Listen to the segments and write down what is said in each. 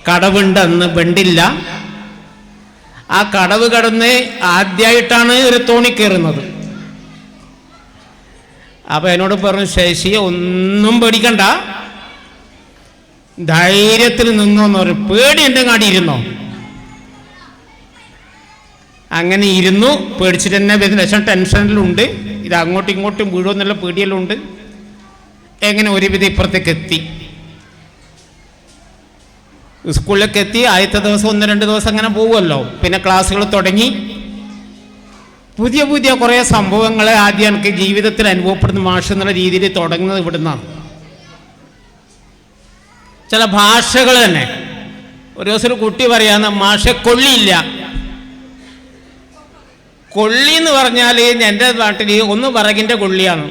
കടവുണ്ടെന്ന് ബണ്ടില്ല. ആ കടവ് കടന്ന് ആദ്യമായിട്ടാണ് ഒരു തോണി കയറുന്നത്. അപ്പൊ എന്നോട് പറഞ്ഞു, ശശിയെ ഒന്നും പേടിക്കണ്ട, ധൈര്യത്തിൽ നിന്നോന്ന് പറഞ്ഞു. പേടി എൻ്റെ കാടി ഇരുന്നോ? അങ്ങനെ ഇരുന്നു. പേടിച്ചിട്ട് തന്നെ ലക്ഷം ടെൻഷനിലുണ്ട്. ഇത് അങ്ങോട്ടും ഇങ്ങോട്ടും വീഴുമെന്നുള്ള പേടിയെല്ലാം ഉണ്ട്. എങ്ങനെ ഒരുവിധം ഇപ്പുറത്തേക്ക് എത്തി. സ്കൂളിലേക്ക് എത്തി. ആദ്യത്തെ ദിവസം 1-2 ദിവസം അങ്ങനെ പോകുമല്ലോ. പിന്നെ ക്ലാസ്സുകൾ തുടങ്ങി. പുതിയ പുതിയ കുറേ സംഭവങ്ങൾ ആദ്യം എനിക്ക് ജീവിതത്തിൽ അനുഭവപ്പെടുന്ന മാഷ് എന്നുള്ള രീതിയിൽ തുടങ്ങുന്നത് ഇവിടുന്നാണ്. ചില ഭാഷകൾ തന്നെ. ഒരു ദിവസം ഒരു കുട്ടി പറയാന്ന്, മാഷെ കൊള്ളിയില്ല. കൊള്ളി എന്ന് പറഞ്ഞാൽ എൻ്റെ നാട്ടിൽ ഒന്ന് വിറകിൻ്റെ കൊള്ളിയാണ്.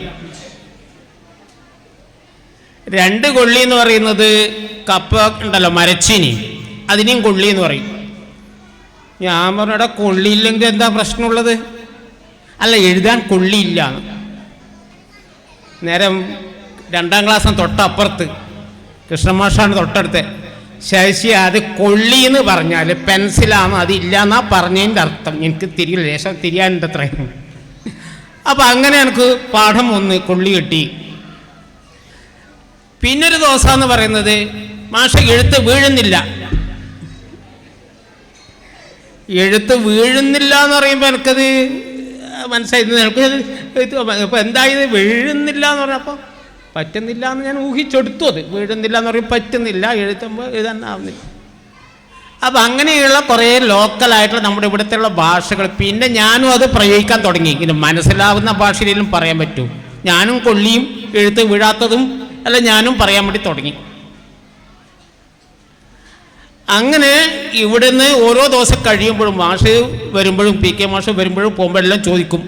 2 കൊള്ളി എന്ന് പറയുന്നത് കപ്പ ഉണ്ടല്ലോ, മരച്ചീനി, അതിനെയും കൊള്ളി എന്ന് പറയും. ഞാൻ പറഞ്ഞ കൊള്ളിയില്ലെങ്കിൽ എന്താ പ്രശ്നമുള്ളത്? അല്ല, എഴുതാൻ കൊള്ളിയില്ല. നേരം 2ാം ക്ലാസ്സിന് തൊട്ടപ്പുറത്ത് കൃഷ്ണമാഷാണ് തൊട്ടടുത്ത്. ശശി, അത് കൊള്ളി എന്ന് പറഞ്ഞാൽ പെൻസിലാണ്, അതില്ല എന്നാ പറഞ്ഞതിൻ്റെ അർത്ഥം. എനിക്ക് തിരിയില്ല, ലേശം തിരിയാനുണ്ട് അത്രയും. അപ്പം അങ്ങനെ എനിക്ക് പാഠം 1 കൊള്ളി കിട്ടി. പിന്നൊരു ദിവസമെന്ന് പറയുന്നത്, മാഷ എഴുത്ത് വീഴുന്നില്ല. എഴുത്ത് വീഴുന്നില്ല എന്ന് പറയുമ്പോൾ എനിക്കത് മനസ്സിലായി. എനിക്ക് ഇപ്പം എന്തായത് വീഴുന്നില്ല എന്ന് പറഞ്ഞപ്പോൾ പറ്റുന്നില്ല എന്ന് ഞാൻ ഊഹിച്ചെടുത്തു. അത് വീഴുന്നില്ല എന്ന് പറയുമ്പോൾ പറ്റുന്നില്ല, എഴുതുമ്പോൾ എഴുതാനാവുന്നില്ല. അപ്പം അങ്ങനെയുള്ള കുറേ ലോക്കലായിട്ടുള്ള നമ്മുടെ ഇവിടുത്തെയുള്ള ഭാഷകൾ പിന്നെ ഞാനും അത് പ്രയോഗിക്കാൻ തുടങ്ങി. ഇങ്ങനെ മനസ്സിലാവുന്ന ഭാഷയിലും പറയാൻ പറ്റൂ. ഞാനും കൊള്ളിയും എഴുത്ത് വീഴാത്തതും അല്ല ഞാനും പറയാൻ വേണ്ടി തുടങ്ങി. അങ്ങനെ ഇവിടുന്ന് ഓരോ ദിവസം കഴിയുമ്പോഴും മാഷ് വരുമ്പോഴും PK മാഷ് വരുമ്പോഴും പോകുമ്പോഴെല്ലാം ചോദിക്കും.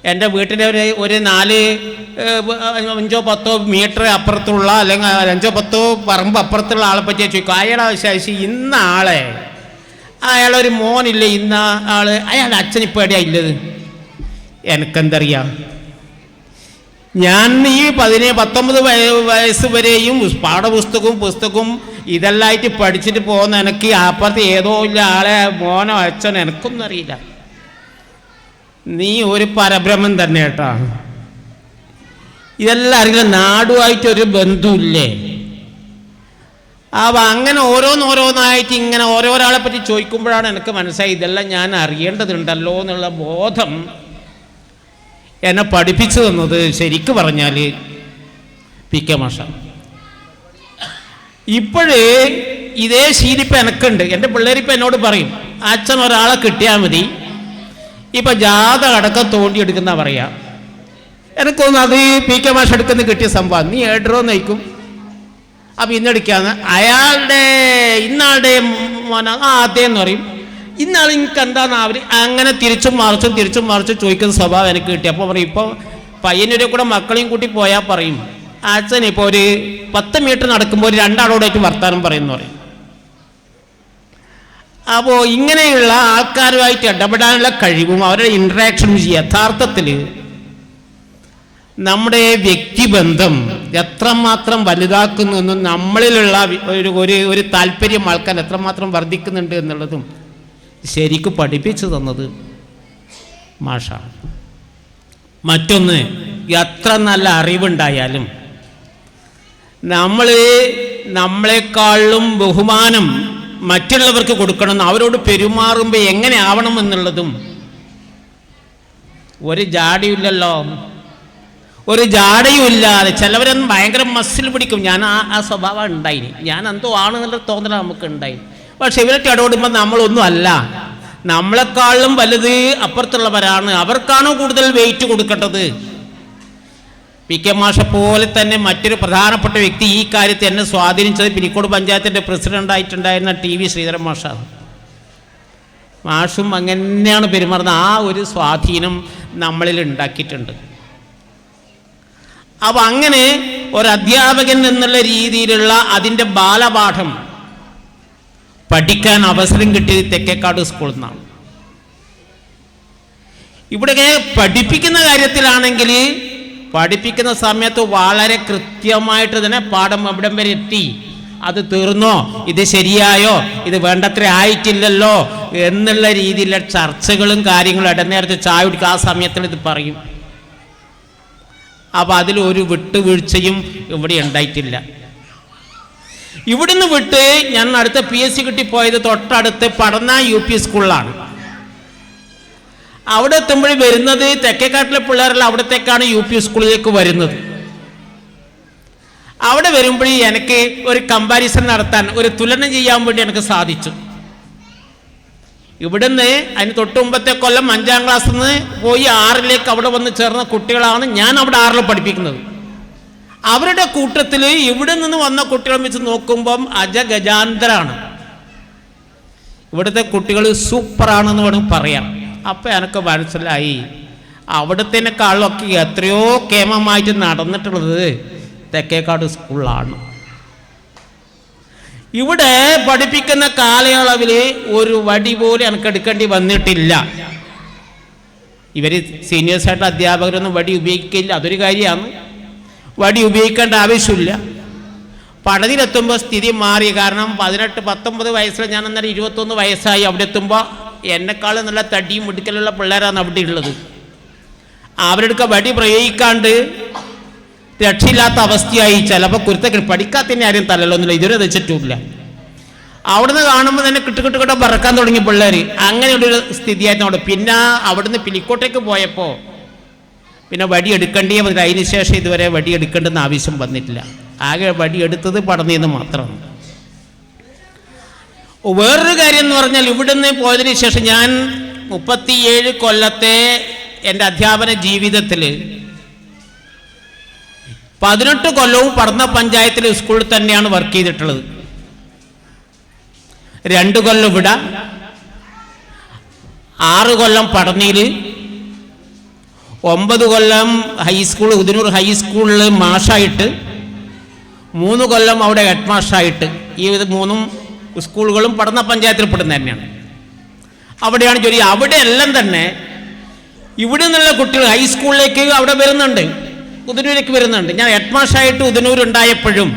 എൻ്റെ വീട്ടിലെ ഒരു 4-5-10 മീറ്റർ അപ്പുറത്തുള്ള അല്ലെങ്കിൽ 5-10 പറമ്പ് അപ്പുറത്തുള്ള ആളെ പറ്റി ചോദിക്കും. അയാളെ ശശി ഇന്ന ആളെ, അയാളൊരു മോനില്ലേ, ഇന്ന ആള്, അയാളുടെ അച്ഛൻ ഇപ്പോൾ എവിടെയാ ഇല്ലത്? എനിക്കെന്തറിയാം? ഞാൻ ഈ 19 വയസ്സ് വരെയും പുസ്തകവും ഇതെല്ലാമായിട്ട് പഠിച്ചിട്ട് പോകുന്ന എനിക്ക് അപ്പുറത്ത് ഏതോ ഇല്ല ആളെ മോനോ അച്ഛനോ എനിക്കൊന്നും അറിയില്ല. നീ ഒരു പരബ്രഹ്മൻ തന്നെ കേട്ടാ. ഇതെല്ലാം അറിയില്ല, നാടുമായിട്ടൊരു ബന്ധമില്ലേ? അപ്പം അങ്ങനെ ഓരോന്നായിട്ട് ഇങ്ങനെ ഓരോരാളെ പറ്റി ചോദിക്കുമ്പോഴാണ് എനിക്ക് മനസ്സിലായി ഇതെല്ലാം ഞാൻ അറിയേണ്ടതുണ്ടല്ലോ എന്നുള്ള ബോധം എന്നെ പഠിപ്പിച്ചു തന്നത് ശരിക്കും പറഞ്ഞാൽ PK മാഷ. ഇപ്പോഴേ ഇതേ ശീലിപ്പം എനിക്കുണ്ട്. എൻ്റെ പിള്ളേരിപ്പം എന്നോട് പറയും, അച്ഛൻ ഒരാളെ കിട്ടിയാൽ മതി, ഇപ്പം ജാതകം അടക്കം തോണ്ടിയെടുക്കുന്ന പറയാ. എനിക്കൊന്നും അത് PK മാഷ എടുക്കുന്ന കിട്ടിയ സംഭവം. നീ ഏഡ്രോ നയിക്കും. അപ്പം ഇന്നെടുക്കാന്ന് അയാളുടെ ഇന്നാളുടെ മോന ആദ്യം പറയും, ഇന്നാൾ എനിക്ക് എന്താന്ന് അവർ അങ്ങനെ തിരിച്ചും മറിച്ചും ചോദിക്കുന്ന സ്വഭാവം എനിക്ക് കിട്ടി. അപ്പോൾ പറയും, ഇപ്പോൾ പയ്യനൂരെ കൂടെ മക്കളെയും കൂട്ടി പോയാൽ പറയും, അച്ഛൻ ഇപ്പോൾ ഒരു 10 മീറ്റർ നടക്കുമ്പോൾ ഒരു 2 ആളോടായിട്ട് വർത്താനം പറയുമെന്ന് പറയും. അപ്പോൾ ഇങ്ങനെയുള്ള ആൾക്കാരുമായിട്ട് ഇടപെടാനുള്ള കഴിവും അവരുടെ ഇൻട്രാക്ഷനും യഥാർത്ഥത്തിൽ നമ്മുടെ വ്യക്തിബന്ധം എത്രമാത്രം വലുതാക്കുന്നു എന്നും നമ്മളിലുള്ള ഒരു താല്പര്യം ആൾക്കാർ എത്രമാത്രം വർദ്ധിക്കുന്നുണ്ട് എന്നുള്ളതും ശരിക്കും പഠിപ്പിച്ചു തന്നത് മാഷാണ്. മറ്റൊന്ന്, എത്ര നല്ല അറിവുണ്ടായാലും നമ്മളെക്കാളും ബഹുമാനം മറ്റുള്ളവർക്ക് കൊടുക്കണം, അവരോട് പെരുമാറുമ്പോൾ എങ്ങനെ ആവണം എന്നുള്ളതും ഒരു ജാടയില്ലല്ലോ. ഒരു ജാടയുമില്ലാതെ ചിലവരൊന്നും ഭയങ്കര മസിൽ പിടിക്കും. ഞാൻ ആ സ്വഭാവം ഉണ്ടായി, ഞാൻ എന്തോ ആണെന്നുള്ള തോന്നൽ നമുക്ക് ഉണ്ടായി. പക്ഷെ ഇവരൊക്കെ ഇടപെടുമ്പോൾ നമ്മളൊന്നും അല്ല, നമ്മളെക്കാളും വലുത് അപ്പുറത്തുള്ളവരാണ്, അവർക്കാണോ കൂടുതൽ വെയിറ്റ് കൊടുക്കേണ്ടത്. PK മാഷ പോലെ തന്നെ മറ്റൊരു പ്രധാനപ്പെട്ട വ്യക്തി ഈ കാര്യത്തിൽ എന്നെ സ്വാധീനിച്ചത് പിലിക്കോട് പഞ്ചായത്തിൻ്റെ പ്രസിഡൻ്റായിട്ടുണ്ടായിരുന്ന TV ശ്രീധരൻ മാഷാണ്. മാഷും അങ്ങനെയാണ് പെരുമാറുന്നത്. ആ ഒരു സ്വാധീനം നമ്മളിൽ ഉണ്ടാക്കിയിട്ടുണ്ട്. അപ്പം അങ്ങനെ ഒരധ്യാപകൻ എന്നുള്ള രീതിയിലുള്ള അതിൻ്റെ ബാലപാഠം പഠിക്കാൻ അവസരം കിട്ടിയത് തെക്കേക്കാട് സ്കൂളിൽ നിന്നാണ്. ഇവിടെ പഠിപ്പിക്കുന്ന കാര്യത്തിലാണെങ്കിൽ പഠിപ്പിക്കുന്ന സമയത്ത് വളരെ കൃത്യമായിട്ട് തന്നെ പാഠം എവിടം വരെ എത്തി, അത് തീർന്നോ, ഇത് ശരിയായോ, ഇത് വേണ്ടത്ര ആയിട്ടില്ലല്ലോ എന്നുള്ള രീതിയിലുള്ള ചർച്ചകളും കാര്യങ്ങളും ഇടനേരത്തെ ചായ കുടിക്കുക ആ സമയത്തിൽ ഇത് പറയും. അപ്പം അതിലൊരു വിട്ടുവീഴ്ചയും ഇവിടെ ഉണ്ടായിട്ടില്ല. ഇവിടുന്ന് വിട്ട് ഞാൻ അടുത്ത PSC കിട്ടിപ്പോയത് തൊട്ടടുത്ത് പടന്ന UP സ്കൂളിലാണ്. അവിടെ എത്തുമ്പോൾ വരുന്നത് തെക്കേക്കാട്ടിലെ പിള്ളേരെല്ലാം അവിടത്തേക്കാണ് UP സ്കൂളിലേക്ക് വരുന്നത്. അവിടെ വരുമ്പോൾ എനിക്ക് ഒരു കമ്പാരിസൺ നടത്താൻ, ഒരു തുലനം ചെയ്യാൻ വേണ്ടി എനിക്ക് സാധിച്ചു. ഇവിടുന്ന് അതിന് തൊട്ട് മുമ്പത്തെ കൊല്ലം 5ാം ക്ലാസ്സിൽ നിന്ന് പോയി 6ലേക്ക് അവിടെ വന്ന് ചേർന്ന കുട്ടികളാണ് ഞാൻ അവിടെ 6ൽ പഠിപ്പിക്കുന്നത്. അവരുടെ കൂട്ടത്തിൽ ഇവിടെ നിന്ന് വന്ന കുട്ടികളെ വെച്ച് നോക്കുമ്പം അജഗജാന്തരാണ്. ഇവിടുത്തെ കുട്ടികൾ സൂപ്പറാണെന്ന് വേണമെങ്കിൽ പറയാം. അപ്പം എനിക്ക് മനസ്സിലായി അവിടത്തേക്കാളൊക്കെ എത്രയോ കേമമായിട്ട് നടന്നിട്ടുള്ളത് തെക്കേക്കാട് സ്കൂളിലാണ്. ഇവിടെ പഠിപ്പിക്കുന്ന കാലയളവിൽ ഒരു വടി പോലും എനിക്ക് എടുക്കേണ്ടി വന്നിട്ടില്ല. ഇവർ സീനിയേഴ്സായിട്ട് അധ്യാപകരൊന്നും വടി ഉപയോഗിക്കില്ല, അതൊരു കാര്യമാണ്. വടി ഉപയോഗിക്കേണ്ട ആവശ്യമില്ല. പഠനത്തിലെത്തുമ്പോൾ സ്ഥിതി മാറി. കാരണം 18-19 വയസ്സിൽ ഞാൻ അന്നേരം 21 വയസ്സായി. അവിടെ എത്തുമ്പോൾ എന്നെക്കാളും നല്ല തടിയും മുടിക്കലുള്ള പിള്ളേരാണ് അവിടെ ഉള്ളത്. അവരുടെ വടി പ്രയോഗിക്കാണ്ട് രക്ഷയില്ലാത്ത അവസ്ഥയായി. ചിലപ്പോൾ കുരുത്തക്ക് പഠിക്കാത്തന്നെ ആരും തലയിലൊന്നുമില്ല, ഇതുവരെ വെച്ചിട്ടുമില്ല. അവിടുന്ന് കാണുമ്പോൾ തന്നെ കിട്ടുകിട്ടുകിട്ട പറക്കാൻ തുടങ്ങി പിള്ളേർ. അങ്ങനെയുള്ളൊരു സ്ഥിതിയായിരുന്നു അവിടെ. പിന്നെ അവിടുന്ന് പിലിക്കോട്ടേക്ക് പോയപ്പോൾ പിന്നെ വടി എടുക്കേണ്ടേ വന്നിട്ട് അതിന് ശേഷം ഇതുവരെ വടി എടുക്കേണ്ടെന്ന് ആവശ്യം വന്നിട്ടില്ല. ആകെ വടി എടുത്തത് പഠനത്തിന് മാത്രമാണ്. വേറൊരു കാര്യം എന്ന് പറഞ്ഞാൽ ഇവിടുന്ന് പോയതിന് ശേഷം ഞാൻ 37 കൊല്ലത്തെ എൻ്റെ അധ്യാപന ജീവിതത്തിൽ 18 കൊല്ലവും പടന്ന പഞ്ചായത്തിൽ സ്കൂളിൽ തന്നെയാണ് വർക്ക് ചെയ്തിട്ടുള്ളത്. 2 കൊല്ലം ഇവിടെ, 6 കൊല്ലം പടന്നയിൽ, 9 കൊല്ലം ഹൈസ്കൂൾ ഉദനൂർ ഹൈസ്കൂളിൽ മാഷായിട്ട്, 3 കൊല്ലം അവിടെ ഹെഡ് മാഷായിട്ട്. ഈ 3 സ്കൂളുകളും പടന്ന പഞ്ചായത്തിൽ പെടുന്ന തന്നെയാണ്. അവിടെയാണ് ജോലി. അവിടെ എല്ലാം തന്നെ ഇവിടെ നിന്നുള്ള കുട്ടികൾ ഹൈസ്കൂളിലേക്ക് അവിടെ വരുന്നുണ്ട്, ഉദനൂരേക്ക് വരുന്നുണ്ട്. ഞാൻ ഹെഡ് മാഷായിട്ട് ഉദനൂരുണ്ടായപ്പോഴും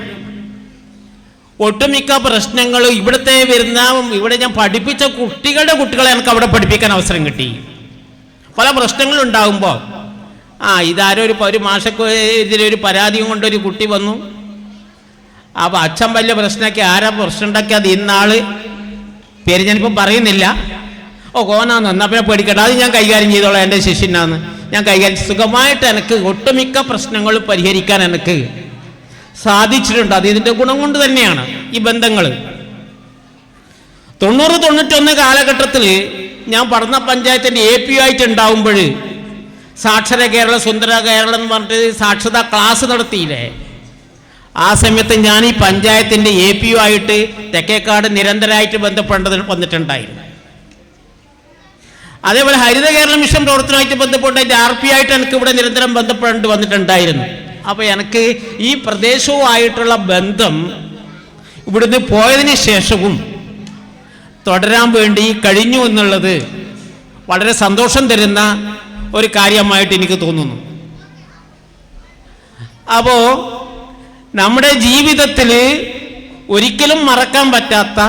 ഒട്ടുമിക്ക പ്രശ്നങ്ങളും ഇവിടുത്തെ വരുന്ന ഇവിടെ ഞാൻ പഠിപ്പിച്ച കുട്ടികളെ എനിക്ക് അവിടെ പഠിപ്പിക്കാൻ അവസരം കിട്ടി. പല പ്രശ്നങ്ങളും ഉണ്ടാകുമ്പോൾ ഇതാരോ ഒരു മാഷക്ക് ഇതിലൊരു പരാതിയും കൊണ്ടൊരു കുട്ടി വന്നു. അപ്പോൾ അച്ഛൻ വലിയ പ്രശ്നമാക്കി. ആരാ പ്രശ്നം ഉണ്ടാക്കി? അത് ഇന്നാള് പേര് ഞാനിപ്പം പറയുന്നില്ല. കോനാന്ന് എന്നാൽ പിന്നെ പേടിക്കട്ടെ, അത് ഞാൻ കൈകാര്യം ചെയ്തോളാം, എൻ്റെ ശിഷ്യനാന്ന് ഞാൻ കൈകാര്യം. സുഖമായിട്ട് എനിക്ക് ഒട്ടുമിക്ക പ്രശ്നങ്ങൾ പരിഹരിക്കാൻ എനിക്ക് സാധിച്ചിട്ടുണ്ട്. അത് ഇതിൻ്റെ ഗുണം കൊണ്ട് തന്നെയാണ് ഈ ബന്ധങ്ങൾ. 90-91 കാലഘട്ടത്തിൽ ഞാൻ പടന്ന പഞ്ചായത്തിൻ്റെ AP ആയിട്ട് ഉണ്ടാവുമ്പോൾ സാക്ഷര കേരളം സുന്ദര കേരളം എന്ന് പറഞ്ഞിട്ട് സാക്ഷരതാ ക്ലാസ് നടത്തിയില്ലേ? ആ സമയത്ത് ഞാൻ ഈ പഞ്ചായത്തിൻ്റെ AP ആയിട്ട് തെക്കേക്കാട് നിരന്തരമായിട്ട് വന്നിട്ടുണ്ടായിരുന്നു. അതേപോലെ ഹരിത കേരള മിഷൻ പ്രവർത്തനമായിട്ട് ബന്ധപ്പെട്ട് RP ആയിട്ട് എനിക്ക് ഇവിടെ നിരന്തരം വന്നിട്ടുണ്ടായിരുന്നു. അപ്പോൾ എനിക്ക് ഈ പ്രദേശവുമായിട്ടുള്ള ബന്ധം ഇവിടുന്ന് പോയതിന് ശേഷവും തുടരാൻ വേണ്ടി കഴിഞ്ഞു എന്നുള്ളത് വളരെ സന്തോഷം തരുന്ന ഒരു കാര്യമായിട്ട് എനിക്ക് തോന്നുന്നു. അപ്പോൾ നമ്മുടെ ജീവിതത്തിൽ ഒരിക്കലും മറക്കാൻ പറ്റാത്ത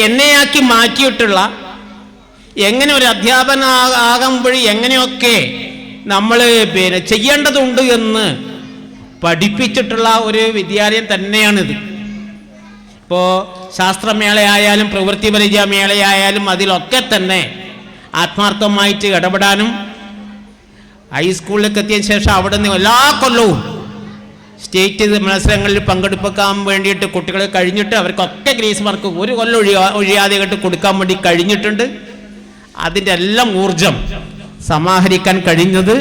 എന്നെയാക്കി മാറ്റിയിട്ടുള്ള, എങ്ങനെ ഒരു അധ്യാപകനാകുമ്പോൾ എങ്ങനെയൊക്കെ നമ്മൾ ചെയ്യേണ്ടതുണ്ട് എന്ന് പഠിപ്പിച്ചിട്ടുള്ള ഒരു വിദ്യാലയം തന്നെയാണിത്. ഇപ്പോൾ ശാസ്ത്രമേളയായാലും പ്രവൃത്തി പരിചയ മേളയായാലും അതിലൊക്കെ തന്നെ ആത്മാർത്ഥമായിട്ട് ഇടപെടാനും, ഹൈസ്കൂളിലേക്ക് എത്തിയതിന് ശേഷം അവിടെ നിന്ന് എല്ലാ കൊല്ലവും സ്റ്റേറ്റ് മത്സരങ്ങളിൽ പങ്കെടുപ്പിക്കാൻ വേണ്ടിയിട്ട് കുട്ടികൾ കഴിഞ്ഞിട്ട് അവർക്കൊക്കെ ഗ്രേസ് മാർക്ക് ഒരു കൊല്ലം ഒഴിയാതെ കൊടുക്കാൻ വേണ്ടി കഴിഞ്ഞിട്ടുണ്ട്. അതിൻ്റെ എല്ലാം ഊർജം സമാഹരിക്കാൻ കഴിഞ്ഞത്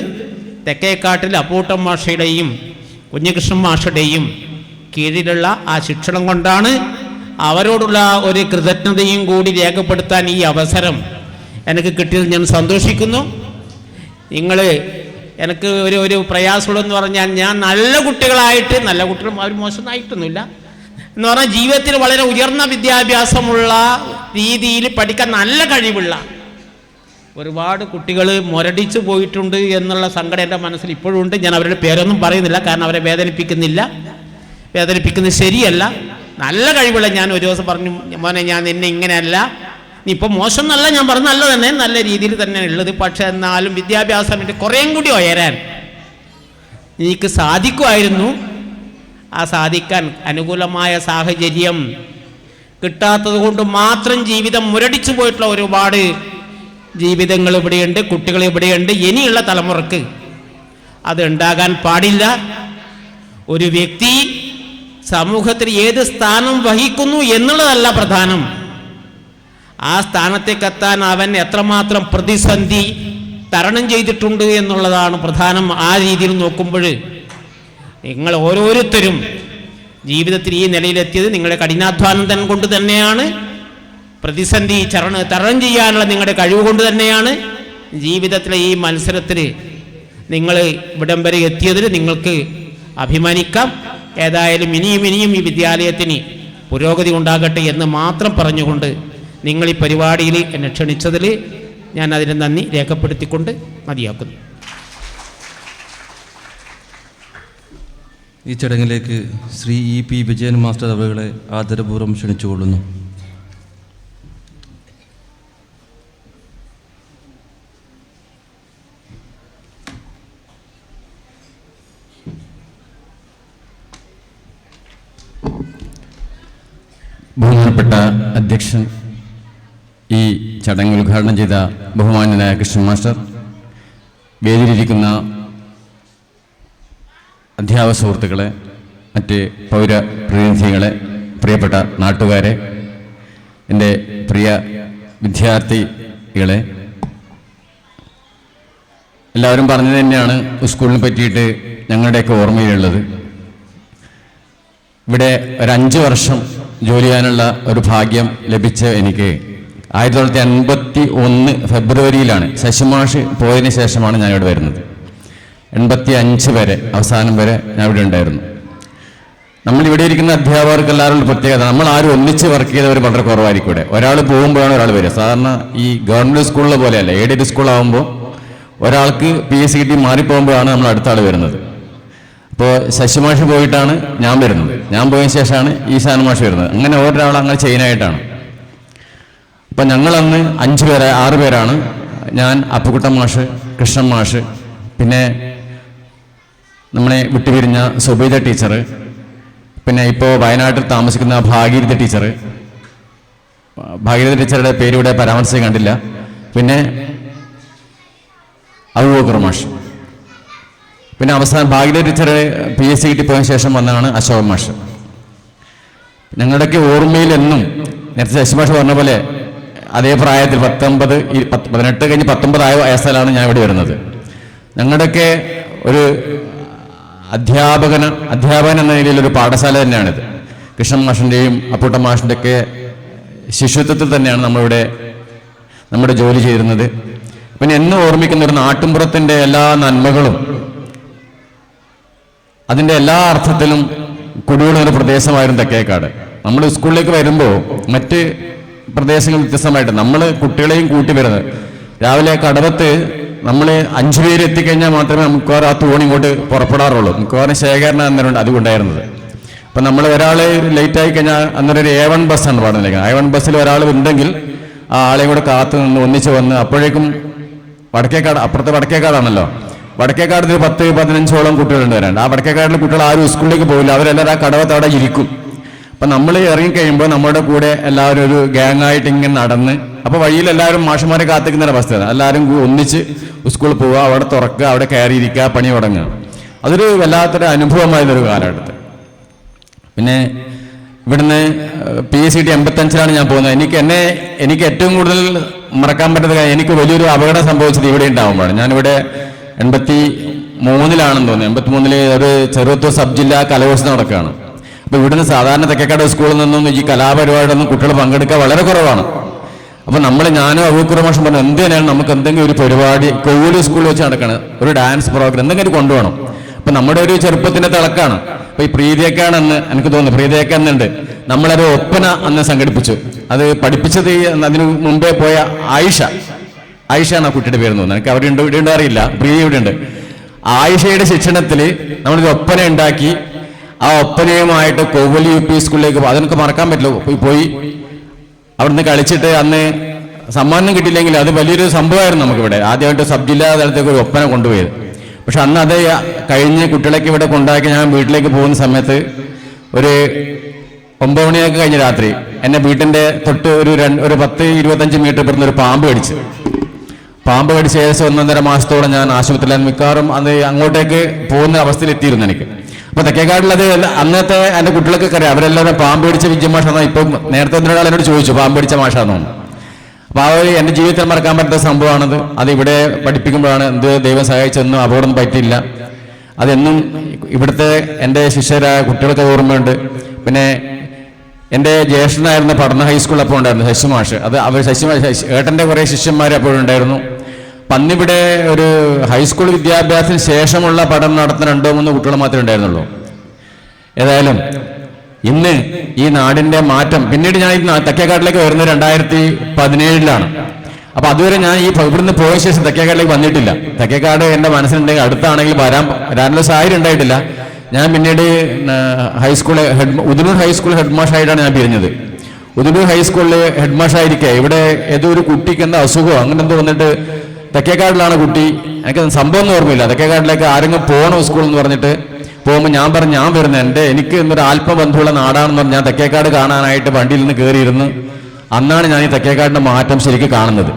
തെക്കേക്കാട്ടിൽ അപ്പൂട്ടൻ മാഷയുടെയും കുഞ്ഞികൃഷ്ണൻ മാഷയുടെയും കീഴിലുള്ള ആ ശിക്ഷണം കൊണ്ടാണ്. അവരോടുള്ള ഒരു കൃതജ്ഞതയും കൂടി രേഖപ്പെടുത്താൻ ഈ അവസരം എനിക്ക് കിട്ടിയത് ഞാൻ സന്തോഷിക്കുന്നു. നിങ്ങൾ എനിക്ക് ഒരു പ്രയാസമുള്ളതെന്ന് പറഞ്ഞാൽ ഞാൻ നല്ല കുട്ടികളായിട്ട്, നല്ല കുട്ടികളും അവർ മോശമായിട്ടൊന്നുമില്ല എന്ന് പറഞ്ഞാൽ ജീവിതത്തിൽ വളരെ ഉയർന്ന വിദ്യാഭ്യാസമുള്ള രീതിയിൽ പഠിക്കാൻ നല്ല കഴിവുള്ള ഒരുപാട് കുട്ടികൾ മുരടിച്ചു പോയിട്ടുണ്ട് എന്നുള്ള സങ്കടം എൻ്റെ മനസ്സിൽ ഇപ്പോഴും ഉണ്ട്. ഞാൻ അവരുടെ പേരൊന്നും പറയുന്നില്ല, കാരണം അവരെ വേദനിപ്പിക്കുന്നില്ല. വേദനിപ്പിക്കുന്നത് ശരിയല്ല. നല്ല കഴിവുള്ള ഞാൻ ഒരു ദിവസം പറഞ്ഞു, മോനെ ഞാൻ നിന്നെ ഇങ്ങനെയല്ല, നീ ഇപ്പോൾ മോശം എന്നല്ല ഞാൻ പറഞ്ഞു, നല്ല തന്നെ, നല്ല രീതിയിൽ തന്നെ ഉള്ളത്. പക്ഷെ എന്നാലും വിദ്യാഭ്യാസം കുറേയും കൂടി ഉയരാൻ എനിക്ക് സാധിക്കുമായിരുന്നു. ആ സാധിക്കാൻ അനുകൂലമായ സാഹചര്യം കിട്ടാത്തത് കൊണ്ട് മാത്രം ജീവിതം മുരടിച്ചു പോയിട്ടുള്ള ഒരുപാട് ജീവിതങ്ങൾ ഇവിടെയുണ്ട്, കുട്ടികൾ ഇവിടെയുണ്ട്. ഇനിയുള്ള തലമുറക്ക് അത് ഉണ്ടാകാൻ പാടില്ല. ഒരു വ്യക്തി സമൂഹത്തിൽ ഏത് സ്ഥാനം വഹിക്കുന്നു എന്നുള്ളതല്ല പ്രധാനം, ആ സ്ഥാനത്തേക്കെത്താൻ അവൻ എത്രമാത്രം പ്രതിസന്ധി തരണം ചെയ്തിട്ടുണ്ട് എന്നുള്ളതാണ് പ്രധാനം. ആ രീതിയിൽ നോക്കുമ്പോൾ നിങ്ങൾ ഓരോരുത്തരും ജീവിതത്തിൽ ഈ നിലയിലെത്തിയത് നിങ്ങളുടെ കഠിനാധ്വാനം കൊണ്ട് തന്നെയാണ്. പ്രതിസന്ധി തരണം ചെയ്യാനുള്ള നിങ്ങളുടെ കഴിവ് കൊണ്ട് തന്നെയാണ്. ജീവിതത്തിലെ ഈ മത്സരത്തിൽ നിങ്ങൾ ഇവിടം വരെ എത്തിയതിൽ നിങ്ങൾക്ക് അഭിമാനിക്കാം. ഏതായാലും ഇനിയും ഈ വിദ്യാലയത്തിന് പുരോഗതി ഉണ്ടാകട്ടെ എന്ന് മാത്രം പറഞ്ഞുകൊണ്ട് നിങ്ങൾ ഈ പരിപാടിയിൽ എന്നെ ക്ഷണിച്ചതിൽ ഞാൻ അതിന് നന്ദി രേഖപ്പെടുത്തിക്കൊണ്ട് മതിയാക്കുന്നു. ഈ ചടങ്ങിലേക്ക് ശ്രീ EP വിജയൻ മാസ്റ്റർ അവരുടെ ആദരപൂർവ്വം ക്ഷണിച്ചുകൊള്ളുന്നു. ബഹുമാനപ്പെട്ട അധ്യക്ഷൻ, ഈ ചടങ്ങ് ഉദ്ഘാടനം ചെയ്ത ബഹുമാന്യനായ കൃഷ്ണൻ മാസ്റ്റർ, വേദിയിലിരിക്കുന്ന അധ്യാപക സുഹൃത്തുക്കളെ, മറ്റ് പൗരപ്രതിനിധികളെ, പ്രിയപ്പെട്ട നാട്ടുകാരെ, എൻ്റെ പ്രിയ വിദ്യാർത്ഥികളെ, എല്ലാവരും പറഞ്ഞത് തന്നെയാണ് സ്കൂളിനെ പറ്റിയിട്ട് ഞങ്ങളുടെയൊക്കെ ഓർമ്മയിലുള്ളത്. ഇവിടെ ഒരു 5 വർഷം ജോലി ചെയ്യാനുള്ള ഒരു ഭാഗ്യം ലഭിച്ച എനിക്ക് 1981 ഫെബ്രുവരിയിലാണ്, ശശിമാഷ് പോയതിനു ശേഷമാണ് ഞാൻ ഇവിടെ വരുന്നത്. 85 വരെ, അവസാനം വരെ ഞാൻ ഇവിടെ ഉണ്ടായിരുന്നു. നമ്മളിവിടെ ഇരിക്കുന്ന അധ്യാപകർക്ക് എല്ലാവരും പ്രത്യേകത, നമ്മൾ ആരും ഒന്നിച്ച് വർക്ക് ചെയ്തവർ വളരെ കുറവായിരിക്കും. ഇവിടെ ഒരാൾ പോകുമ്പോഴാണ് ഒരാൾ വരിക. സാധാരണ ഈ ഗവൺമെൻറ് സ്കൂളിലെ പോലെയല്ല, എയ്ഡഡ് സ്കൂളാകുമ്പോൾ ഒരാൾക്ക് PSC കിട്ടി മാറിപ്പോകുമ്പോഴാണ് നമ്മൾ അടുത്ത ആൾ വരുന്നത്. അപ്പോൾ ശശിമാഷ് പോയിട്ടാണ് ഞാൻ വരുന്നത്, ഞാൻ പോയതിനു ശേഷമാണ് ഈശാന മാഷ് വരുന്നത്. അങ്ങനെ ഒരാൾ അങ്ങനെ ചെയ്യാനായിട്ടാണ്. അപ്പം ഞങ്ങളന്ന് 6 പേരാണ്. ഞാൻ, അപ്പുക്കുട്ടൻ മാഷ്, കൃഷ്ണൻ മാഷ്, പിന്നെ നമ്മളെ വിട്ടുപിരിഞ്ഞ സുബൈദ ടീച്ചർ, പിന്നെ ഇപ്പോൾ വയനാട്ടിൽ താമസിക്കുന്ന ഭാഗീരഥ ടീച്ചർ. ഭാഗീരഥ ടീച്ചറുടെ പേര് ഇവിടെ പരാമർശിച്ച് കണ്ടില്ല. പിന്നെ അബൂബക്കർ മാഷ്. പിന്നെ അവസാനം ഭാഗീരഥ ടീച്ചർ PSC കിട്ടി പോയതിനു ശേഷം വന്നതാണ് അശോകൻ മാഷ്. ഞങ്ങളുടെയൊക്കെ ഓർമ്മയിൽ എന്നും നേരത്തെ ശശിമാഷ് പറഞ്ഞ പോലെ അതേ പ്രായത്തിൽ 18 കഴിഞ്ഞ് 19 വയസ്സിലാണ് ഞാൻ ഇവിടെ വരുന്നത്. ഞങ്ങളുടെയൊക്കെ ഒരു അധ്യാപകൻ എന്ന നിലയിലൊരു പാഠശാല തന്നെയാണിത്. കൃഷ്ണൻ മാഷിൻ്റെയും അപ്പൂട്ടൻ മാഷിൻ്റെയൊക്കെ ശിശുത്വത്തിൽ തന്നെയാണ് നമ്മുടെ ജോലി ചെയ്തിരുന്നത്. പിന്നെ എന്നും ഓർമ്മിക്കുന്ന ഒരു നാട്ടിൻപുറത്തിൻ്റെ എല്ലാ നന്മകളും അതിൻ്റെ എല്ലാ അർത്ഥത്തിലും കുടികൊള്ളുന്ന ഒരു പ്രദേശമായിരുന്നു തെക്കേക്കാട്. നമ്മൾ സ്കൂളിലേക്ക് വരുമ്പോൾ മറ്റ് പ്രദേശങ്ങൾ വ്യത്യസ്തമായിട്ട് നമ്മൾ കുട്ടികളെയും കൂട്ടി വരുന്നത്. രാവിലെ കടവത്ത് നമ്മൾ 5 പേര് എത്തിക്കഴിഞ്ഞാൽ മാത്രമേ മിക്കവാറും ആ തോണി ഇങ്ങോട്ട് പുറപ്പെടാറുള്ളൂ. മിക്കവാറും ശേഖരണ അന്നേരം അതുകൊണ്ടായിരുന്നത്. അപ്പം നമ്മൾ ഒരാൾ ലേറ്റായി കഴിഞ്ഞാൽ അന്നേരം ഒരു A1 ബസ്സാണ് പാടുന്നത്. A1 ബസ്സിൽ ഒരാൾ ഉണ്ടെങ്കിൽ ആ ആളെയും കൂടെ കാത്തു നിന്ന് ഒന്നിച്ച് വന്ന് അപ്പോഴേക്കും അപ്പുറത്തെ വടക്കേക്കാടാണല്ലോ, വടക്കേക്കാട് 10-15ഓളം കുട്ടികളുണ്ട് വരാണ്ട്. ആ വടക്കേക്കാടിലെ കുട്ടികൾ ആരും സ്കൂളിലേക്ക് പോകില്ല, അവരെല്ലാവരും ആ കടവത്ത് അവിടെ ഇരിക്കും. അപ്പം നമ്മൾ ഇറങ്ങിക്കഴിയുമ്പോൾ നമ്മുടെ കൂടെ എല്ലാവരും ഒരു ഗ്യാങ്ങായിട്ട് ഇങ്ങനെ നടന്ന്, അപ്പോൾ വഴിയിൽ എല്ലാവരും മാഷന്മാരെ കാത്തിക്കുന്ന ഒരു അവസ്ഥയാണ്. എല്ലാവരും ഒന്നിച്ച് സ്കൂളിൽ പോവുക, അവിടെ തുറക്കുക, അവിടെ കയറിയിരിക്കുക, പണി തുടങ്ങുക. അതൊരു വല്ലാത്തൊരു അനുഭവമായിരുന്നൊരു കാലഘട്ടത്തിൽ. പിന്നെ ഇവിടുന്ന് PSC കിട്ടി 85-ലാണ് ഞാൻ പോകുന്നത്. എനിക്ക് ഏറ്റവും കൂടുതൽ മറക്കാൻ പറ്റുന്ന കാര്യം, എനിക്ക് വലിയൊരു അപകടം സംഭവിച്ചത് ഇവിടെ ഉണ്ടാകുമ്പോഴാണ്. ഞാനിവിടെ 83-ലാണെന്ന് തോന്നുന്നു. 83-ൽ ഒരു ചെറുവത്തൂർ സബ് ജില്ലാ കലോത്സവം നടക്കുകയാണ്. അപ്പോൾ ഇവിടുന്ന് സാധാരണ തെക്കേക്കാട് സ്കൂളിൽ നിന്നും ഈ കലാപരിപാടിയൊന്നും കുട്ടികൾ പങ്കെടുക്കുക വളരെ കുറവാണ്. അപ്പോൾ ഞാനും അബൂബക്കർ മാഷും പറഞ്ഞു, എന്തിനാണ് നമുക്ക് എന്തെങ്കിലും ഒരു പരിപാടി കോവിഡ് സ്കൂളിൽ വെച്ച് നടക്കണം, ഒരു ഡാൻസ് പ്രോഗ്രാം എന്തെങ്കിലും കൊണ്ടുപോകണം. അപ്പം നമ്മുടെ ഒരു ചെറുപ്പത്തിൻ്റെ തിളക്കാണ്. അപ്പോൾ ഈ പ്രീതിയൊക്കെയാണെന്ന് എനിക്ക് തോന്നുന്നു, പ്രീതിയൊക്കെ എന്നുണ്ട്, നമ്മളൊരു ഒപ്പന അന്ന് സംഘടിപ്പിച്ചു. അത് പഠിപ്പിച്ചത് അതിന് മുമ്പേ പോയ ആയിഷയാണ് ആ കുട്ടിയുടെ പേര് തോന്നുന്നത്. എനിക്ക് അവിടെ ഇവിടെ ഉണ്ടോ അറിയില്ല, പ്രീതി ഇവിടെ ഉണ്ട്. ആയിഷയുടെ ശിക്ഷണത്തിൽ നമ്മളൊരു ഒപ്പന ഉണ്ടാക്കി ആ ഒപ്പനയുമായിട്ട് കോവലി UP സ്കൂളിലേക്ക് അതെനിക്ക് മറക്കാൻ പറ്റില്ല. പോയി അവിടുന്ന് കളിച്ചിട്ട് അന്ന് സമ്മാനം കിട്ടിയില്ലെങ്കിൽ അത് വലിയൊരു സംഭവമായിരുന്നു നമുക്കിവിടെ. ആദ്യമായിട്ട് സബ് ജില്ലാ തലത്തേക്ക് ഒരു ഒപ്പന കൊണ്ടുപോയത്. പക്ഷെ അന്ന് അത് കഴിഞ്ഞ് കുട്ടികളൊക്കെ ഇവിടെ കൊണ്ടാക്കി ഞാൻ വീട്ടിലേക്ക് പോകുന്ന സമയത്ത് ഒരു 9 മണിയൊക്കെ കഴിഞ്ഞ് രാത്രി എന്നെ വീട്ടിൻ്റെ തൊട്ട് ഒരു 10-25 മീറ്റർ ഇപ്പുറത്ത് ഒരു പാമ്പ് കടിച്ച് ഏകദേശം 1.5 മാസത്തോളം ഞാൻ ആശുപത്രിയിലാണ്. മിക്കവാറും അത് അങ്ങോട്ടേക്ക് പോകുന്ന അവസ്ഥയിലെത്തിയിരുന്നു എനിക്ക്. അപ്പൊ തെക്കേക്കാട്ടിലത് അന്നത്തെ എൻ്റെ കുട്ടികൾക്കൊക്കെ അറിയാം. അവരെല്ലാവരും പാമ്പ് പിടിച്ച വിജയമാഷാന്ന്. ഇപ്പം നേരത്തെ ഒരാൾ എന്നോട് ചോദിച്ചു പാമ്പ് പിടിച്ച മാഷാന്നോ. അപ്പൊ ആ ഒരു എൻ്റെ ജീവിതത്തിൽ മറക്കാൻ പറ്റുന്ന സംഭവമാണത്. അത് ഇവിടെ പഠിപ്പിക്കുമ്പോഴാണ് എന്ത് ദൈവം സഹായിച്ചൊന്നും അപകടമൊന്നും പറ്റിയില്ല. അതെന്നും ഇവിടുത്തെ എൻ്റെ ശിഷ്യരായ കുട്ടികൾക്ക് ഓർമ്മയുണ്ട്. പിന്നെ എൻ്റെ ജ്യേഷ്ഠനായിരുന്ന പഠന ഹൈസ്കൂൾ അപ്പോൾ ഉണ്ടായിരുന്നു ശശിമാഷ്. അത് അവർ ഏട്ടൻ്റെ കുറേ ശിഷ്യന്മാർ അപ്പോഴുണ്ടായിരുന്നു. അന്നിവിടെ ഒരു ഹൈസ്കൂൾ വിദ്യാഭ്യാസത്തിന് ശേഷമുള്ള പഠനം നടത്തുന്ന 2-3 കുട്ടികൾ മാത്രമേ ഉണ്ടായിരുന്നുള്ളൂ. ഏതായാലും ഇന്ന് ഈ നാടിൻ്റെ മാറ്റം പിന്നീട് ഞാൻ തെക്കേക്കാട്ടിലേക്ക് വരുന്നത് 2017 അപ്പൊ അതുവരെ ഞാൻ ഇവിടുന്ന് പോയ ശേഷം തെക്കേക്കാട്ടിലേക്ക് വന്നിട്ടില്ല. തെക്കേക്കാട് എൻ്റെ മനസ്സിലുണ്ടെങ്കിൽ അടുത്താണെങ്കിൽ വരാനുള്ള സാഹചര്യം ഉണ്ടായിട്ടില്ല. ഞാൻ പിന്നീട് ഉദുനൂർ ഹൈസ്കൂൾ ഹെഡ് മാഷായിട്ടാണ് ഞാൻ പിരിഞ്ഞത്. ഉദുനൂർ ഹൈസ്കൂളിൽ ഹെഡ് മാഷായിരിക്കെ ഇവിടെ ഏതോ ഒരു കുട്ടിക്ക് എന്താ അസുഖമോ അങ്ങനെ എന്തോ വന്നിട്ട് തെക്കേക്കാടിലാണ് കുട്ടി. എനിക്ക് സംഭവം ഓർമ്മയില്ല. തെക്കേക്കാടിലേക്ക് ആരെങ്കിലും പോകണോ സ്കൂൾ എന്ന് പറഞ്ഞിട്ട് പോകുമ്പോൾ ഞാൻ പറഞ്ഞു ഞാൻ വരുന്നത് എനിക്ക് എന്നൊരു ആത്മബന്ധമുള്ള നാടാണെന്ന് പറഞ്ഞ് ഞാൻ തെക്കേക്കാട് കാണാനായിട്ട് വണ്ടിയിൽ നിന്ന് കയറിയിരുന്നു. അന്നാണ് ഞാൻ ഈ തെക്കേക്കാടിന്റെ മാറ്റം ശരിക്കും കാണുന്നത്.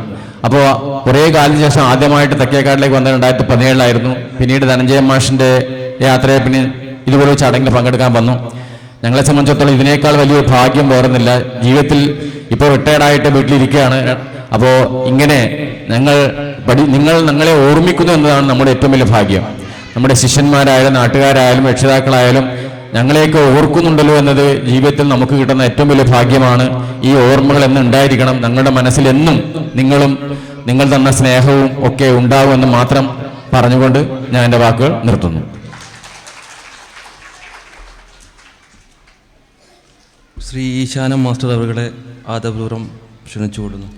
അപ്പോൾ കുറേ കാലത്തിന് ശേഷം ആദ്യമായിട്ട് തെക്കേക്കാടിലേക്ക് വന്നത് 2017 പിന്നീട് ധനഞ്ജയ മാഷിന്റെ യാത്രയെ പിന്നെ ഇതുപോലെ ചടങ്ങിൽ പങ്കെടുക്കാൻ വന്നു. ഞങ്ങളെ സംബന്ധിച്ചിടത്തോളം ഇതിനേക്കാൾ വലിയൊരു ഭാഗ്യം വേറുന്നില്ല. ജീവിതത്തിൽ ഇപ്പോൾ റിട്ടയർഡായിട്ട് വീട്ടിലിരിക്കുകയാണ്. അപ്പോൾ ഇങ്ങനെ നിങ്ങൾ ഞങ്ങളെ ഓർമ്മിക്കുന്നു എന്നതാണ് നമ്മുടെ ഏറ്റവും വലിയ ഭാഗ്യം. നമ്മുടെ ശിഷ്യന്മാരായാലും നാട്ടുകാരായാലും രക്ഷിതാക്കളായാലും ഞങ്ങളെയൊക്കെ ഓർക്കുന്നുണ്ടല്ലോ എന്നത് ജീവിതത്തിൽ നമുക്ക് കിട്ടുന്ന ഏറ്റവും വലിയ ഭാഗ്യമാണ്. ഈ ഓർമ്മകൾ എന്നും ഉണ്ടായിരിക്കണം. ഞങ്ങളുടെ മനസ്സിൽ എന്നും നിങ്ങൾ തന്ന സ്നേഹവും ഒക്കെ ഉണ്ടാവുമെന്ന് മാത്രം പറഞ്ഞുകൊണ്ട് ഞാൻ എൻ്റെ വാക്കുകൾ നിർത്തുന്നു. ശ്രീ ഈശാനം മാസ്റ്റർ അവരുടെ ആദരപൂർവ്വം ക്ഷണിച്ചുകൊള്ളുന്നു.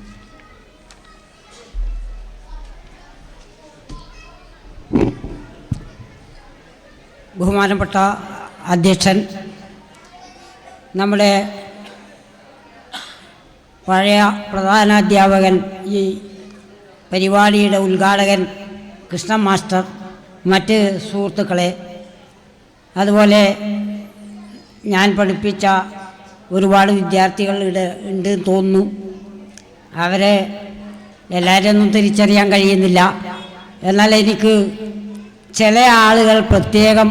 ബഹുമാനപ്പെട്ട അധ്യക്ഷൻ, നമ്മുടെ പഴയ പ്രധാനാധ്യാപകൻ, ഈ പരിപാടിയുടെ ഉദ്ഘാടകൻ കൃഷ്ണൻ മാസ്റ്റർ, മറ്റ് സുഹൃത്തുക്കളെ, അതുപോലെ ഞാൻ പഠിപ്പിച്ച ഒരുപാട് വിദ്യാർത്ഥികൾ ഇവിടെ ഉണ്ട് തോന്നുന്നു. അവരെ എല്ലാവരെയൊന്നും തിരിച്ചറിയാൻ കഴിയുന്നില്ല. എന്നാൽ എനിക്ക് ചില ആളുകൾ പ്രത്യേകം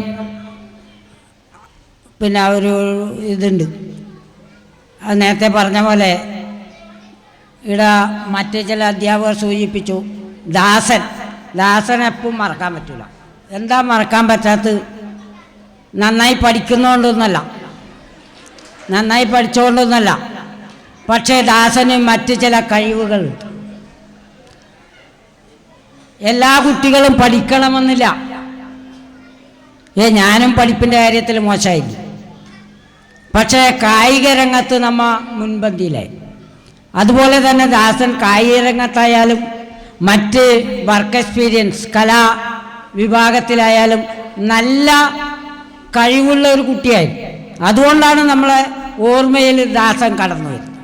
പിന്നെ ഒരു ഇതുണ്ട്. അത് നേരത്തെ പറഞ്ഞ പോലെ ഇവിടെ മറ്റ് ചില അധ്യാപകർ സൂചിപ്പിച്ചു. ദാസൻ എപ്പം മറക്കാൻ പറ്റില്ല. എന്താ മറക്കാൻ പറ്റാത്തത്? നന്നായി പഠിക്കുന്നതുകൊണ്ടൊന്നല്ല, നന്നായി പഠിച്ചുകൊണ്ടൊന്നല്ല, പക്ഷേ ദാസന് മറ്റ് ചില കഴിവുകൾ. എല്ലാ കുട്ടികളും പഠിക്കണമെന്നില്ല. ഞാനും പഠിപ്പിൻ്റെ കാര്യത്തിൽ മോശമായില്ല, പക്ഷേ കായിക രംഗത്ത് നമ്മ മുൻപന്തിയിലായി. അതുപോലെ തന്നെ ദാസൻ കായിക രംഗത്തായാലും മറ്റ് വർക്ക് എക്സ്പീരിയൻസ് കലാ വിഭാഗത്തിലായാലും നല്ല കഴിവുള്ള ഒരു കുട്ടിയായിരുന്നു. അതുകൊണ്ടാണ് നമ്മളെ ഓർമ്മയിൽ ദാസൻ കടന്നു വരുന്നത്.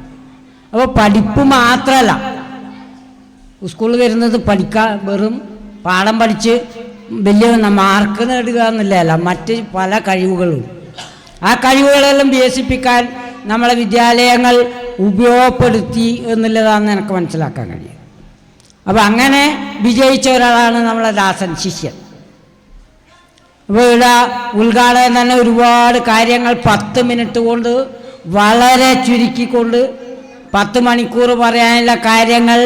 അപ്പോൾ പഠിപ്പ് മാത്രമല്ല, സ്കൂളിൽ വരുന്നത് വെറും പാഠം പഠിച്ച് വലിയ മാർക്ക് നേടുക എന്നില്ല, മറ്റ് പല കഴിവുകളും. ആ കഴിവുകളെല്ലാം വികസിപ്പിക്കാൻ നമ്മളെ വിദ്യാലയങ്ങൾ ഉപയോഗപ്പെടുത്തി എന്നുള്ളതാണെന്ന് എനിക്ക് മനസ്സിലാക്കാൻ കഴിയും. അപ്പോൾ അങ്ങനെ വിജയിച്ച ഒരാളാണ് നമ്മളെ ദാസൻ ശിഷ്യൻ. അപ്പോൾ ഇവിടെ ഉദ്ഘാടനം തന്നെ ഒരുപാട് കാര്യങ്ങൾ 10 മിനിറ്റ് കൊണ്ട് വളരെ ചുരുക്കിക്കൊണ്ട് 10 മണിക്കൂർ പറയാനുള്ള കാര്യങ്ങൾ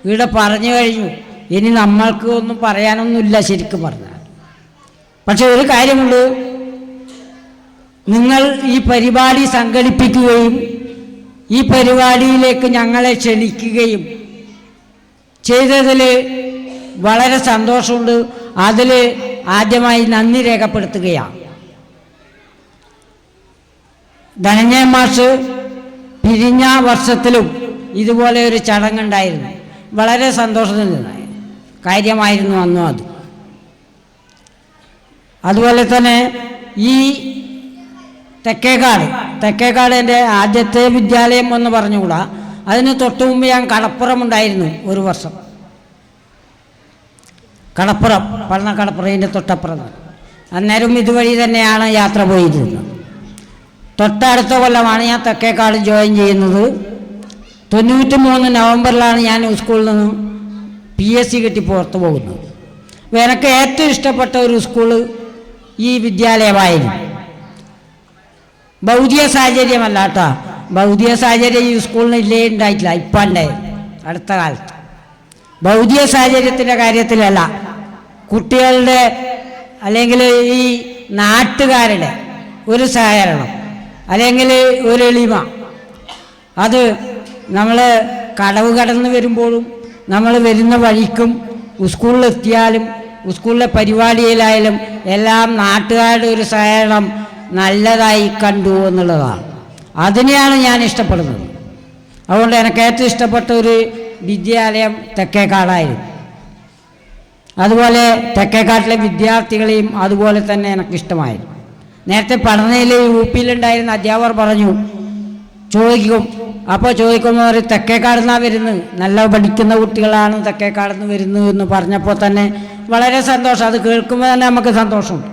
ഇവിടെ പറഞ്ഞു കഴിഞ്ഞു. ഇനി നമ്മൾക്ക് ഒന്നും പറയാനൊന്നുമില്ല ശരിക്കും പറഞ്ഞാൽ. പക്ഷെ ഒരു കാര്യമുണ്ട്, നിങ്ങൾ ഈ പരിപാടി സംഘടിപ്പിക്കുകയും ഈ പരിപാടിയിലേക്ക് ഞങ്ങളെ ക്ഷണിക്കുകയും ചെയ്തതിൽ വളരെ സന്തോഷമുണ്ട്. അതിൽ ആദ്യമായി നന്ദി രേഖപ്പെടുത്തുകയാണ്. ധനഞ്ജയ മാഷ് പിരിഞ്ഞ വർഷത്തിലും ഇതുപോലെ ഒരു ചടങ്ങുണ്ടായിരുന്നു. വളരെ സന്തോഷത്തിനായ കാര്യമായിരുന്നു അന്നും അത്. അതുപോലെ തന്നെ ഈ തെക്കേക്കാട് എൻ്റെ ആദ്യത്തെ വിദ്യാലയം എന്ന് പറഞ്ഞുകൂടാ. അതിന് തൊട്ട് മുമ്പ് ഞാൻ കടപ്പുറം ഉണ്ടായിരുന്നു ഒരു വർഷം. കടപ്പുറം കടപ്പുറത്തിൻ്റെ തൊട്ടപ്പുറം. അന്നേരം ഇതുവഴി തന്നെയാണ് യാത്ര പോയിരുന്നത്. തൊട്ടടുത്ത കൊല്ലമാണ് ഞാൻ തെക്കേക്കാട് ജോയിൻ ചെയ്യുന്നത്. 93 നവംബറിലാണ് ഞാൻ സ്കൂളിൽ നിന്ന് PSC കിട്ടി പുറത്തു പോകുന്നത്. അപ്പോൾ എനിക്ക് ഏറ്റവും ഇഷ്ടപ്പെട്ട ഒരു സ്കൂള് ഈ വിദ്യാലയമായിരുന്നു. ഭൗതിക സാഹചര്യമല്ല കേട്ടോ, ഭൗതിക സാഹചര്യം ഈ സ്കൂളിന് ഇല്ലേ ഉണ്ടായിട്ടില്ല, ഇപ്പം ഉണ്ടായിരുന്നു അടുത്ത കാലത്ത്. ഭൗതിക സാഹചര്യത്തിൻ്റെ കാര്യത്തിലല്ല, കുട്ടികളുടെ അല്ലെങ്കിൽ ഈ നാട്ടുകാരുടെ ഒരു സഹകരണം അല്ലെങ്കിൽ ഒരു എളിമ, അത് നമ്മൾ കടവ് കടന്ന് വരുമ്പോഴും നമ്മൾ വരുന്ന വഴിക്കും സ്കൂളിലെത്തിയാലും സ്കൂളിലെ പരിപാടിയിലായാലും എല്ലാം നാട്ടുകാരുടെ ഒരു സഹകരണം നല്ലതായി കണ്ടു എന്നുള്ളതാണ്. അതിനെയാണ് ഞാൻ ഇഷ്ടപ്പെടുന്നത്. അതുകൊണ്ട് എനിക്ക് ഏറ്റവും ഇഷ്ടപ്പെട്ട ഒരു വിദ്യാലയം തെക്കേക്കാടായിരുന്നു. അതുപോലെ തെക്കേക്കാട്ടിലെ വിദ്യാർത്ഥികളെയും അതുപോലെ തന്നെ എനിക്കിഷ്ടമായിരുന്നു. നേരത്തെ പഠനയിൽ UP-യിലുണ്ടായിരുന്ന അധ്യാപകർ പറഞ്ഞു, ചോദിക്കുമ്പോൾ ഒരു തെക്കേക്കാട് നിന്നാണ് വരുന്നത്, നല്ല പഠിക്കുന്ന കുട്ടികളാണ് തെക്കേക്കാട് നിന്ന് വരുന്നത് എന്ന് പറഞ്ഞപ്പോൾ തന്നെ വളരെ സന്തോഷം. അത് കേൾക്കുമ്പോൾ തന്നെ നമുക്ക് സന്തോഷമുണ്ട്.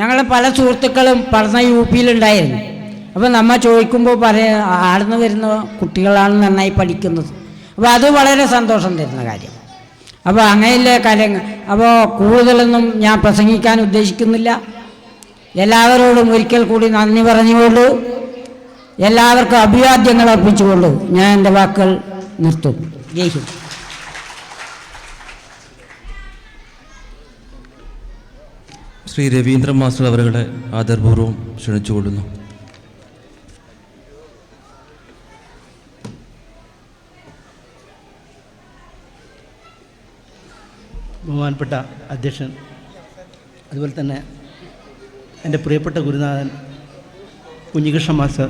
ഞങ്ങൾ പല സുഹൃത്തുക്കളും പഠന UP-യിലുണ്ടായിരുന്നു. അപ്പോൾ നമ്മൾ ചോദിക്കുമ്പോൾ ആടുന്ന് വരുന്ന കുട്ടികളാണ് നന്നായി പഠിക്കുന്നത്. അപ്പോൾ അത് വളരെ സന്തോഷം തരുന്ന കാര്യം. അപ്പോൾ അങ്ങനെയുള്ള കാര്യങ്ങൾ. അപ്പോൾ കൂടുതലൊന്നും ഞാൻ പ്രസംഗിക്കാൻ ഉദ്ദേശിക്കുന്നില്ല. എല്ലാവരോടും ഒരിക്കൽ കൂടി നന്ദി പറഞ്ഞുകൊണ്ട് എല്ലാവർക്കും അഭിവാദ്യങ്ങൾ അർപ്പിച്ചുകൊണ്ട് ഞാൻ എൻ്റെ വാക്കുകൾ നിർത്തുന്നു. ജയ് ഹിന്ദ്. ശ്രീ രവീന്ദ്രൻ മാസ്റ്റർ അവരുടെ ആദരപൂർവ്വം ക്ഷണിച്ചുകൊള്ളുന്നു. ബഹുമാനപ്പെട്ട അധ്യക്ഷൻ, അതുപോലെ തന്നെ എൻ്റെ പ്രിയപ്പെട്ട ഗുരുനാഥൻ കുഞ്ഞികൃഷ്ണ മാസ്റ്റർ.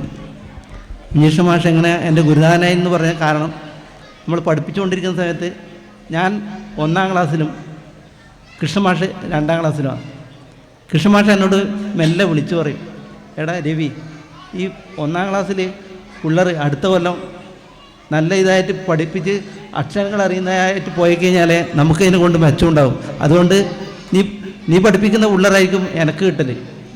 കുഞ്ഞികൃഷ്ണ മാഷ് എങ്ങനെ എൻ്റെ ഗുരുനാഥനായി എന്ന് പറഞ്ഞ കാരണം, നമ്മൾ പഠിപ്പിച്ചുകൊണ്ടിരിക്കുന്ന സമയത്ത് ഞാൻ 1ാം ക്ലാസ്സിലും കൃഷ്ണമാഷ് 2ാം ക്ലാസ്സിലുമാണ്. കൃഷ്ണമാഷ് എന്നോട് മെല്ലെ വിളിച്ചു പറയും, എടാ രവി, ഈ 1ാം ക്ലാസ്സിൽ പിള്ളേർ അടുത്ത കൊല്ലം നല്ല ഇതായിട്ട് പഠിപ്പിച്ച് അക്ഷരങ്ങൾ അറിയുന്നതായിട്ട് പോയി കഴിഞ്ഞാൽ നമുക്കതിനെ കൊണ്ട് മെച്ചമുണ്ടാകും. അതുകൊണ്ട് നീ പഠിപ്പിക്കുന്ന പിള്ളേരായിരിക്കും എനിക്ക് കിട്ടൽ.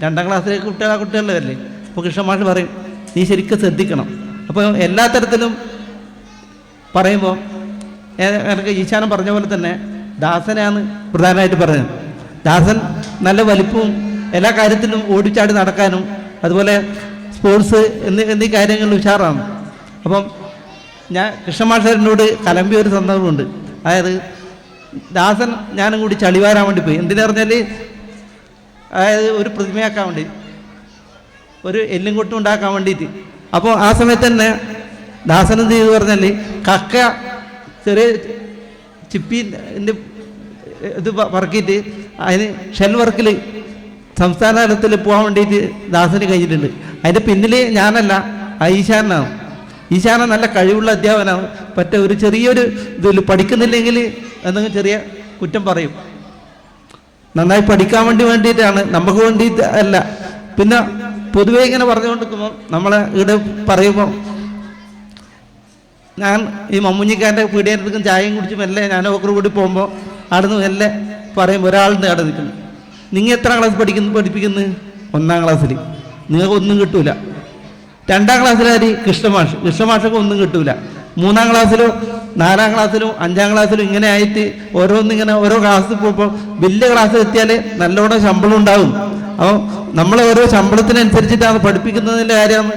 2ാം ക്ലാസ്സിലേക്ക് കുട്ടികളുടെ വരില്ലേ. അപ്പോൾ കൃഷ്ണമാഷ് പറയും, നീ ശരിക്കും ശ്രദ്ധിക്കണം. അപ്പോൾ എല്ലാ തരത്തിലും പറയുമ്പോൾ എനിക്ക് ഈശാനം പറഞ്ഞ പോലെ തന്നെ ദാസനെയാണ് പ്രധാനമായിട്ട് പറഞ്ഞത്. ദാസൻ നല്ല വലിപ്പവും എല്ലാ കാര്യത്തിലും ഓടിച്ചാടി നടക്കാനും അതുപോലെ സ്പോർട്സ് എന്നീ കാര്യങ്ങളിൽ ഉഷാറാണ്. അപ്പം ഞാൻ കൃഷ്ണമാഷറിനോട് കലമ്പിയ ഒരു സന്ദർഭമുണ്ട്. അതായത് ദാസൻ ഞാനും കൂടി ചളിവാരാൻ വേണ്ടി പോയി. എന്തിനു പറഞ്ഞാൽ, അതായത് ഒരു പ്രതിമയാക്കാൻ വേണ്ടി, ഒരു എല്ലും കൊട്ടും ഉണ്ടാക്കാൻ വേണ്ടിയിട്ട്. അപ്പോൾ ആ സമയത്ത് തന്നെ ദാസൻ എന്ത് ചെയ്തു പറഞ്ഞാൽ, കക്ക ചെറിയ ചിപ്പിൻ്റെ ഇത് പറക്കിയിട്ട് അതിന് ഷെൽ വർക്കിൽ സംസ്ഥാന തലത്തിൽ പോകാൻ വേണ്ടിയിട്ട് ദാസന് കഴിഞ്ഞിട്ടുണ്ട്. അതിൻ്റെ പിന്നിൽ ഞാനല്ല, ഈശാനാണ്. ഈശാന നല്ല കഴിവുള്ള അധ്യാപകനാണ്. ഒരു ചെറിയൊരു ഇതിൽ പഠിക്കുന്നില്ലെങ്കിൽ എന്തെങ്കിലും ചെറിയ കുറ്റം പറയും. നന്നായി പഠിക്കാൻ വേണ്ടിയിട്ടാണ്, നമുക്ക് വേണ്ടിയിട്ട് അല്ല. പിന്നെ പൊതുവേ ഇങ്ങനെ പറഞ്ഞുകൊണ്ടിരിക്കുമ്പോൾ നമ്മളെ ഇവിടെ പറയുമ്പോൾ, ഞാൻ ഈ മമ്മൂഞ്ഞിക്കാരൻ്റെ പീടികയിലും ചായയും കുടിച്ച് മെല്ലെ ഞാൻ ഓക്കർ കൂടി പോകുമ്പോൾ അവിടുന്ന് മെല്ലെ പറയും, ഒരാളുണ്ട് അവിടെ നിൽക്കുന്നു, നിങ്ങൾ എത്രാം ക്ലാസ് പഠിപ്പിക്കുന്നത്? 1ാം ക്ലാസ്സിൽ. നിങ്ങൾക്ക് ഒന്നും കിട്ടൂല. 2ാം ക്ലാസ്സിലാര്? കൃഷ്ണമാഷൊക്കെ ഒന്നും കിട്ടൂല. 3ാം ക്ലാസ്സിലോ 4ാം ക്ലാസ്സിലും 5ാം ക്ലാസ്സിലും ഇങ്ങനെ ആയിട്ട് ഓരോന്നിങ്ങനെ ഓരോ ക്ലാസ്സിൽ പോകുമ്പോൾ വലിയ ക്ലാസ്സിൽ എത്തിയാൽ നല്ലോണം ശമ്പളം ഉണ്ടാകും. അപ്പോൾ നമ്മളെ ഓരോ ശമ്പളത്തിനനുസരിച്ചിട്ടാണ് പഠിപ്പിക്കുന്നതിൻ്റെ കാര്യമാണ്.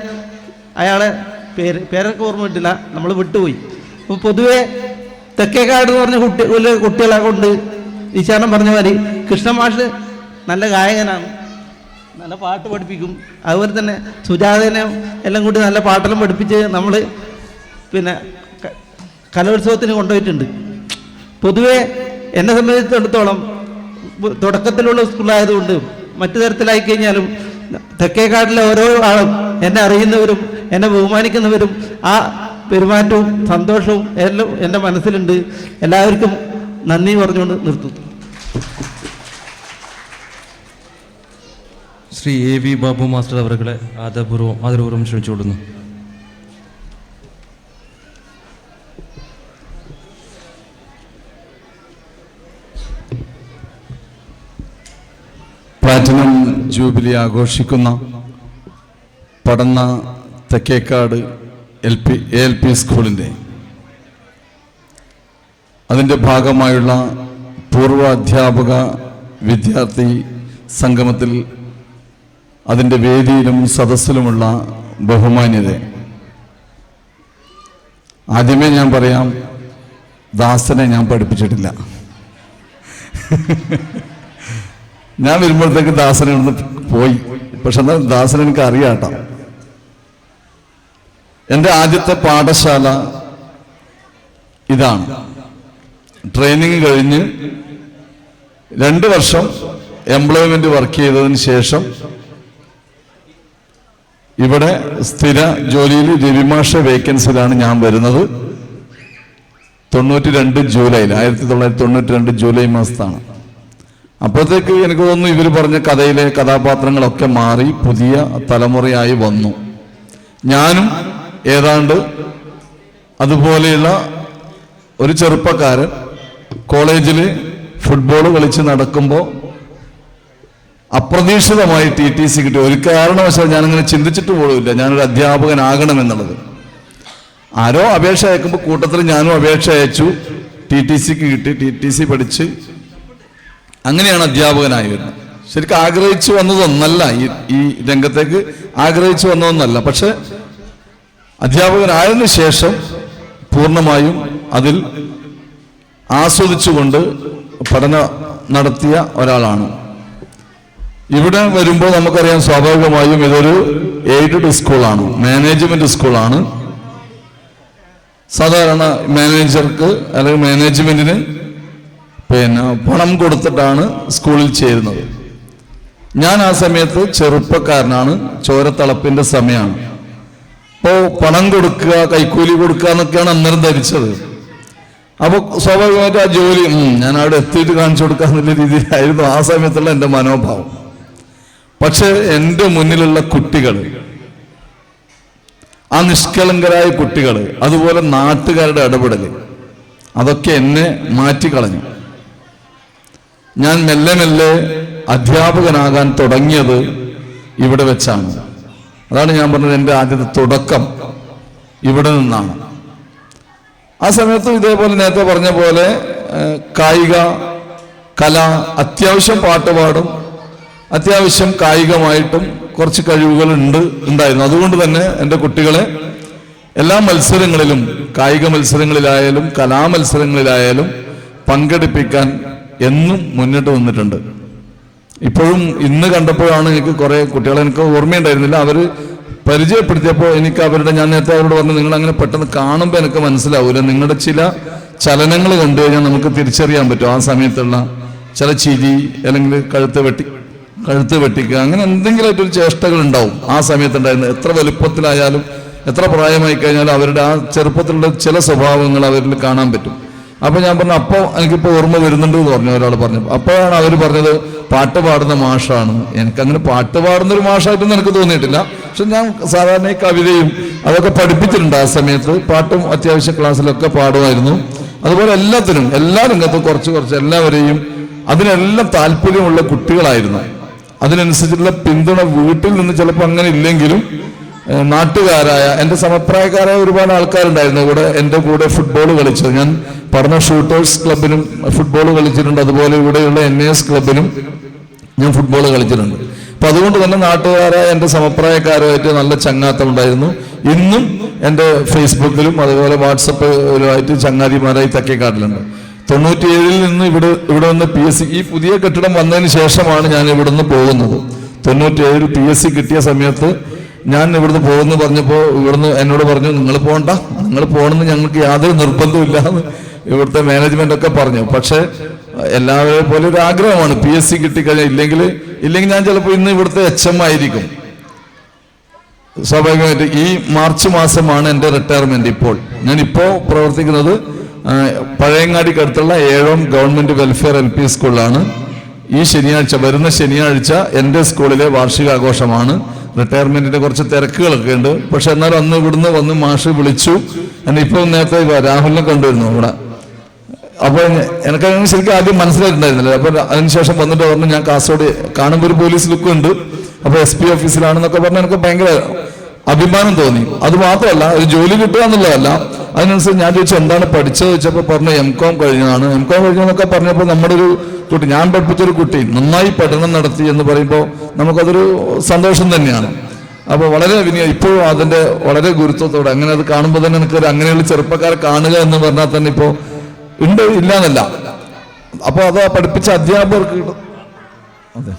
അയാളെ പേരൊക്കെ ഓർമ്മ കിട്ടില്ല, നമ്മൾ വിട്ടുപോയി. അപ്പോൾ പൊതുവേ തെക്കേക്കാട് എന്ന് പറഞ്ഞ കുട്ടികളെ കൊണ്ട് ഈശാനം പറഞ്ഞ മാതിരി കൃഷ്ണമാഷ് നല്ല ഗായകനാണ്, നല്ല പാട്ട് പഠിപ്പിക്കും. അതുപോലെ തന്നെ സുജാതനെ എല്ലാം കൂടി നല്ല പാട്ടെല്ലാം പഠിപ്പിച്ച് നമ്മൾ പിന്നെ കലോത്സവത്തിന് കൊണ്ടുപോയിട്ടുണ്ട്. പൊതുവേ എന്നെ സംബന്ധിച്ചിടത്തോളം തുടക്കത്തിലുള്ള സ്കൂളായതുകൊണ്ട് മറ്റു തരത്തിലായി കഴിഞ്ഞാലും തെക്കേക്കാട്ടിലെ ഓരോ ആളും എന്നെ അറിയുന്നവരും എന്നെ ബഹുമാനിക്കുന്നവരും ആ പെരുമാറ്റവും സന്തോഷവും എല്ലാം എൻ്റെ മനസ്സിലുണ്ട്. എല്ലാവർക്കും നന്ദി പറഞ്ഞുകൊണ്ട് നിർത്തുന്നു. ശ്രീ AV ബാബു മാസ്റ്റർ അവരുടെ ആദരപൂർവ്വം ക്ഷണിച്ചുകൊള്ളുന്നു. പ്ലാറ്റിനം ജൂബിലി ആഘോഷിക്കുന്ന പടന്ന തെക്കേക്കാട് ALP സ്കൂളിൻ്റെ അതിൻ്റെ ഭാഗമായുള്ള പൂർവ്വ അധ്യാപക വിദ്യാർത്ഥി സംഗമത്തിൽ അതിൻ്റെ വേദിയിലും സദസ്സിലുമുള്ള ബഹുമാന്യരെ, ആദ്യമേ ഞാൻ പറയാം, ദാസനെ ഞാൻ പഠിപ്പിച്ചിട്ടില്ല. ഞാൻ വരുമ്പോഴത്തേക്ക് ദാസനെ ഒന്ന് പോയി. പക്ഷെ എന്നാൽ ദാസനെ എനിക്ക് അറിയാട്ടോ. എൻ്റെ ആദ്യത്തെ പാഠശാല ഇതാണ്. ട്രെയിനിങ് കഴിഞ്ഞ് 2 വർഷം എംപ്ലോയ്മെന്റ് വർക്ക് ചെയ്തതിന് ശേഷം ഇവിടെ സ്ഥിര ജോലിയിൽ രവിമാഷ വേക്കൻസിയിലാണ് ഞാൻ വരുന്നത്. 92 ജൂലൈയിൽ 1992 ജൂലൈ മാസത്താണ്. അപ്പോഴത്തേക്ക് എനിക്ക് തോന്നുന്നു ഇവർ പറഞ്ഞ കഥയിലെ കഥാപാത്രങ്ങളൊക്കെ മാറി പുതിയ തലമുറയായി വന്നു. ഞാനും ഏതാണ്ട് അതുപോലെയുള്ള ഒരു ചെറുപ്പക്കാരൻ കോളേജിൽ ഫുട്ബോൾ കളിച്ച് നടക്കുമ്പോൾ അപ്രതീക്ഷിതമായി TTC കിട്ടി. ഒരു കാരണവശാൽ ഞാനങ്ങനെ ചിന്തിച്ചിട്ട് പോലുമില്ല ഞാനൊരു അധ്യാപകനാകണമെന്നുള്ളത്. ആരോ അപേക്ഷ അയക്കുമ്പോൾ കൂട്ടത്തിൽ ഞാനും അപേക്ഷ അയച്ചു. TTCക്ക് കിട്ടി. TTC പഠിച്ച് അങ്ങനെയാണ് അധ്യാപകനായി വരുന്നത്. ശരിക്കും ആഗ്രഹിച്ചു വന്നതൊന്നല്ല, ഈ രംഗത്തേക്ക് ആഗ്രഹിച്ചു വന്നതൊന്നല്ല. പക്ഷെ അധ്യാപകനായതിനു ശേഷം പൂർണ്ണമായും അതിൽ ആസ്വദിച്ചുകൊണ്ട് പഠനം നടത്തിയ ഒരാളാണ്. ഇവിടെ വരുമ്പോൾ നമുക്കറിയാം, സ്വാഭാവികമായും ഇതൊരു എയ്ഡഡ് സ്കൂളാണ്, മാനേജ്മെന്റ് സ്കൂളാണ്. സാധാരണ മാനേജർക്ക് അല്ലെങ്കിൽ മാനേജ്മെന്റിന് പണം കൊടുത്തിട്ടാണ് സ്കൂളിൽ ചേരുന്നത്. ഞാൻ ആ സമയത്ത് ചെറുപ്പക്കാരനാണ്, ചോരത്തളപ്പിന്റെ സമയമാണ്. അപ്പോൾ പണം കൊടുക്കുക, കൈക്കൂലി കൊടുക്കുക എന്നൊക്കെയാണ് അന്നേരം ധരിച്ചത്. അപ്പോൾ സ്വാഭാവികമായിട്ട് ആ ജോലി ഞാൻ അവിടെ എത്തിയിട്ട് കാണിച്ചു കൊടുക്കുക എന്നുള്ള രീതിയിലായിരുന്നു ആ സമയത്തുള്ള എൻ്റെ മനോഭാവം. പക്ഷെ എൻ്റെ മുന്നിലുള്ള കുട്ടികൾ, ആ നിഷ്കളങ്കരായ കുട്ടികൾ, അതുപോലെ നാട്ടുകാരുടെ ഇടപെടൽ, അതൊക്കെ എന്നെ മാറ്റിക്കളഞ്ഞു. ഞാൻ മെല്ലെ മെല്ലെ അധ്യാപകനാകാൻ തുടങ്ങിയത് ഇവിടെ വെച്ചാണ്. അതാണ് ഞാൻ പറഞ്ഞത്, എൻ്റെ ആദ്യത്തെ തുടക്കം ഇവിടെ നിന്നാണ്. ആ സമയത്തും ഇതേപോലെ നേരത്തെ പറഞ്ഞ പോലെ കായിക കല, അത്യാവശ്യം പാട്ട് പാടും, അത്യാവശ്യം കായികമായിട്ടും കുറച്ച് കഴിവുകൾ ഉണ്ടായിരുന്നു. അതുകൊണ്ട് തന്നെ എൻ്റെ കുട്ടികളെ എല്ലാ മത്സരങ്ങളിലും, കായിക മത്സരങ്ങളിലായാലും കലാമത്സരങ്ങളിലായാലും പങ്കെടുപ്പിക്കാൻ എന്നും മുന്നിട്ട് വന്നിട്ടുണ്ട്. ഇപ്പോഴും ഇന്ന് കണ്ടപ്പോഴാണ് എനിക്ക് കുറേ കുട്ടികളെ എനിക്ക് ഓർമ്മയുണ്ടായിരുന്നില്ല. അവർ പരിചയപ്പെടുത്തിയപ്പോൾ എനിക്ക് അവരുടെ, ഞാൻ നേരത്തെ അവരോട് പറഞ്ഞു, നിങ്ങൾ അങ്ങനെ പെട്ടെന്ന് കാണുമ്പോൾ എനിക്ക് മനസ്സിലാവില്ല, നിങ്ങളുടെ ചില ചലനങ്ങൾ കണ്ടു കഴിഞ്ഞാൽ നമുക്ക് തിരിച്ചറിയാൻ പറ്റും. ആ സമയത്തുള്ള ചില ചിരി, അല്ലെങ്കിൽ കഴുത്ത് വെട്ടിക്കുക, അങ്ങനെ എന്തെങ്കിലുമായിട്ടൊരു ചേഷ്ടകൾ ഉണ്ടാവും ആ സമയത്തുണ്ടായിരുന്നു. എത്ര വലുപ്പത്തിലായാലും എത്ര പ്രായമായി കഴിഞ്ഞാലും അവരുടെ ആ ചെറുപ്പത്തിലുള്ള ചില സ്വഭാവങ്ങൾ അവരിൽ കാണാൻ പറ്റും. അപ്പൊ ഞാൻ പറഞ്ഞു, അപ്പോൾ എനിക്കിപ്പോൾ ഓർമ്മ വരുന്നുണ്ട് എന്ന് പറഞ്ഞു ഒരാൾ പറഞ്ഞു. അപ്പോഴാണ് അവർ പറഞ്ഞത് പാട്ട് പാടുന്ന മാഷാണ്. എനിക്കങ്ങനെ പാട്ട് പാടുന്നൊരു മാഷായിട്ടൊന്നും എനിക്ക് തോന്നിയിട്ടില്ല. പക്ഷെ ഞാൻ സാധാരണ ഈ കവിതയും അതൊക്കെ പഠിപ്പിച്ചിട്ടുണ്ട്. ആ സമയത്ത് പാട്ടും അത്യാവശ്യം ക്ലാസ്സിലൊക്കെ പാടുമായിരുന്നു. അതുപോലെ എല്ലാത്തിനും, എല്ലാ രംഗത്തും കുറച്ച് എല്ലാവരെയും അതിനെല്ലാം താല്പര്യമുള്ള കുട്ടികളായിരുന്നു. അതിനനുസരിച്ചുള്ള പിന്തുണ വീട്ടിൽ നിന്ന് ചിലപ്പോൾ അങ്ങനെ ഇല്ലെങ്കിലും നാട്ടുകാരായ എൻ്റെ സമപ്രായക്കാരായ ഒരുപാട് ആൾക്കാരുണ്ടായിരുന്നു ഇവിടെ എൻ്റെ കൂടെ ഫുട്ബോൾ കളിച്ചത്. ഞാൻ പഠന ഷൂട്ടേഴ്സ് ക്ലബിനും ഫുട്ബോൾ കളിച്ചിട്ടുണ്ട്. അതുപോലെ ഇവിടെയുള്ള NAS ക്ലബിനും ഞാൻ ഫുട്ബോൾ കളിച്ചിട്ടുണ്ട്. അപ്പൊ അതുകൊണ്ട് തന്നെ നാട്ടുകാരായ എൻ്റെ സമപ്രായക്കാരുമായിട്ട് നല്ല ചങ്ങാത്തം ഉണ്ടായിരുന്നു. ഇന്നും എൻ്റെ ഫേസ്ബുക്കിലും അതുപോലെ വാട്സപ്പിലുമായിട്ട് ചങ്ങാതിമാരായി തെക്കേക്കാട്ടിലുണ്ട്. 97 നിന്ന് ഇവിടെ വന്ന് PSC, ഈ പുതിയ കെട്ടിടം വന്നതിന് ശേഷമാണ് ഞാൻ ഇവിടുന്ന് പോകുന്നത്. 97 PSC കിട്ടിയ സമയത്ത് ഞാൻ ഇവിടുന്ന് പോകുന്നു പറഞ്ഞപ്പോൾ ഇവിടുന്ന് എന്നോട് പറഞ്ഞു, നിങ്ങൾ പോകണ്ട, നിങ്ങൾ പോകണമെന്ന് ഞങ്ങൾക്ക് യാതൊരു നിർബന്ധമില്ല എന്ന് ഇവിടുത്തെ മാനേജ്മെന്റ് ഒക്കെ പറഞ്ഞു. പക്ഷെ എല്ലാവരെയും പോലെ ഒരു ആഗ്രഹമാണ് PSC കിട്ടിക്കഴിഞ്ഞാൽ, ഇല്ലെങ്കിൽ ഞാൻ ചിലപ്പോൾ ഇന്ന് ഇവിടുത്തെ HM ആയിരിക്കും. സ്വാഭാവികമായിട്ട് ഈ മാർച്ച് മാസമാണ് എൻ്റെ റിട്ടയർമെന്റ്. ഞാനിപ്പോൾ പ്രവർത്തിക്കുന്നത് പഴയങ്ങാടിക്കടുത്തുള്ള 7 ഗവൺമെന്റ് വെൽഫെയർ LP സ്കൂളിലാണ്. ഈ ശനിയാഴ്ച, വരുന്ന ശനിയാഴ്ച എൻ്റെ സ്കൂളിലെ വാർഷികാഘോഷമാണ്. റിട്ടയർമെന്റിന്റെ കുറച്ച് തിരക്കുകളൊക്കെ ഉണ്ട്. പക്ഷെ എന്നാലും അന്ന് ഇവിടുന്ന് വന്ന് മാഷ് വിളിച്ചു. എന്നെ ഇപ്പം നേരത്തെ രാഹുലിനെ കണ്ടുവരുന്നു ഇവിടെ. അപ്പൊ എനിക്കങ്ങനെ ശരിക്കും ആദ്യം മനസ്സിലായിട്ടുണ്ടായിരുന്നില്ല. അപ്പൊ അതിനുശേഷം വന്നിട്ട് പറഞ്ഞു ഞാൻ കാസർഗോഡ് കാണുമ്പോൾ ഒരു പോലീസ് ലുക്കും ഉണ്ട്, അപ്പൊ SP ഓഫീസിലാണെന്നൊക്കെ പറഞ്ഞാൽ എനിക്ക് ഭയങ്കര അഭിമാനം തോന്നി. അത് മാത്രമല്ല, ഒരു ജോലി കിട്ടുക എന്നുള്ളതല്ല. അതിനനുസരിച്ച് ഞാൻ ചോദിച്ചു എന്താണ് പഠിച്ചത് ചോദിച്ചപ്പോൾ പറഞ്ഞു MCOM കഴിഞ്ഞതാണ്. MCOM കഴിഞ്ഞതെന്നൊക്കെ പറഞ്ഞപ്പോൾ നമ്മുടെ ഒരു കുട്ടി, ഞാൻ പഠിപ്പിച്ചൊരു കുട്ടി നന്നായി പഠനം നടത്തി എന്ന് പറയുമ്പോൾ നമുക്കതൊരു സന്തോഷം തന്നെയാണ്. അപ്പോൾ വളരെ ഇപ്പോഴും അതിന്റെ വളരെ ഗുരുത്വത്തോടെ അങ്ങനെ അത് കാണുമ്പോൾ തന്നെ എനിക്കൊരു അങ്ങനെയുള്ള ചെറുപ്പക്കാരെ കാണുക എന്ന് പറഞ്ഞാൽ തന്നെ ഇപ്പോൾ ഉണ്ട്, ഇല്ല എന്നല്ല. അപ്പോൾ അത് പഠിപ്പിച്ച അധ്യാപകർക്ക് കിട്ടും. അതെ.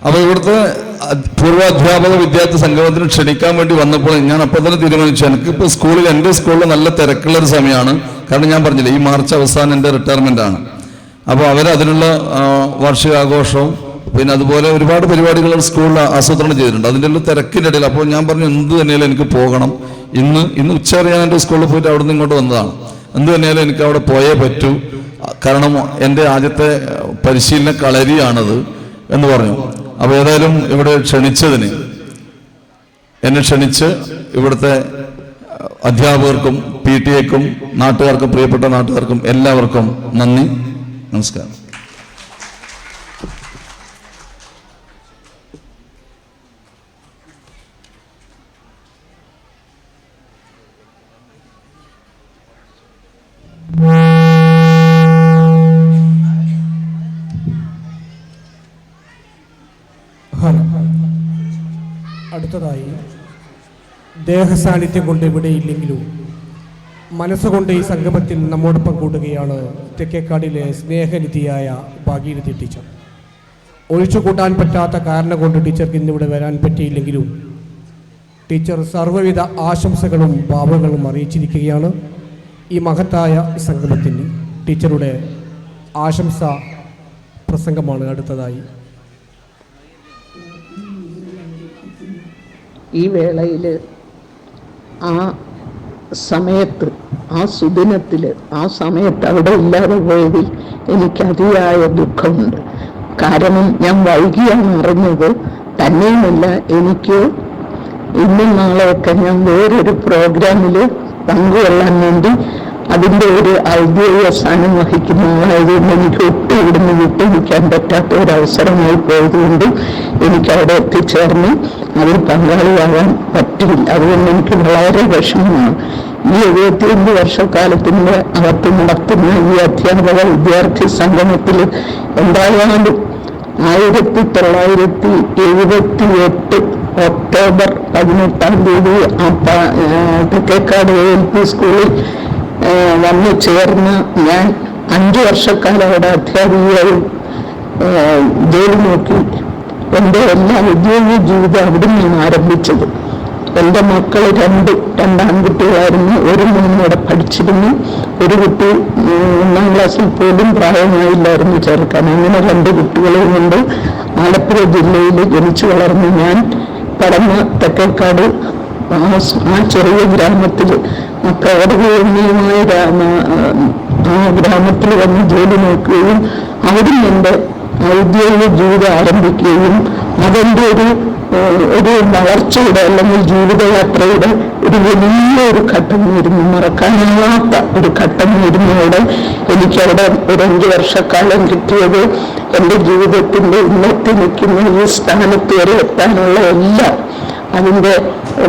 അപ്പൊ ഇവിടുത്തെ പൂർവാധ്യാപക വിദ്യാർത്ഥി സംഗമത്തിന് ക്ഷണിക്കാൻ വേണ്ടി വന്നപ്പോൾ ഞാൻ അപ്പോൾ തന്നെ തീരുമാനിച്ചു, എനിക്കിപ്പോൾ സ്കൂളിൽ, എൻ്റെ സ്കൂളിൽ നല്ല തിരക്കുള്ളൊരു സമയമാണ്. കാരണം ഞാൻ പറഞ്ഞില്ലേ, ഈ മാർച്ച് അവസാനം എൻ്റെ റിട്ടയർമെന്റ് ആണ്. അപ്പോൾ അതിനുള്ള വാർഷികാഘോഷവും പിന്നെ അതുപോലെ ഒരുപാട് പരിപാടികൾ സ്കൂളിൽ ആസൂത്രണം ചെയ്തിട്ടുണ്ട്. അതിൻ്റെ ഉള്ള തിരക്കിൻ്റെ ഇടയിൽ അപ്പോൾ ഞാൻ പറഞ്ഞു എന്ത് തന്നെയാലും എനിക്ക് പോകണം. ഇന്ന് ഉച്ചവരെ ഞാൻ എൻ്റെ സ്കൂളിൽ പോയിട്ട് അവിടെ നിന്ന് ഇങ്ങോട്ട് വന്നതാണ്. എന്ത് തന്നെയാലും എനിക്ക് അവിടെ പോയേ പറ്റൂ, കാരണം എൻ്റെ ആദ്യത്തെ പരിശീലന കളരിയാണത് എന്ന് പറഞ്ഞു. അപ്പോൾ ഏതായാലും ഇവിടെ ക്ഷണിച്ചതിന്, എന്നെ ക്ഷണിച്ച് ഇവിടുത്തെ അധ്യാപകർക്കും PTA-ക്കും നാട്ടുകാർക്കും, പ്രിയപ്പെട്ട നാട്ടുകാർക്കും എല്ലാവർക്കും നന്ദി, നമസ്കാരം. അടുത്തതായി ദേഹസാന്നിധ്യം കൊണ്ട് ഇവിടെ ഇല്ലെങ്കിലും മനസ്സുകൊണ്ട് ഈ സംഗമത്തിൽ നമ്മോടൊപ്പം കൂടുകയാണ് തെക്കേക്കാടിലെ സ്നേഹനിധിയായ ഭാഗീരഥി ടീച്ചർ. ഒഴിച്ചുകൂട്ടാൻ പറ്റാത്ത കാരണം കൊണ്ട് ടീച്ചർക്ക് ഇന്നിവിടെ വരാൻ പറ്റിയില്ലെങ്കിലും ടീച്ചർ സർവ്വവിധ ആശംസകളും ഭാവങ്ങളും അറിയിച്ചിരിക്കുകയാണ്. ഈ മഹത്തായ സംഗമത്തിന് ടീച്ചറുടെ ആശംസ പ്രസംഗമാണ് അടുത്തതായി. ഈ വേളയിൽ ആ സമയത്ത്, ആ സുദിനത്തിൽ, ആ സമയത്ത് അവിടെ ഇല്ലാതെ പോയതിൽ എനിക്ക് അതിയായ ദുഃഖമുണ്ട്. കാരണം ഞാൻ വൈകിയാണ് അറിഞ്ഞത്. തന്നെയുമല്ല, എനിക്ക് ഇന്നും നാളെയൊക്കെ ഞാൻ വേറൊരു പ്രോഗ്രാമിൽ പങ്കുകൊള്ളാൻ വേണ്ടി അതിൻ്റെ ഒരു ഔദ്യോഗിക സ്ഥാനം വഹിക്കുന്ന ആളായതുകൊണ്ട് എനിക്ക് ഒട്ടും ഇവിടുന്ന് വിട്ടുനിൽക്കാൻ പറ്റാത്ത ഒരവസരമായി പോയതുകൊണ്ട് എനിക്ക് അവിടെ എത്തിച്ചേർന്ന് അതിൽ പങ്കാളിയാകാൻ പറ്റില്ല. അതുകൊണ്ട് എനിക്ക് വളരെ വിഷമമാണ്. ഈ 75 വർഷക്കാലത്തിൻ്റെ അകത്ത് നടത്തുന്ന ഈ അധ്യാപക വിദ്യാർത്ഥി സംഗമത്തിൽ എന്തായാലും 1978 ഒക്ടോബർ 18-ാം തീയതി തെക്കേക്കാട് ALP സ്കൂളിൽ വന്നു ചേർന്ന് ഞാൻ 5 വർഷക്കാലം അവിടെ അധ്യാപികയായി ജോലി നോക്കി. എൻ്റെ എല്ലാ വിദ്യാഭ്യാസ ജീവിതം അവിടെ നിന്നാണ് ആരംഭിച്ചത്. എൻ്റെ മക്കൾ രണ്ട് ആൺകുട്ടികളായിരുന്നു. ഒരു മോനോടെ പഠിച്ചിരുന്നു, ഒരു കുട്ടി 1-ാം ക്ലാസ്സിൽ പോലും പ്രായമായില്ലായിരുന്നു ചേർക്കാൻ. അങ്ങനെ 2 കുട്ടികളെയും കൊണ്ട് ആലപ്പുഴ ജില്ലയിൽ ജനിച്ചു വളർന്ന് ഞാൻ പഠന തെക്കേക്കാട് ആ ചെറിയ ഗ്രാമത്തിൽ, ആ പ്രകൃതിരമണീയമായ ആ ഗ്രാമത്തിൽ വന്ന് ജോലി നോക്കുകയും അവിടെ എൻ്റെ ഔദ്യോഗിക ജീവിതം ആരംഭിക്കുകയും അതെൻ്റെ ഒരു ഒരു വളർച്ചയുടെ അല്ലെങ്കിൽ ജീവിതയാത്രയുടെ ഒരു വലിയൊരു ഘട്ടമായിരുന്നു, മറക്കാനാവാത്ത ഒരു ഘട്ടമായിരുന്നു അവിടെ. എനിക്കവിടെ ഒരു 5 വർഷക്കാലം കിട്ടിയത് എൻ്റെ ജീവിതത്തിൻ്റെ ഇന്നത്തെ നിൽക്കുന്ന ഈ സ്ഥാനത്ത് വരെ എത്താനുള്ള എല്ലാം അതിൻ്റെ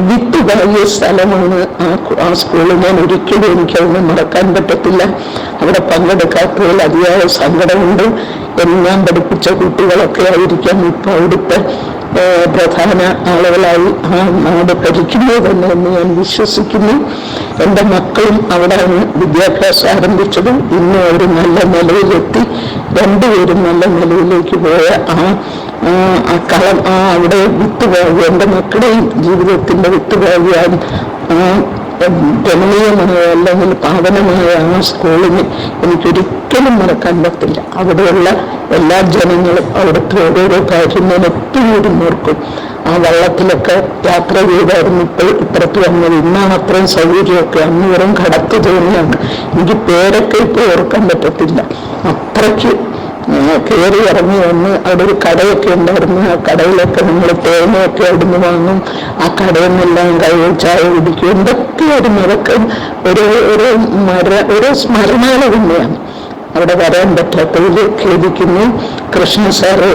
വിത്ത് പാകിയ സ്ഥലമാണ് ആ സ്കൂളിൽ. ഞാൻ ഒരിക്കലും എനിക്കതിനെ മറക്കാൻ പറ്റത്തില്ല. അവിടെ പങ്കെടുക്കാത്തതിൽ അതിയായ സങ്കടമുണ്ട്. എല്ലാം പഠിപ്പിച്ച കുട്ടികളൊക്കെ ആയിരിക്കാം ഇപ്പോൾ അവിടുത്തെ പ്രധാന ആളുകളായി ആ നാട് ഭരിക്കുന്നത് തന്നെ എന്ന് ഞാൻ വിശ്വസിക്കുന്നു. എൻ്റെ മക്കളും അവിടെയാണ് വിദ്യാഭ്യാസം ആരംഭിച്ചത്. ഇന്ന് അവർ നല്ല നിലയിലെത്തി. 2 പേരും നല്ല നിലയിലേക്ക് പോയ അവിടെ വിത്തുപാകി എൻ്റെ മക്കളുടെയും ജീവിതത്തിൻ്റെ വിത്തുപാകിയാൻ രമണീയമായ അല്ലെങ്കിൽ പാവനമായ ആ സ്കൂളിന് എനിക്കൊരിക്കലും മറക്കാൻ പറ്റില്ല. അവിടെയുള്ള എല്ലാ ജനങ്ങളും അവിടുത്തെ ഓരോരോ കാര്യം ഞാൻ എപ്പോഴും ഓർക്കും. ആ വള്ളത്തിലൊക്കെ യാത്ര ചെയ്തായിരുന്നു ഇപ്പോൾ ഇപ്പുറത്ത് വന്നത്. ഇന്നാണ് അത്രയും സൗകര്യമൊക്കെ. അന്ന് വെറും കടത്തു തോന്നിയാണ്. എനിക്ക് പേരൊക്കെ ഇപ്പോൾ ഓർക്കാൻ പറ്റത്തില്ല. അത്രയ്ക്ക് കയറി ഇറങ്ങി വന്ന് അവിടെ ഒരു കടയൊക്കെ ഉണ്ടായിരുന്നു. ആ കടയിലൊക്കെ നമ്മൾ തേങ്ങയൊക്കെ അവിടുന്ന് വാങ്ങും. ആ കടയിൽ നിന്നെല്ലാം ചായ കുടിക്കും. എന്തൊക്കെയായിരുന്നു അതൊക്കെ ഒരു സ്മരണകൾ തന്നെയാണ്. അവിടെ വരാൻ പറ്റാത്തതിൽ ഖേദിക്കുന്നു. കൃഷ്ണ സാറ്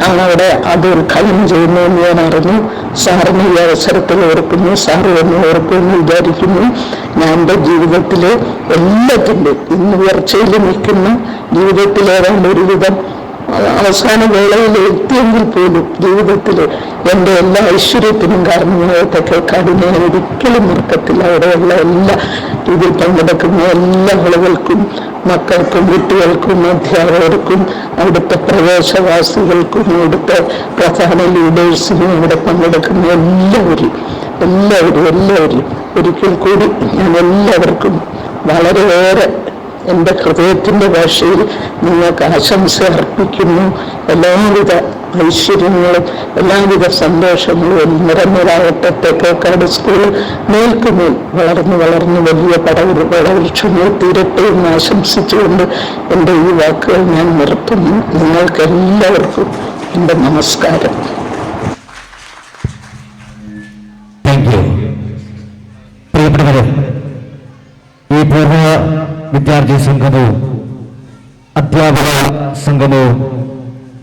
ആണ് അവിടെ അത് ഉദ്ഘാടനം ചെയ്യുന്നതെന്ന് ഞാൻ അറിഞ്ഞു. സാറിന് ഈ അവസരത്തിൽ ഓർക്കുന്നു. സാറ് എന്ന് ഓർക്കുമെന്ന് വിചാരിക്കുന്നു. ഞാൻ എൻ്റെ ജീവിതത്തിൽ എല്ലാത്തിൻ്റെ ഇന്ന് ഉയർച്ചയിൽ നിൽക്കുന്ന ജീവിതത്തിൽ ഏതാണ്ട് ഒരുവിധം അവസാന വേളയിൽ എത്തിയെങ്കിൽ പോലും ജീവിതത്തിൽ എൻ്റെ എല്ലാ ഐശ്വര്യത്തിനും കാരണമായ തെക്കേക്കാടിനെ ഞാൻ ഒരിക്കലും മറക്കത്തില്ല. അവിടെയുള്ള എല്ലാ ഇതിൽ പങ്കെടുക്കുന്ന എല്ലാ ആളുകൾക്കും, മക്കൾക്കും, കുട്ടികൾക്കും, അധ്യാപകർക്കും, അവിടുത്തെ പ്രദേശവാസികൾക്കും, അവിടുത്തെ പ്രധാന ലീഡേഴ്സിനും, അവിടെ പങ്കെടുക്കുന്ന എല്ലാവരും ഒരിക്കൽ കൂടി ഞാൻ എല്ലാവർക്കും വളരെയേറെ എൻ്റെ ഹൃദയത്തിൻ്റെ ഭാഷയിൽ നിങ്ങൾക്ക് ആശംസ അർപ്പിക്കുന്നു. എല്ലാവിധ ഐശ്വര്യങ്ങളും എല്ലാവിധ സന്തോഷങ്ങളും നിറഞ്ഞതാകട്ടെ. തേക്കേക്കാട് സ്കൂൾ മേൽക്കുമേൽ വളർന്ന് വലിയ പടവൃക്ഷങ്ങൾ തീരട്ടെ എന്ന് ആശംസിച്ചുകൊണ്ട് എൻ്റെ ഈ വാക്കുകൾ ഞാൻ നിർത്തുന്നു. നിങ്ങൾക്ക് എല്ലാവർക്കും എൻ്റെ നമസ്കാരം. Thank you. പ്രിയപ്പെട്ടവരെ, ഈ പൂർവ്വ വിദ്യാർത്ഥി സംഗമവും അധ്യാപക സംഗമവും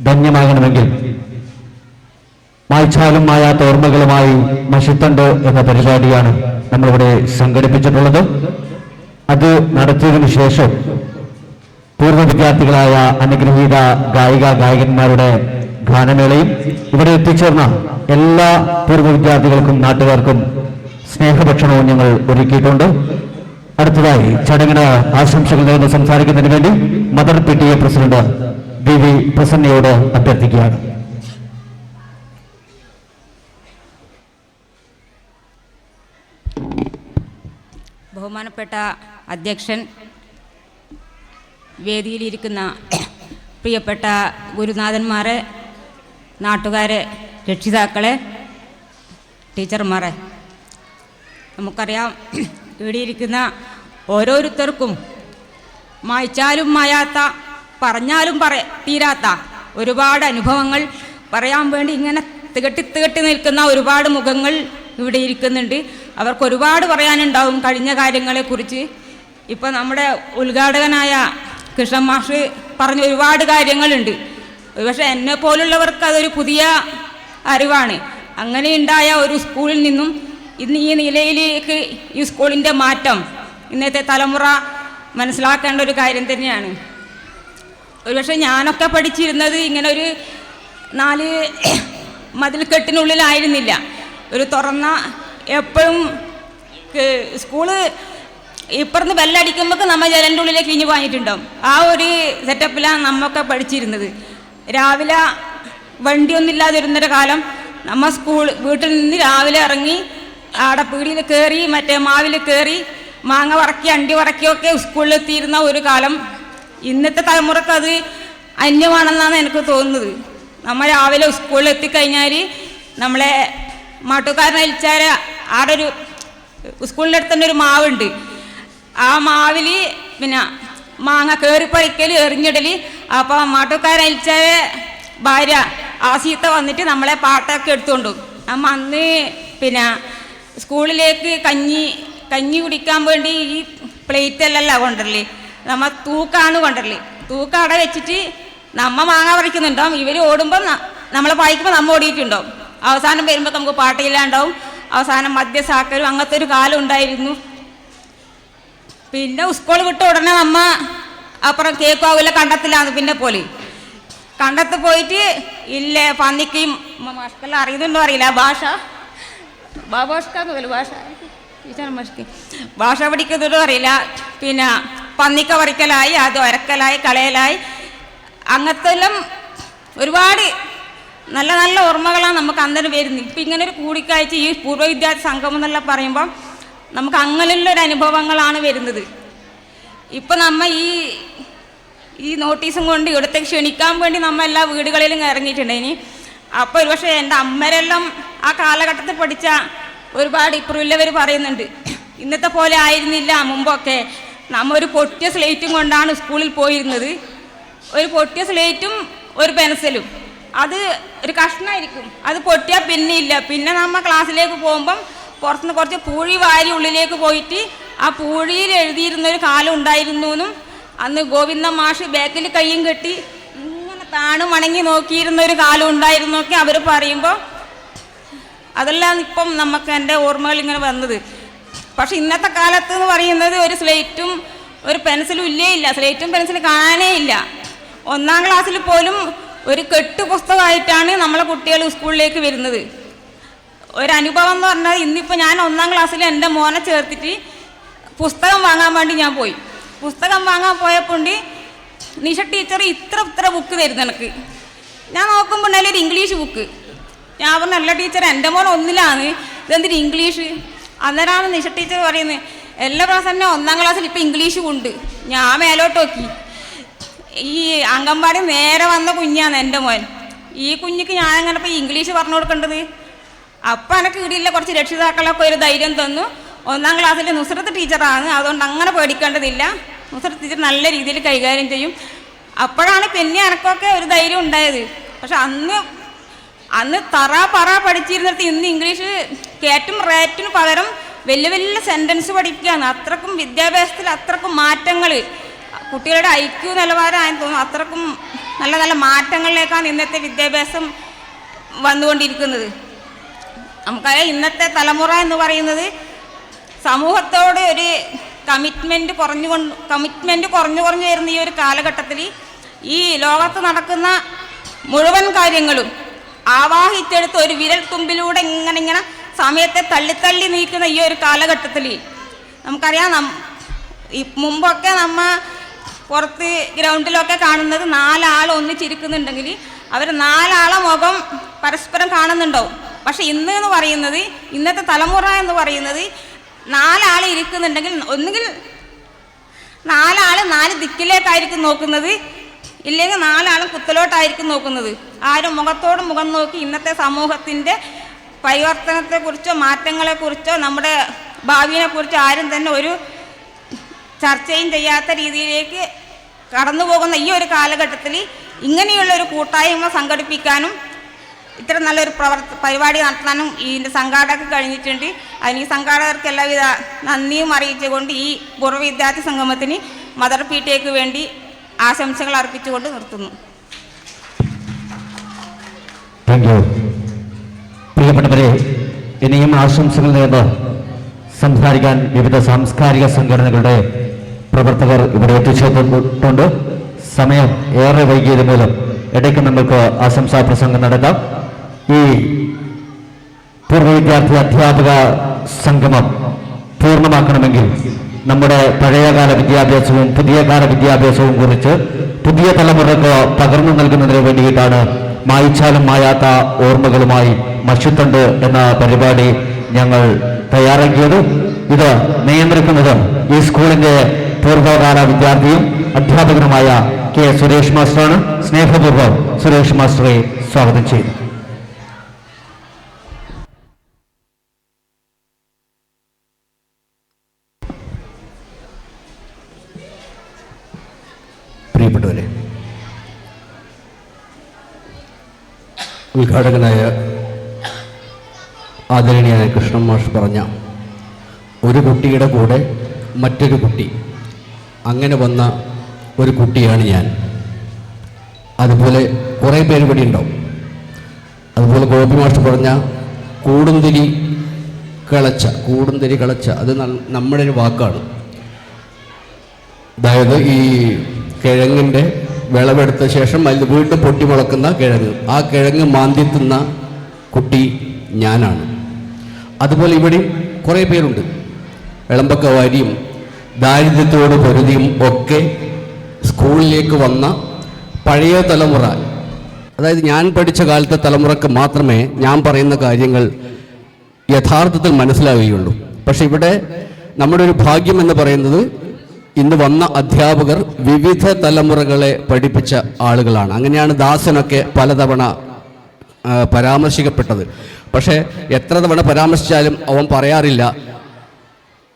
ധന്യമാകണമെങ്കിൽ മായ്ച്ചാലും മായാത്ത ഓർമ്മകളുമായി മഷിത്തണ്ട് എന്ന പരിപാടിയാണ് നമ്മളിവിടെ സംഘടിപ്പിച്ചിട്ടുള്ളത്. അത് നടത്തിയതിനു ശേഷം പൂർവ്വ വിദ്യാർത്ഥികളായ അനുഗ്രഹീത ഗായകന്മാരുടെ ഗാനമേളയും ഇവിടെ എത്തിച്ചേർന്ന എല്ലാ പൂർവ്വ വിദ്യാർത്ഥികൾക്കും നാട്ടുകാർക്കും സ്നേഹഭക്ഷണവും ഞങ്ങൾ ഒരുക്കിയിട്ടുണ്ട്. അടുത്തതായി ചടങ്ങിന് ആശംസകൾ നേർന്ന് സംസാരിക്കുന്നതിന് വേണ്ടി മദർ PTA പ്രസിഡന്റ് VV പ്രസന്നയോട് അഭ്യർത്ഥിക്കുകയാണ്. ബഹുമാനപ്പെട്ട അധ്യക്ഷൻ, വേദിയിലിരിക്കുന്ന പ്രിയപ്പെട്ട ഗുരുനാഥന്മാരെ, നാട്ടുകാരെ, രക്ഷിതാക്കളെ, ടീച്ചർമാരെ, നമുക്കറിയാം ഇവിടെ ഇരിക്കുന്ന ഓരോരുത്തർക്കും മായ്ച്ചാലും മായാത്ത, പറഞ്ഞാലും തീരാത്ത ഒരുപാട് അനുഭവങ്ങൾ പറയാൻ വേണ്ടി ഇങ്ങനെ തികട്ടി നിൽക്കുന്ന ഒരുപാട് മുഖങ്ങൾ ഇവിടെ ഇരിക്കുന്നുണ്ട്. അവർക്ക് ഒരുപാട് പറയാനുണ്ടാവും കഴിഞ്ഞ കാര്യങ്ങളെക്കുറിച്ച്. ഇപ്പം നമ്മുടെ ഉദ്ഘാടകനായ കൃഷ്ണൻ മാഷ് പറഞ്ഞ ഒരുപാട് കാര്യങ്ങളുണ്ട്. പക്ഷേ എന്നെ പോലുള്ളവർക്ക് അതൊരു പുതിയ അറിവാണ്. അങ്ങനെ ഉണ്ടായ ഒരു സ്കൂളിൽ നിന്നും ഇന്ന് ഈ നിലയിലേക്ക് ഈ സ്കൂളിൻ്റെ മാറ്റം ഇന്നത്തെ തലമുറ മനസ്സിലാക്കേണ്ട ഒരു കാര്യം തന്നെയാണ്. ഒരുപക്ഷെ ഞാനൊക്കെ പഠിച്ചിരുന്നത് ഇങ്ങനെ ഒരു 4 മതിൽക്കെട്ടിനുള്ളിലായിരുന്നില്ല. ഒരു തുറന്ന എപ്പോഴും സ്കൂള് ഇപ്പുറത്ത് ബെല്ലടിക്കുമ്പോൾ നമ്മൾ ജനലിൻ്റെ ഉള്ളിലേക്ക് ഇഞ്ഞു പോയിട്ടുണ്ടാവും. ആ ഒരു സെറ്റപ്പിലാണ് നമ്മൊക്കെ പഠിച്ചിരുന്നത്. രാവിലെ വണ്ടിയൊന്നും ഇല്ലാതിരുന്നൊരു കാലം നമ്മൾ വീട്ടിൽ നിന്ന് രാവിലെ ഇറങ്ങി ആടെ പീടിയിൽ കയറി മറ്റേ മാവിൽ കയറി മാങ്ങ വറക്കി അണ്ടി വറക്കിയൊക്കെ സ്കൂളിലെത്തിയിരുന്ന ഒരു കാലം. ഇന്നത്തെ തലമുറക്ക് അത് അന്യമാണെന്നാണ് എനിക്ക് തോന്നുന്നത്. നമ്മൾ രാവിലെ സ്കൂളിൽ എത്തിക്കഴിഞ്ഞാൽ നമ്മളെ മാട്ടുകാരനയച്ചാൽ ആടെ ഒരു സ്കൂളിൻ്റെ അടുത്ത് തന്നെ ഒരു മാവുണ്ട്. ആ മാവിൽ പിന്നെ മാങ്ങ കയറി പറിക്കൽ എറിഞ്ഞിടൽ. അപ്പോൾ മാട്ടുകാരനയച്ചാൽ ഭാര്യ ആസീത്ത വന്നിട്ട് നമ്മളെ പാട്ടൊക്കെ എടുത്തുകൊണ്ടു. നമ്മ അന്ന് പിന്നെ സ്കൂളിലേക്ക് കഞ്ഞി കുടിക്കാൻ വേണ്ടി ഈ പ്ലേറ്റല്ലല്ല കൊണ്ടുവരല്, നമ്മ തൂക്കാണ് കൊണ്ടുവരല്. തൂക്ക അവിടെ വെച്ചിട്ട് നമ്മ മാങ്ങ പറിക്കുന്നുണ്ടാവും, ഇവർ ഓടുമ്പോൾ നമ്മളെ പായിക്കുമ്പോൾ നമ്മ ഓടിയിട്ടുണ്ടാവും. അവസാനം വരുമ്പോൾ നമുക്ക് പാട്ടില്ലാണ്ടാവും. അവസാനം മദ്യസാക്കലും അങ്ങനത്തെ ഒരു കാലം ഉണ്ടായിരുന്നു. പിന്നെ സ്കൂൾ വിട്ട ഉടനെ നമ്മ അപ്പുറം കേക്കാവില്ല കണ്ടത്തിലാണ്. പിന്നെ പോലെ കണ്ടത്ത് പോയിട്ട് ഇല്ല പന്നിക്കും മഷ്കെല്ലാം അറിയുന്നുണ്ടോ അറിയില്ല, ഭാഷ പഠിക്കുന്നതോ അറിയില്ല. പിന്നെ പന്നിക്ക പറിക്കലായി, അത് ഒരക്കലായി, കളയലായി, അങ്ങനത്തെ എല്ലാം ഒരുപാട് നല്ല നല്ല ഓർമ്മകളാണ് നമുക്ക് അന്നേരം വരുന്നത്. ഇപ്പം ഇങ്ങനെ ഒരു കൂടിക്കാഴ്ച ഈ പൂർവ്വ വിദ്യാർത്ഥി സംഗമം എന്നെല്ലാം പറയുമ്പോൾ നമുക്ക് അങ്ങനെയുള്ളൊരു അനുഭവങ്ങളാണ് വരുന്നത്. ഇപ്പം നമ്മ ഈ നോട്ടീസും കൊണ്ട് ഇവിടത്തേക്ക് ക്ഷണിക്കാൻ വേണ്ടി നമ്മ എല്ലാ വീടുകളിലും ഇറങ്ങിയിട്ടുണ്ടായിനി. അപ്പോൾ ഒരുപക്ഷെ എൻ്റെ അമ്മരെല്ലാം ആ കാലഘട്ടത്തിൽ പഠിച്ച ഒരുപാട് ഇപ്പുറമുള്ളവർ പറയുന്നുണ്ട്, ഇന്നത്തെ പോലെ ആയിരുന്നില്ല മുമ്പൊക്കെ. നമ്മ ഒരു പൊട്ടിയ സ്ലേറ്റും കൊണ്ടാണ് സ്കൂളിൽ പോയിരുന്നത്. ഒരു പൊട്ടിയ സ്ലേറ്റും ഒരു പെൻസിലും, അത് ഒരു കഷ്ണമായിരിക്കും, അത് പൊട്ടിയാൽ പിന്നെ ഇല്ല. പിന്നെ നമ്മ ക്ലാസ്സിലേക്ക് പോകുമ്പം പുറത്തുനിന്ന് കുറച്ച് പൂഴി വാരി ഉള്ളിലേക്ക് പോയിട്ട് ആ പൂഴിയിൽ എഴുതിയിരുന്നൊരു കാലം ഉണ്ടായിരുന്നു എന്നും, അന്ന് ഗോവിന്ദ മാഷ് ബാക്കിൽ കയ്യും കെട്ടി ഇങ്ങനെ താണു മണങ്ങി നോക്കിയിരുന്ന ഒരു കാലം ഉണ്ടായിരുന്നൊക്കെ അവർ പറയുമ്പോൾ അതെല്ലാം ഇപ്പം നമുക്ക് എൻ്റെ ഓർമ്മകൾ ഇങ്ങനെ വന്നത്. പക്ഷെ ഇന്നത്തെ കാലത്ത് എന്ന് പറയുന്നത് ഒരു സ്ലേറ്റും ഒരു പെൻസിലും ഇല്ല. സ്ലേറ്റും പെൻസിലും കാണാനേ ഇല്ല. 1ാം ക്ലാസ്സിൽ പോലും ഒരു കെട്ട് പുസ്തകമായിട്ടാണ് നമ്മളെ കുട്ടികൾ സ്കൂളിലേക്ക് വരുന്നത്. ഒരനുഭവം എന്ന് പറഞ്ഞാൽ ഇന്നിപ്പോൾ ഞാൻ 1ാം ക്ലാസ്സിൽ എൻ്റെ മോനെ ചേർത്തിട്ട് പുസ്തകം വാങ്ങാൻ വേണ്ടി ഞാൻ പോയി. പുസ്തകം വാങ്ങാൻ പോയപ്പോൾ നിഷ ടീച്ചർ ഇത്ര ബുക്ക് തരുന്നു എനിക്ക്. ഞാൻ നോക്കുമ്പോൾ ഉണ്ടല്ലോ ഒരു ഇംഗ്ലീഷ് ബുക്ക്. ഞാൻ പറഞ്ഞു, അല്ല ടീച്ചർ എൻ്റെ മോൻ 1ലാണ്, ഇതെന്തിന് ഇംഗ്ലീഷ്? അന്നേരമാണ് നിഷ ടീച്ചർ പറയുന്നത്, എല്ലാ പ്രാവശ്യം തന്നെ 1ാം ക്ലാസ്സിൽ ഇപ്പം ഇംഗ്ലീഷ് ഉണ്ട്. ഞാൻ മേലോട്ട് നോക്കി, ഈ അംഗൻവാടി നേരെ വന്ന കുഞ്ഞാണ് എൻ്റെ മോൻ. ഈ കുഞ്ഞിക്ക് ഞാൻ എങ്ങനെ ഇപ്പോൾ ഇംഗ്ലീഷ് പറഞ്ഞു കൊടുക്കേണ്ടത്? അപ്പം എനിക്ക് ഇടിയില്ല, കുറച്ച് രക്ഷിതാക്കളൊക്കെ ഒരു ധൈര്യം തന്നു. 1ാം ക്ലാസ്സിൽ നുസ്രത്ത് ടീച്ചറാണ്, അതുകൊണ്ട് അങ്ങനെ പേടിക്കേണ്ടതില്ല, നുസ്രത്ത് ടീച്ചർ നല്ല രീതിയിൽ കൈകാര്യം ചെയ്യും. അപ്പോഴാണ് പിന്നെ എനക്കൊക്കെ ഒരു ധൈര്യം ഉണ്ടായത്. പക്ഷെ അന്ന് പറ പഠിച്ചിരുന്നിടത്ത് ഇന്ന് ഇംഗ്ലീഷ് കേറ്റും റേറ്റിന് പകരം വലിയ വലിയ സെൻറ്റൻസ് പഠിക്കുകയാണ്. അത്രക്കും വിദ്യാഭ്യാസത്തിൽ അത്രക്കും മാറ്റങ്ങൾ, കുട്ടികളുടെ IQ നിലവാരമായെന്ന് തോന്നുന്നു, അത്രക്കും നല്ല നല്ല മാറ്റങ്ങളിലേക്കാണ് ഇന്നത്തെ വിദ്യാഭ്യാസം വന്നുകൊണ്ടിരിക്കുന്നത്. നമുക്കറിയാം ഇന്നത്തെ തലമുറ എന്ന് പറയുന്നത് സമൂഹത്തോട് ഒരു കമ്മിറ്റ്മെൻറ്റ് കുറഞ്ഞു വരുന്ന ഈ ഒരു കാലഘട്ടത്തിൽ ഈ ലോകത്ത് നടക്കുന്ന മുഴുവൻ കാര്യങ്ങളും ആവാഹിച്ചെടുത്ത് ഒരു വിരൽ തുമ്പിലൂടെ ഇങ്ങനെ സമയത്തെ തള്ളി നീക്കുന്ന ഈ ഒരു കാലഘട്ടത്തിൽ നമുക്കറിയാം, മുമ്പൊക്കെ നമ്മ പുറത്ത് ഗ്രൗണ്ടിലൊക്കെ കാണുന്നത് 4 ആൾ ഒന്നിച്ചിരിക്കുന്നുണ്ടെങ്കിൽ അവർ 4 ആളെ മുഖം പരസ്പരം കാണുന്നുണ്ടാവും. പക്ഷെ എന്ന് പറയുന്നത്, ഇന്നത്തെ തലമുറ എന്ന് പറയുന്നത് 4 ആൾ ഇരിക്കുന്നുണ്ടെങ്കിൽ ഒന്നുകിൽ 4 ആൾ 4 ദിക്കിലേക്കായിരിക്കും നോക്കുന്നത്, ഇല്ലെങ്കിൽ 4 ആളും കുത്തലോട്ടായിരിക്കും നോക്കുന്നത്. ആരും മുഖത്തോട് മുഖം നോക്കി ഇന്നത്തെ സമൂഹത്തിൻ്റെ പരിവർത്തനത്തെക്കുറിച്ചോ മാറ്റങ്ങളെക്കുറിച്ചോ നമ്മുടെ ഭാവിയെക്കുറിച്ചോ ആരും തന്നെ ഒരു ചർച്ചയും ചെയ്യാത്ത രീതിയിലേക്ക് കടന്നു പോകുന്ന ഈ ഒരു കാലഘട്ടത്തിൽ ഇങ്ങനെയുള്ളൊരു കൂട്ടായ്മ സംഘടിപ്പിക്കാനും ഇത്ര നല്ലൊരു പരിപാടി നടത്താനും ഇതിൻ്റെ സംഘാടകർക്ക് കഴിഞ്ഞിട്ടുണ്ട്. അതിന് ഈ സംഘാടകർക്ക് എല്ലാവിധ നന്ദിയും അറിയിച്ചുകൊണ്ട് ഈ പൂർവ്വ വിദ്യാർത്ഥി സംഗമത്തിന് മദർ PTA വേണ്ടി ആശംസകൾ അർപ്പിച്ചുകൊണ്ട് നിർത്തുന്നു. Thank you. പ്രിയപ്പെട്ടവരെ, ഇനിയും ആശംസകൾ നേർന്ന് സംസാരിക്കാൻ വിവിധ സാംസ്കാരിക സംഘടനകളുടെ പ്രവർത്തകർ ഇവിടെ എത്തിച്ചേർന്നിട്ടുണ്ട്. സമയം ഏറെ വൈകിയത് മൂലം ഇടയ്ക്ക് നമുക്ക് ആശംസാ പ്രസംഗം നടത്താം. ഈ പൂർവ്വ വിദ്യാർത്ഥി അധ്യാപക സംഗമം പൂർണ്ണമാക്കണമെങ്കിൽ നമ്മുടെ പഴയകാല വിദ്യാഭ്യാസവും പുതിയ കാല വിദ്യാഭ്യാസവും കുറിച്ച് പുതിയ തലമുറക്ക് പകർന്നു നൽകുന്നതിന് വേണ്ടിയിട്ടാണ് മായിച്ചാലും മായാത്ത ഓർമ്മകളുമായി മഷിത്തണ്ട് എന്ന പരിപാടി ഞങ്ങൾ തയ്യാറാക്കിയത്. ഇത് നിയന്ത്രിക്കുന്നത് ഈ സ്കൂളിന്റെ പൂർവ്വകാല വിദ്യാർത്ഥിയും അധ്യാപകനുമായ K. സുരേഷ് മാസ്റ്ററാണ്. സ്നേഹപൂർവ്വം സുരേഷ് മാസ്റ്ററെ സ്വാഗതം ചെയ്യുന്നു. പ്രിയപ്പെട്ടവരെ, ഉദ്ഘാടകനായ ആദരണീയനായ കൃഷ്ണൻ മാഷ് പറഞ്ഞ ഒരു കുട്ടിയുടെ കൂടെ മറ്റൊരു കുട്ടി, അങ്ങനെ വന്ന ഒരു കുട്ടിയാണ് ഞാൻ. അതുപോലെ കുറേ പേര് ഇവിടെ ഉണ്ടാവും. അതുപോലെ ഗോപി മാഷ് പറഞ്ഞ കൂടുന്തിരി കളച്ച അത് നമ്മുടെ ഒരു വാക്കാണ്. അതായത് ഈ കിഴങ്ങിൻ്റെ വിളവെടുത്ത ശേഷം അതിൽ വീണ്ടും പൊട്ടിമുളക്കുന്ന കിഴങ്ങ്, ആ കിഴങ്ങ് മാന്തി തിന്ന കുട്ടി ഞാനാണ്. അതുപോലെ ഇവിടെയും കുറേ പേരുണ്ട്. വിളമ്പക്കവാരിയും ദാരിദ്ര്യത്തോട് പൊരുതിയും ഒക്കെ സ്കൂളിലേക്ക് വന്ന പഴയ തലമുറ, അതായത് ഞാൻ പഠിച്ച കാലത്തെ തലമുറക്ക് മാത്രമേ ഞാൻ പറയുന്ന കാര്യങ്ങൾ യഥാർത്ഥത്തിൽ മനസ്സിലാവുകയുള്ളൂ. പക്ഷെ ഇവിടെ നമ്മുടെ ഒരു ഭാഗ്യം എന്ന് പറയുന്നത് ഇന്ന് വന്ന അധ്യാപകർ വിവിധ തലമുറകളെ പഠിപ്പിച്ച ആളുകളാണ്. അങ്ങനെയാണ് ദാസനൊക്കെ പലതവണ പരാമർശിക്കപ്പെട്ടത്. പക്ഷേ എത്ര തവണ പരാമർശിച്ചാലും അവൻ പറയാറില്ല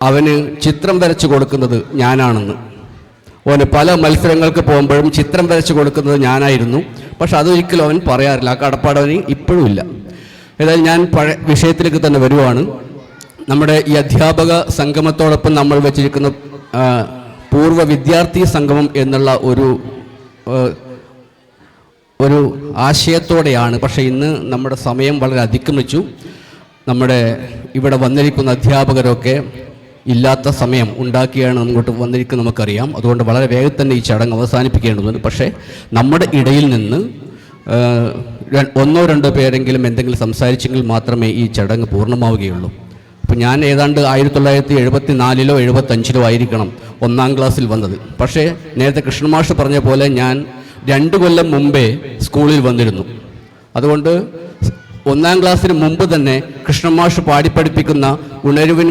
അവന് ചിത്രം വരച്ചു കൊടുക്കുന്നത് ഞാനാണെന്ന്. അവന് പല മത്സരങ്ങൾക്ക് പോകുമ്പോഴും ചിത്രം വരച്ചു കൊടുക്കുന്നത് ഞാനായിരുന്നു. പക്ഷെ അതൊരിക്കലും അവൻ പറയാറില്ല. ആ കടപ്പാട് അവന് ഇപ്പോഴും ഇല്ല. ഏതായാലും ഞാൻ വിഷയത്തിലേക്ക് തന്നെ വരുവാണ്. നമ്മുടെ ഈ അധ്യാപക സംഗമത്തോടൊപ്പം നമ്മൾ വെച്ചിരിക്കുന്ന പൂർവ്വ വിദ്യാർത്ഥി സംഗമം എന്നുള്ള ഒരു ആശയത്തോടെയാണ്. പക്ഷേ ഇന്ന് നമ്മുടെ സമയം വളരെ അതിക്രമിച്ചു. നമ്മുടെ ഇവിടെ വന്നിരിക്കുന്ന അധ്യാപകരൊക്കെ ഇല്ലാത്ത സമയം ഉണ്ടാക്കിയാണ് ഇങ്ങോട്ട് വന്നിരിക്കുന്നത് നമുക്കറിയാം. അതുകൊണ്ട് വളരെ വേഗം തന്നെ ഈ ചടങ്ങ് അവസാനിപ്പിക്കേണ്ടതുണ്ട്. പക്ഷേ നമ്മുടെ ഇടയിൽ നിന്ന് ഒന്നോ രണ്ടോ പേരെങ്കിലും എന്തെങ്കിലും സംസാരിച്ചെങ്കിൽ മാത്രമേ ഈ ചടങ്ങ് പൂർണ്ണമാവുകയുള്ളൂ. അപ്പോൾ ഞാൻ ഏതാണ്ട് 1974 75 ആയിരിക്കണം 1ാം ക്ലാസ്സിൽ വന്നത്. പക്ഷേ നേരത്തെ കൃഷ്ണമാഷ് പറഞ്ഞ പോലെ ഞാൻ 2 കൊല്ലം മുമ്പേ സ്കൂളിൽ വന്നിരുന്നു. അതുകൊണ്ട് 1ാം ക്ലാസ്സിന് മുമ്പ് തന്നെ കൃഷ്ണമാഷ് പാടിപ്പഠിപ്പിക്കുന്ന ഉണരുവിൻ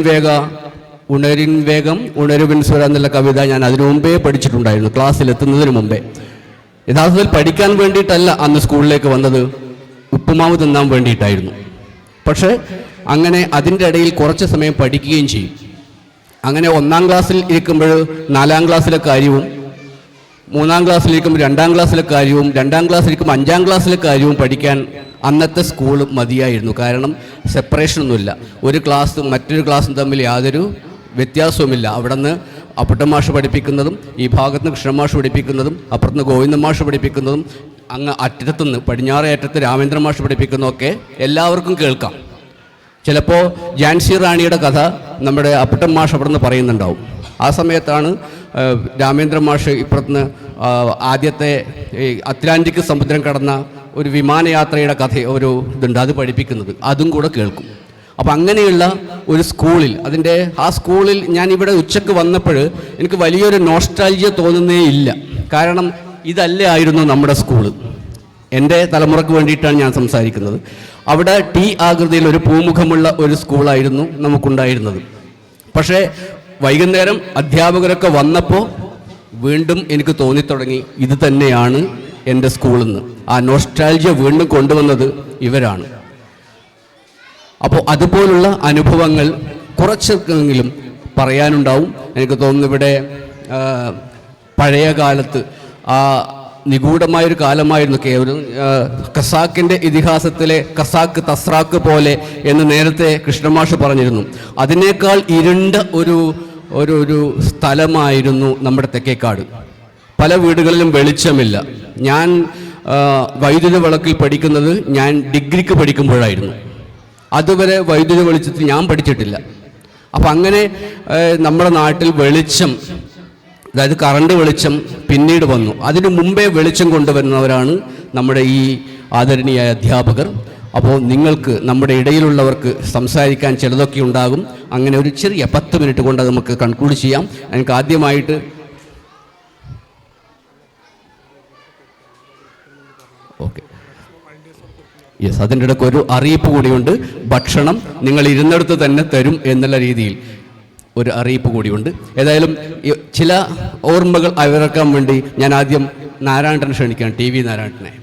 വേഗം ഉണരുവിൻ സ്വര എന്നുള്ള കവിത ഞാൻ അതിനു മുമ്പേ പഠിച്ചിട്ടുണ്ടായിരുന്നു, ക്ലാസ്സിൽ എത്തുന്നതിന് മുമ്പേ. യഥാർത്ഥത്തിൽ പഠിക്കാൻ വേണ്ടിയിട്ടല്ല അന്ന് സ്കൂളിലേക്ക് വന്നത്, ഉപ്പുമാവ് തിന്നാൻ വേണ്ടിയിട്ടായിരുന്നു. പക്ഷേ അങ്ങനെ അതിൻ്റെ ഇടയിൽ കുറച്ച് സമയം പഠിക്കുകയും ചെയ്യും. അങ്ങനെ 1ാം ക്ലാസ്സിൽ ഇരിക്കുമ്പോൾ 4ാം ക്ലാസ്സിലെ കാര്യവും, 3ാം ക്ലാസ്സിലിരിക്കുമ്പോൾ 2ാം ക്ലാസ്സിലെ കാര്യവും, 2ാം ക്ലാസ്സിലിരിക്കുമ്പോൾ 5ാം ക്ലാസ്സിലെ കാര്യവും പഠിക്കാൻ അന്നത്തെ സ്കൂൾ മതിയായിരുന്നു. കാരണം സെപ്പറേഷനൊന്നുമില്ല. ഒരു ക്ലാസ്സും മറ്റൊരു ക്ലാസ്സും തമ്മിൽ യാതൊരു വ്യത്യാസവുമില്ല. അവിടെ നിന്ന് അപ്പുട്ടമാഷ് പഠിപ്പിക്കുന്നതും ഈ ഭാഗത്ത് നിന്ന് കൃഷ്ണമാഷ് പഠിപ്പിക്കുന്നതും അപ്പുറത്ത് നിന്ന് ഗോവിന്ദമാഷ് പഠിപ്പിക്കുന്നതും അങ്ങ് അറ്റത്തുനിന്ന് പടിഞ്ഞാറേ അറ്റത്ത് രാമേന്ദ്ര മാഷ് പഠിപ്പിക്കുന്നതൊക്കെ എല്ലാവർക്കും കേൾക്കാം. ചിലപ്പോൾ ഝാൻസി റാണിയുടെ കഥ നമ്മുടെ അപ്പുട്ടൻ മാഷ് അവിടെ നിന്ന് പറയുന്നുണ്ടാവും. ആ സമയത്താണ് രാമേന്ദ്ര മാഷ് ഇപ്പുറത്തുനിന്ന് ആദ്യത്തെ അറ്റ്ലാന്റിക് സമുദ്രം കടന്ന ഒരു വിമാനയാത്രയുടെ കഥ ഒരു ഇതുണ്ട്, അത് പഠിപ്പിക്കുന്നത്, അതും കൂടെ കേൾക്കും. അപ്പം അങ്ങനെയുള്ള ഒരു സ്കൂളിൽ ആ സ്കൂളിൽ ഞാൻ ഇവിടെ ഉച്ചയ്ക്ക് വന്നപ്പോൾ എനിക്ക് വലിയൊരു നോസ്റ്റാൾജിയ തോന്നുന്നേ ഇല്ല. കാരണം ഇതല്ലേ ആയിരുന്നു നമ്മുടെ സ്കൂള്. എൻ്റെ തലമുറക്ക് വേണ്ടിയിട്ടാണ് ഞാൻ സംസാരിക്കുന്നത്. അവിടെ ടി ആകൃതിയിൽ ഒരു പൂമുഖമുള്ള ഒരു സ്കൂളായിരുന്നു നമുക്കുണ്ടായിരുന്നത്. പക്ഷേ വൈകുന്നേരം അധ്യാപകരൊക്കെ വന്നപ്പോൾ വീണ്ടും എനിക്ക് തോന്നിത്തുടങ്ങി ഇത് തന്നെയാണ് എൻ്റെ സ്കൂളെന്ന്. ആ നോസ്റ്റാൾജിയ വീണ്ടും കൊണ്ടുവന്നത് ഇവരാണ്. അപ്പോൾ അതുപോലുള്ള അനുഭവങ്ങൾ കുറച്ചെങ്കിലും പറയാനുണ്ടാവും. എനിക്ക് തോന്നുന്നു ഇവിടെ പഴയ കാലത്ത് ആ നിഗൂഢമായൊരു കാലമായിരുന്നു കേവലം ഖസാക്കിൻ്റെ ഇതിഹാസത്തിലെ ഖസാക്ക് തസ്രാക്ക് പോലെ എന്ന് നേരത്തെ കൃഷ്ണമാഷ് പറഞ്ഞിരുന്നു. അതിനേക്കാൾ ഇരുണ്ട ഒരു സ്ഥലമായിരുന്നു നമ്മുടെ തെക്കേക്കാട്. പല വീടുകളിലും വെളിച്ചമില്ല. ഞാൻ വൈദ്യുത വിളക്കിൽ പഠിക്കുന്നത് ഞാൻ ഡിഗ്രിക്ക് പഠിക്കുമ്പോഴായിരുന്നു. അതുവരെ വൈദ്യുത വെളിച്ചത്തിൽ ഞാൻ പഠിച്ചിട്ടില്ല. അപ്പം അങ്ങനെ നമ്മുടെ നാട്ടിൽ വെളിച്ചം, അതായത് കറണ്ട് വെളിച്ചം പിന്നീട് വന്നു. അതിനു മുമ്പേ വെളിച്ചം കൊണ്ടുവരുന്നവരാണ് നമ്മുടെ ഈ ആദരണീയായ അധ്യാപകർ. അപ്പോൾ നിങ്ങൾക്ക് നമ്മുടെ ഇടയിലുള്ളവർക്ക് സംസാരിക്കാൻ ചിലതൊക്കെ ഉണ്ടാകും. അങ്ങനെ ഒരു ചെറിയ 10 മിനിറ്റ് കൊണ്ട് അത് നമുക്ക് കൺക്ലൂഡ് ചെയ്യാം. എനിക്ക് ആദ്യമായിട്ട് യെസ്, അതിൻ്റെ ഇടയ്ക്ക് ഒരു അറിയിപ്പ് കൂടിയുണ്ട്. ഭക്ഷണം നിങ്ങൾ ഇരുന്നിടത്ത് തന്നെ തരും എന്നുള്ള രീതിയിൽ ഒരു അറിയിപ്പ് കൂടിയുണ്ട്. ഏതായാലും ചില ഓർമ്മകൾ അയവിറക്കാൻ വേണ്ടി ഞാൻ ആദ്യം നാരായണനെ ക്ഷണിക്കുകയാണ്, TV നാരായണനെ.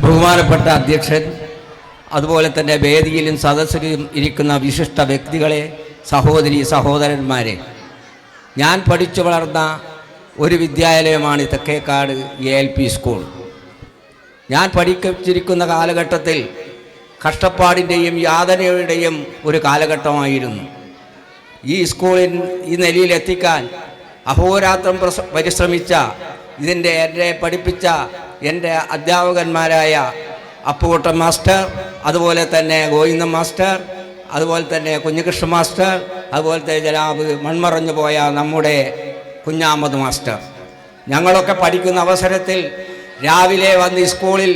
ബഹുമാനപ്പെട്ട അധ്യക്ഷൻ, അതുപോലെ തന്നെ വേദിയിലും സദസ്സിലും ഇരിക്കുന്ന വിശിഷ്ട വ്യക്തികളെ, സഹോദരി സഹോദരന്മാരെ, ഞാൻ പഠിച്ചു വളർന്ന ഒരു വിദ്യാലയമാണ് തെക്കേക്കാട് ALP സ്കൂൾ. ഞാൻ പഠിച്ചിരിക്കുന്ന കാലഘട്ടത്തിൽ കഷ്ടപ്പാടിൻ്റെയും യാതനയുടെയും ഒരു കാലഘട്ടമായിരുന്നു. ഈ സ്കൂളിൽ ഈ നിലയിലെത്തിക്കാൻ അഹോരാത്രം പരിശ്രമിച്ച എന്നെ പഠിപ്പിച്ച എൻ്റെ അധ്യാപകന്മാരായ അപ്പുകുട്ടൻ മാസ്റ്റർ, അതുപോലെ തന്നെ ഗോവിന്ദൻ മാസ്റ്റർ, അതുപോലെ തന്നെ കുഞ്ഞികൃഷ്ണ മാസ്റ്റർ, അതുപോലത്തെ ജനാബ് മൺമറഞ്ഞു പോയ നമ്മുടെ കുഞ്ഞാമത് മാസ്റ്റർ. ഞങ്ങളൊക്കെ പഠിക്കുന്ന അവസരത്തിൽ രാവിലെ വന്ന് ഈ സ്കൂളിൽ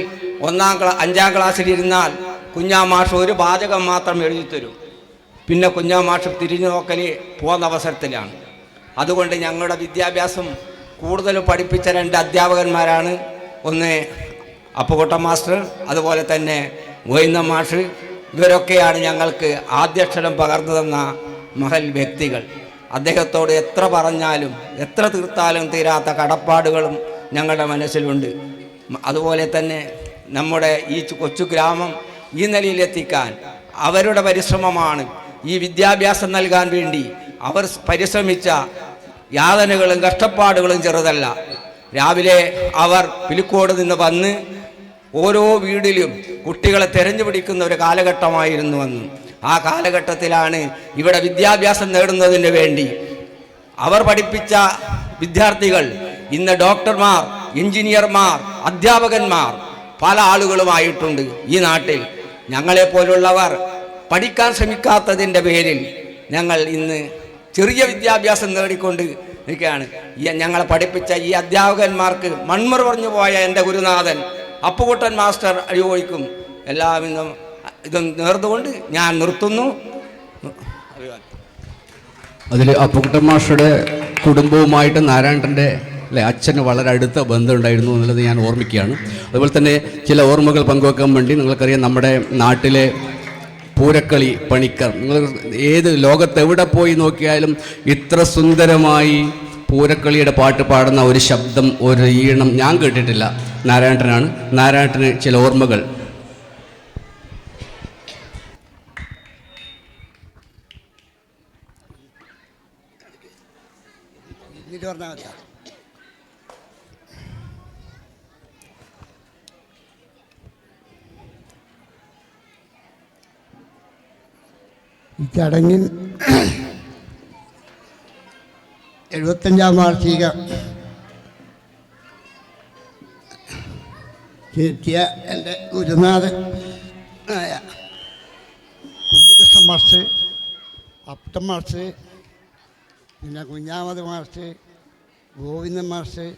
5ാം ക്ലാസ്സിലിരുന്നാൽ കുഞ്ഞാമാഷ് ഒരു വാചകം മാത്രം എഴുതി തരും. പിന്നെ കുഞ്ഞാമാഷ് തിരിഞ്ഞു നോക്കൽ പോകുന്ന അവസരത്തിലാണ്. അതുകൊണ്ട് ഞങ്ങളുടെ വിദ്യാഭ്യാസം കൂടുതലും പഠിപ്പിച്ച 2 അധ്യാപകന്മാരാണ്. ഒന്ന് അപ്പുകുട്ടൻ മാസ്റ്റർ, അതുപോലെ തന്നെ ഗോവിന്ദൻ മാഷ്. ഇവരൊക്കെയാണ് ഞങ്ങൾക്ക് ആദ്യാക്ഷരം പകർന്നു തന്ന മഹൽ വ്യക്തികൾ. അദ്ദേഹത്തോട് എത്ര പറഞ്ഞാലും എത്ര തീർത്താലും തീരാത്ത കടപ്പാടുകളും ഞങ്ങളുടെ മനസ്സിലുണ്ട്. അതുപോലെ തന്നെ നമ്മുടെ ഈ കൊച്ചു ഗ്രാമം ഈ നിലയിലെത്തിക്കാൻ അവരുടെ പരിശ്രമമാണ്. ഈ വിദ്യാഭ്യാസം നൽകാൻ വേണ്ടി അവർ പരിശ്രമിച്ച യാതനകളും കഷ്ടപ്പാടുകളും ചെറുതല്ല. രാവിലെ അവർ പിലിക്കോട് നിന്ന് വന്ന് ഓരോ വീടിലും കുട്ടികളെ തെരഞ്ഞുപിടിക്കുന്ന ഒരു കാലഘട്ടമായിരുന്നു അന്ന്. ആ കാലഘട്ടത്തിലാണ് ഇവിടെ വിദ്യാഭ്യാസം നേടുന്നതിന് വേണ്ടി അവർ പഠിപ്പിച്ച വിദ്യാർത്ഥികൾ ഇന്ന് ഡോക്ടർമാർ, എഞ്ചിനീയർമാർ, അധ്യാപകന്മാർ പല ആളുകളുമായിട്ടുണ്ട് ഈ നാട്ടിൽ. ഞങ്ങളെപ്പോലുള്ളവർ പഠിക്കാൻ ശ്രമിക്കാത്തതിൻ്റെ പേരിൽ ഞങ്ങൾ ഇന്ന് ചെറിയ വിദ്യാഭ്യാസം നേടിക്കൊണ്ട് ഇരിക്കുകയാണ്. ഞങ്ങളെ പഠിപ്പിച്ച ഈ അധ്യാപകന്മാർക്ക് മൺമറ പറഞ്ഞു പോയ എൻ്റെ ഗുരുനാഥൻ അപ്പുകുട്ടൻ മാസ്റ്റർ അഴിവോയ്ക്കും എല്ലാവിധം ഇതും നേർന്നുകൊണ്ട് ഞാൻ നിർത്തുന്നു. അതിൽ അപ്പുകുട്ടൻ മാസ്റ്ററുടെ കുടുംബവുമായിട്ട് നാരായണൻ്റെ അച്ഛന് വളരെ അടുത്ത ബന്ധമുണ്ടായിരുന്നു എന്നുള്ളത് ഞാൻ ഓർമ്മിക്കുകയാണ്. അതുപോലെ തന്നെ ചില ഓർമ്മകൾ പങ്കുവെക്കാൻ വേണ്ടി നിങ്ങൾക്കറിയാം, നമ്മുടെ നാട്ടിലെ പൂരക്കളി പണിക്കർ, നിങ്ങൾ ഏത് ലോകത്തെവിടെ പോയി നോക്കിയാലും ഇത്ര സുന്ദരമായി പൂരക്കളിയുടെ പാട്ട് പാടുന്ന ഒരു ശബ്ദം, ഒരു ഈണം ഞാൻ കേട്ടിട്ടില്ല. നാരായണനാണ്. നാരായണന് ചില ഓർമ്മകൾ. ഈ ചടങ്ങിൽ 75ാം വാർഷിക ചേച്ചിയ എൻ്റെ ഗുരുനാഥൻ ആയ കുഞ്ഞികൃഷ്ണ മാസ്റ്റർ, അപ്പുട്ടൻ മാസ്റ്റർ, പിന്നെ കുഞ്ഞാമത് മാസ്റ്റർ, ഗോവിന്ദൻ മാസ്റ്റർ,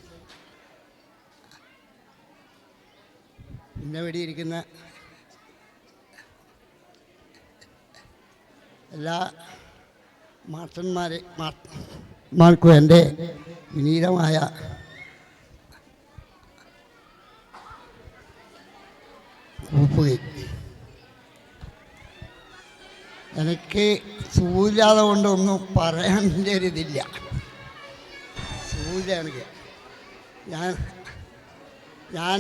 പിന്നെ ഇവിടെ ഇരിക്കുന്ന എല്ലാ മാർക്കും എൻ്റെ വിനീതമായ കൂപ്പുകയും. എനിക്ക് സൂര്യാത കൊണ്ടൊന്നും പറയാൻ ഒരിതില്ല. സൂര്യ എനിക്ക് ഞാൻ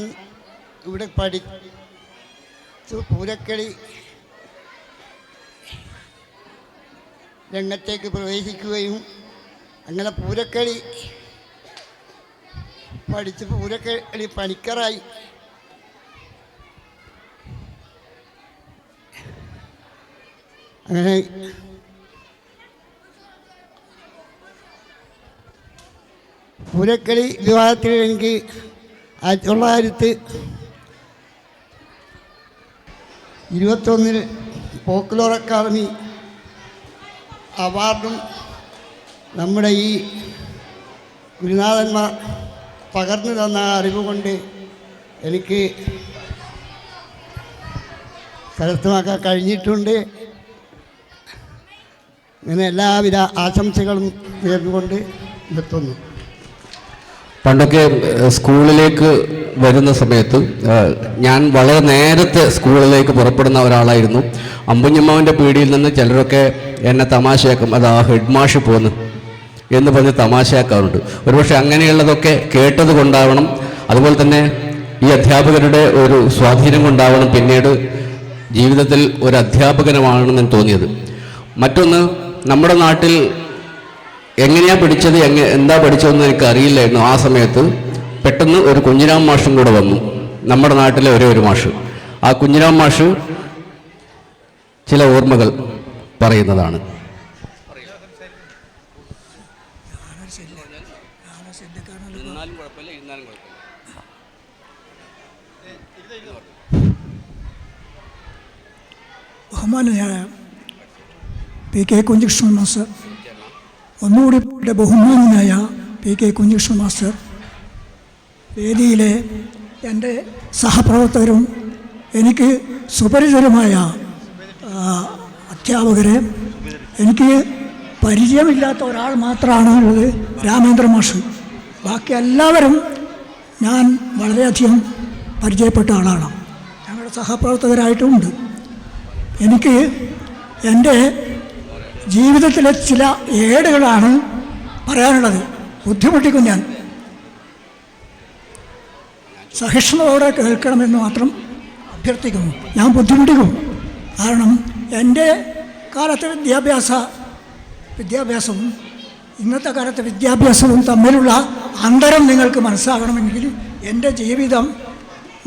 ഇവിടെ പഠിച്ചു പൂരക്കളി രംഗത്തേക്ക് പ്രവേശിക്കുകയും അങ്ങനെ പൂരക്കളി പഠിച്ച് പൂരക്കളി പണിക്കറായി അങ്ങനെ പൂരക്കളി വിവാഹത്തിൽ എനിക്ക് 1921 ഫോക്ലോർ അക്കാദമി അവാർഡും നമ്മുടെ ഈ ഗുരുനാഥന്മാർ പകർന്നു തന്ന അറിവ് കൊണ്ട് എനിക്ക് കരസ്ഥമാക്കാൻ കഴിഞ്ഞിട്ടുണ്ട്. അങ്ങനെ എല്ലാവിധ ആശംസകളും നേർന്നുകൊണ്ട് നിർത്തുന്നു. പണ്ടൊക്കെ സ്കൂളിലേക്ക് വരുന്ന സമയത്ത് ഞാൻ വളരെ നേരത്തെ സ്കൂളിലേക്ക് പുറപ്പെടുന്ന ഒരാളായിരുന്നു. അമ്പുഞ്ഞമ്മാവിൻ്റെ പീടിയിൽ നിന്ന് ചിലരൊക്കെ എന്നെ തമാശയാക്കും, അത് ആ ഹെഡ് മാഷ് പോന്ന് എന്ന് പറഞ്ഞ് തമാശയാക്കാറുണ്ട്. ഒരുപക്ഷെ അങ്ങനെയുള്ളതൊക്കെ കേട്ടത് കൊണ്ടാവണം, അതുപോലെ തന്നെ ഈ അധ്യാപകരുടെ ഒരു സ്വാധീനം കൊണ്ടാവണം പിന്നീട് ജീവിതത്തിൽ ഒരു അധ്യാപകനാണെന്ന് തോന്നിയത്. മറ്റൊന്ന്, നമ്മുടെ നാട്ടിൽ എങ്ങനെയാണ് പഠിച്ചത്, എന്താ പഠിച്ചതെന്ന് എനിക്ക് അറിയില്ലായിരുന്നു. ആ സമയത്ത് പെട്ടെന്ന് ഒരു കുഞ്ഞിരാം മാഷും കൂടെ വന്നു, നമ്മുടെ നാട്ടിലെ ഒരു മാഷ്. ആ കുഞ്ഞിരാം മാഷ് ചില ഓർമ്മകൾ പറയുന്നതാണ്. ബഹുമാനായ പി കെ കുഞ്ഞികൃഷ്ണൻ മാസ്റ്റർ, ഒന്നുകൂടി ബഹുമാനായ പി കെ കുഞ്ഞികൃഷ്ണൻ മാസ്റ്റർ, വേദിയിലെ എൻ്റെ സഹപ്രവർത്തകരും എനിക്ക് സുപരിചിതരുമായ അധ്യാപകരെ, എനിക്ക് പരിചയമില്ലാത്ത ഒരാൾ മാത്രമാണ് ഉള്ളത്, രാമേന്ദ്ര മാഷ്. ബാക്കി എല്ലാവരും ഞാൻ വളരെയധികം പരിചയപ്പെട്ട ആളാണ്, ഞങ്ങളുടെ സഹപ്രവർത്തകരായിട്ടുമുണ്ട്. എനിക്ക് എൻ്റെ ജീവിതത്തിലെ ചില ഏടുകളാണ് പറയാനുള്ളത്. ബുദ്ധിമുട്ടിക്കും, ഞാൻ സഹിഷ്ണുതയോടെ കേൾക്കണമെന്ന് മാത്രം അഭ്യർത്ഥിക്കുന്നു. ഞാൻ ബുദ്ധിമുട്ടിക്കും, കാരണം എൻ്റെ കാലത്തെ വിദ്യാഭ്യാസവും ഇന്നത്തെ കാലത്തെ വിദ്യാഭ്യാസവും തമ്മിലുള്ള അന്തരം നിങ്ങൾക്ക് മനസ്സിലാകണമെങ്കിൽ എൻ്റെ ജീവിതം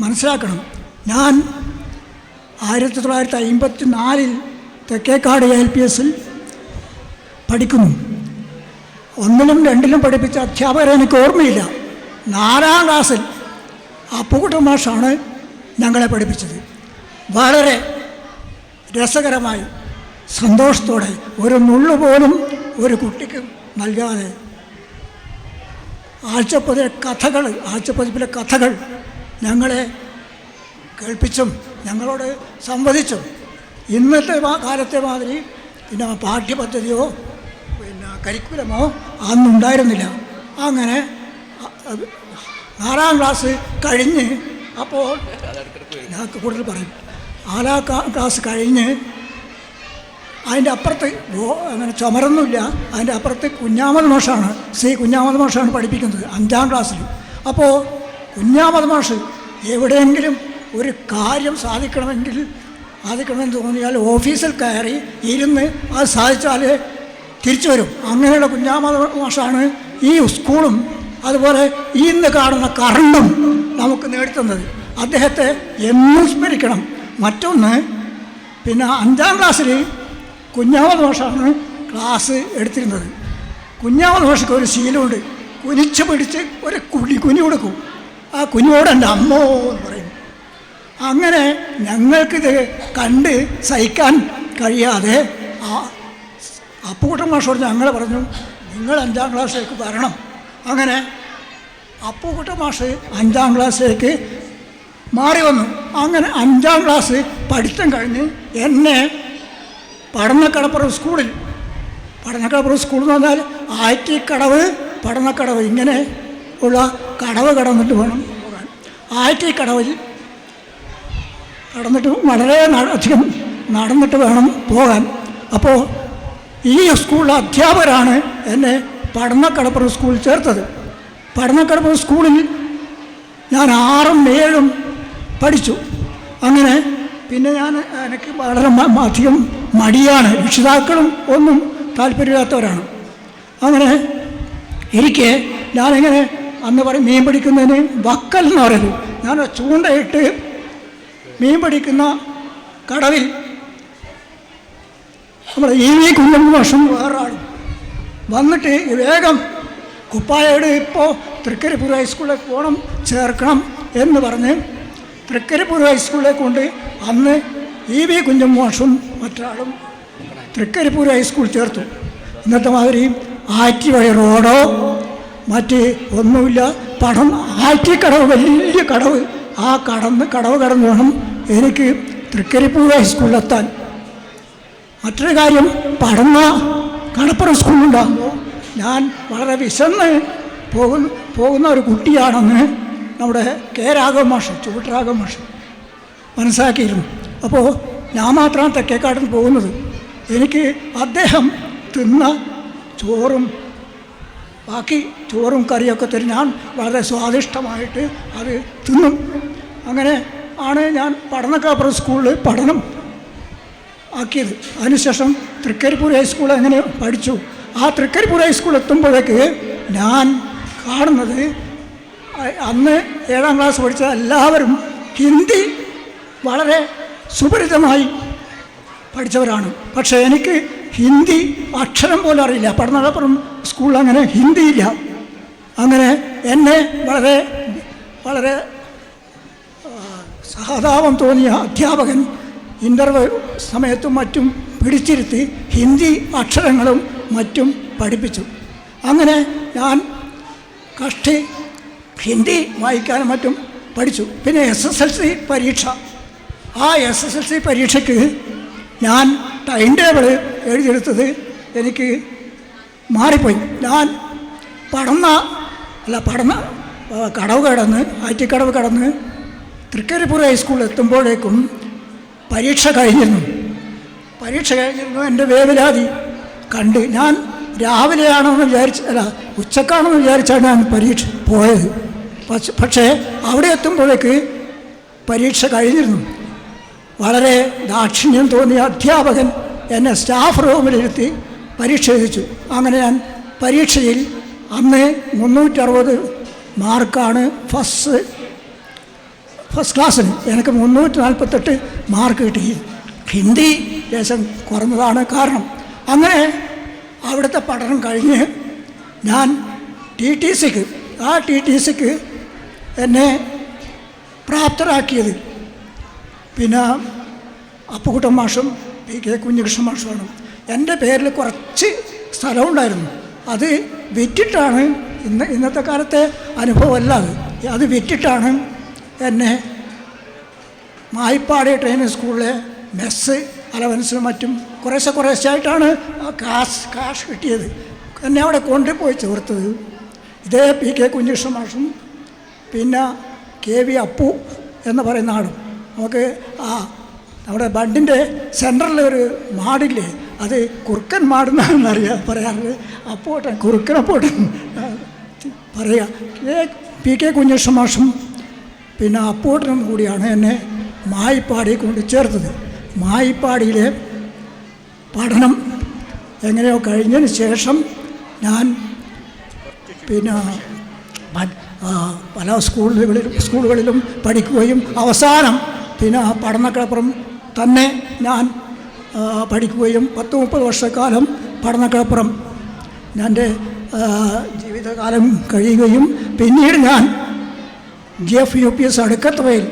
മനസ്സിലാക്കണം. ഞാൻ 1954 തെക്കേക്കാട് LPS പഠിക്കുന്നു. 1ലും 2ലും പഠിപ്പിച്ച അധ്യാപകരെ എനിക്ക് ഓർമ്മയില്ല. 4ാം ക്ലാസ്സിൽ അപ്പുകുട്ടൻ മാഷാണ് ഞങ്ങളെ പഠിപ്പിച്ചത്. വളരെ രസകരമായി സന്തോഷത്തോടെ, ഒരു നുള്ളു പോലും ഒരു കുട്ടിക്ക് നൽകാതെ ആഴ്ചപ്പതിപ്പിലെ കഥകൾ ഞങ്ങളെ കേൾപ്പിച്ചും ഞങ്ങളോട് സംവദിച്ചും, ഇന്നത്തെ കാലത്തെ മാതിരി പിന്നെ പാഠ്യപദ്ധതിയോ പിന്നെ കരിക്കുലമോ അന്നുണ്ടായിരുന്നില്ല. അങ്ങനെ 4ാം ക്ലാസ് കഴിഞ്ഞ്, അപ്പോൾ ഞാൻ കൂടുതൽ പറയും, 4ാം ക്ലാസ് കഴിഞ്ഞ് അതിൻ്റെ അപ്പുറത്ത് അങ്ങനെ ചുമരൊന്നുമില്ല, അതിൻ്റെ അപ്പുറത്ത് കുഞ്ഞാമത് മാഷാണ്, കുഞ്ഞാമത് മാഷാണ് പഠിപ്പിക്കുന്നത് 5ാം ക്ലാസ്സിൽ. അപ്പോൾ കുഞ്ഞാമത് മാഷ് എവിടെയെങ്കിലും ഒരു കാര്യം സാധിക്കണമെന്ന് തോന്നിയാൽ ഓഫീസിൽ കയറി ഇരുന്ന് അത് സാധിച്ചാൽ തിരിച്ചു വരും. അങ്ങനെയുള്ള കുഞ്ഞാമത് മാഷാണ് ഈ സ്കൂളും അതുപോലെ ഇന്ന് കാണുന്ന കറണ്ടും നമുക്ക് നേടിത്തന്നത്. അദ്ദേഹത്തെ എന്നും സ്മരിക്കണം. മറ്റൊന്ന്, പിന്നെ 5ാം ക്ലാസ്സിൽ കുഞ്ഞാമത് മാഷാണ് ക്ലാസ് എടുത്തിരുന്നത്. കുഞ്ഞാമത് മാഷക്ക് ഒരു ശീലമുണ്ട്, കുനിച്ച് പിടിച്ച് ഒരു കുനി കൊടുക്കും. ആ കുഞ്ഞോട് എൻ്റെ അമ്മോ എന്ന് പറയും. അങ്ങനെ ഞങ്ങൾക്കിത് കണ്ട് സഹിക്കാൻ കഴിയാതെ അപ്പുകുട്ടൻ മാഷോട് ഞങ്ങൾ പറഞ്ഞു, നിങ്ങൾ 5ാം ക്ലാസ്സിലേക്ക് വരണം. അങ്ങനെ അപ്പുകുട്ടൻ മാഷ് 5ാം ക്ലാസ്സിലേക്ക് മാറി വന്നു. അങ്ങനെ 5ാം ക്ലാസ് പഠിത്തം കഴിഞ്ഞ് എന്നെ പഠനക്കടപ്പുറം സ്കൂൾ എന്ന് പറഞ്ഞാൽ ആയിറ്റിക്കടവ്, പഠനക്കടവ്, ഇങ്ങനെ ഉള്ള കടവ് കടന്നിട്ട് വേണം പോകാൻ. ആയിറ്റിക്കടവിൽ കടന്നിട്ട് വളരെ അധികം നടന്നിട്ട് വേണം പോകാൻ. അപ്പോൾ ഈ സ്കൂളിലെ അധ്യാപകരാണ് എന്നെ പഠനക്കടപ്പുറം സ്കൂളിൽ ചേർത്തത്. പഠനക്കടപ്പുറം സ്കൂളിൽ ഞാൻ 6ഉം 7ഉം പഠിച്ചു. അങ്ങനെ പിന്നെ എനിക്ക് വളരെ അധികം മടിയാണ്, രക്ഷിതാക്കളും ഒന്നും താല്പര്യമില്ലാത്തവരാണ്. അങ്ങനെ ഇരിക്കെ ഞാനിങ്ങനെ അന്ന് പറയും, മീൻ പിടിക്കുന്നതിന് വക്കൽ എന്ന് പറയുന്നത്, ഞാൻ ചൂണ്ടയിട്ട് മീൻ പിടിക്കുന്ന കടവിൽ നമ്മുടെ EV കുഞ്ഞൻ മാഷും വേറൊരാളും വന്നിട്ട് വേഗം കുപ്പായോട് ഇപ്പോൾ തൃക്കരിപ്പൂർ ഹൈസ്കൂളിലേക്ക് പോകണം, ചേർക്കണം എന്ന് പറഞ്ഞ് തൃക്കരിപ്പൂർ ഹൈസ്കൂളിലേക്ക് കൊണ്ട് അന്ന് EV കുഞ്ഞൻ മാഷും മറ്റൊരാളും തൃക്കരിപ്പൂർ ഹൈസ്കൂൾ ചേർത്തു. ഇന്നത്തെ മാതിരി ആറ്റുവഴി റോഡോ മറ്റ് ഒന്നുമില്ല. ആറ്റിക്കടവ്, വലിയ കടവ്, ആ കടവ് കടന്ന് വേണം എനിക്ക് തൃക്കരിപ്പൂർ ഹൈസ്കൂളിലെത്താൻ. മറ്റൊരു കാര്യം, കടപ്പുറം സ്കൂളുണ്ടാകുമ്പോൾ ഞാൻ വളരെ വിശന്ന് പോകുന്ന ഒരു കുട്ടിയാണെന്ന് നമ്മുടെ രാഘവ മാഷ്, ചുവട്ടരാഘവ മാഷ് മനസ്സിലാക്കിയിരുന്നു. അപ്പോൾ ഞാൻ മാത്രമാണ് തെക്കേക്കാട്ടിൽ പോകുന്നത്. എനിക്ക് അദ്ദേഹം തിന്ന ചോറും ബാക്കി ചോറും കറിയൊക്കെ തരും. ഞാൻ വളരെ സ്വാദിഷ്ടമായിട്ട് അത് തിന്നും. അങ്ങനെ ആണ് ഞാൻ പഠനക്കപ്പുറം സ്കൂളിൽ പഠനം ആക്കിയത്. അതിനുശേഷം തൃക്കരിപ്പൂർ ഹൈസ്കൂൾ അങ്ങനെ പഠിച്ചു. ആ തൃക്കരിപ്പൂർ ഹൈസ്കൂൾ എത്തുമ്പോഴേക്ക് ഞാൻ കാണുന്നത് അന്ന് 7ാം ക്ലാസ് പഠിച്ച എല്ലാവരും ഹിന്ദി വളരെ സുപരിചിതമായി പഠിച്ചവരാണ്. പക്ഷേ എനിക്ക് ഹിന്ദി അക്ഷരം പോലും അറിയില്ല. പഠനകപ്പുറം സ്കൂളിൽ അങ്ങനെ ഹിന്ദിയില്ല. അങ്ങനെ എന്നെ വളരെ വളരെ സഹതാപം തോന്നിയ അധ്യാപകൻ ഇൻ്റർവ്യൂ സമയത്തും മറ്റും പിടിച്ചിരുത്തി ഹിന്ദി അക്ഷരങ്ങളും മറ്റും പഠിപ്പിച്ചു. അങ്ങനെ ഞാൻ കഷ്ടി ഹിന്ദി വായിക്കാനും മറ്റും പഠിച്ചു. പിന്നെ SSLC പരീക്ഷ. ആ SSLC പരീക്ഷയ്ക്ക് ഞാൻ ടൈം ടേബിൾ എഴുതിയെടുത്തത് എനിക്ക് മാറിപ്പോയി. ഞാൻ കടവ് കടന്ന് ആറ്റിക്കടവ് കടന്ന് തൃക്കരിപ്പൂർ ഹൈസ്കൂളിൽ എത്തുമ്പോഴേക്കും പരീക്ഷ കഴിഞ്ഞിരുന്നു. എൻ്റെ വേവലാതി കണ്ട് ഞാൻ ഉച്ചക്കാണെന്ന് വിചാരിച്ചാണ് ഞാൻ പരീക്ഷ പോയത്. പക്ഷേ അവിടെ എത്തുമ്പോഴേക്ക് പരീക്ഷ കഴിഞ്ഞിരുന്നു. വളരെ ദാക്ഷിണ്യം തോന്നിയ അധ്യാപകൻ എന്നെ സ്റ്റാഫ് റൂമിലിരുത്തി പരീക്ഷ എഴുതിച്ചു. അങ്ങനെ ഞാൻ പരീക്ഷയിൽ അന്ന് 360 മാർക്കാണ് ഫസ്റ്റ് ക്ലാസ്സിന്. എനിക്ക് 348 മാർക്ക് കിട്ടി. ഹിന്ദി ദേശം കുറഞ്ഞതാണ് കാരണം. അങ്ങനെ അവിടുത്തെ പഠനം കഴിഞ്ഞ് ഞാൻ TTCക്ക് എന്നെ പ്രാപ്തരാക്കിയത് പിന്നെ അപ്പുകുട്ടൻ മാഷും PK കുഞ്ഞികൃഷ്ണൻ മാഷുമാണ്. എൻ്റെ പേരിൽ കുറച്ച് സ്ഥലമുണ്ടായിരുന്നു. അത് വിറ്റിട്ടാണ് ഇന്നത്തെ കാലത്തെ അനുഭവമല്ല അത് വിറ്റിട്ടാണ് എന്നെ മായിപ്പാടി ട്രെയിനിങ് സ്കൂളിലെ മെസ്സ് അലവൻസിനും മറ്റും കുറേശ്ശായിട്ടാണ് കാശ് കിട്ടിയത്. എന്നെ അവിടെ കൊണ്ടുപോയി ചേർത്തത് ഇതേ PK കുഞ്ഞികൃഷ്ണൻ മാഷും പിന്നെ KV അപ്പു എന്ന് പറയുന്ന ആളും. നമുക്ക് നമ്മുടെ ബണ്ടിൻ്റെ സെൻറ്ററിൽ ഒരു മാടില്ലേ, അത് കുറുക്കൻ മാടുന്നാണെന്ന് പറയാറ്. കുറുക്കനപ്പോട്ടൻ പറയുക. PK കുഞ്ഞികൃഷ്ണൻ മാഷും പിന്നെ അപ്പോട്ടനും കൂടിയാണ് എന്നെ മായിപ്പാടി കൊണ്ട് ചേർത്തത്. മായിപ്പാടിയിലെ പഠനം എങ്ങനെയോ കഴിഞ്ഞതിന് ശേഷം ഞാൻ പിന്നെ പല സ്കൂളുകളിലും പഠിക്കുകയും അവസാനം പിന്നെ പഠനക്കപ്പുറം തന്നെ ഞാൻ പഠിക്കുകയും 10-30 വർഷക്കാലം പഠനക്കപ്പുറം എൻ്റെ ജീവിതകാലം കഴിയുകയും പിന്നീട് ഞാൻ GF UPS അടുക്കത്തറയിൽ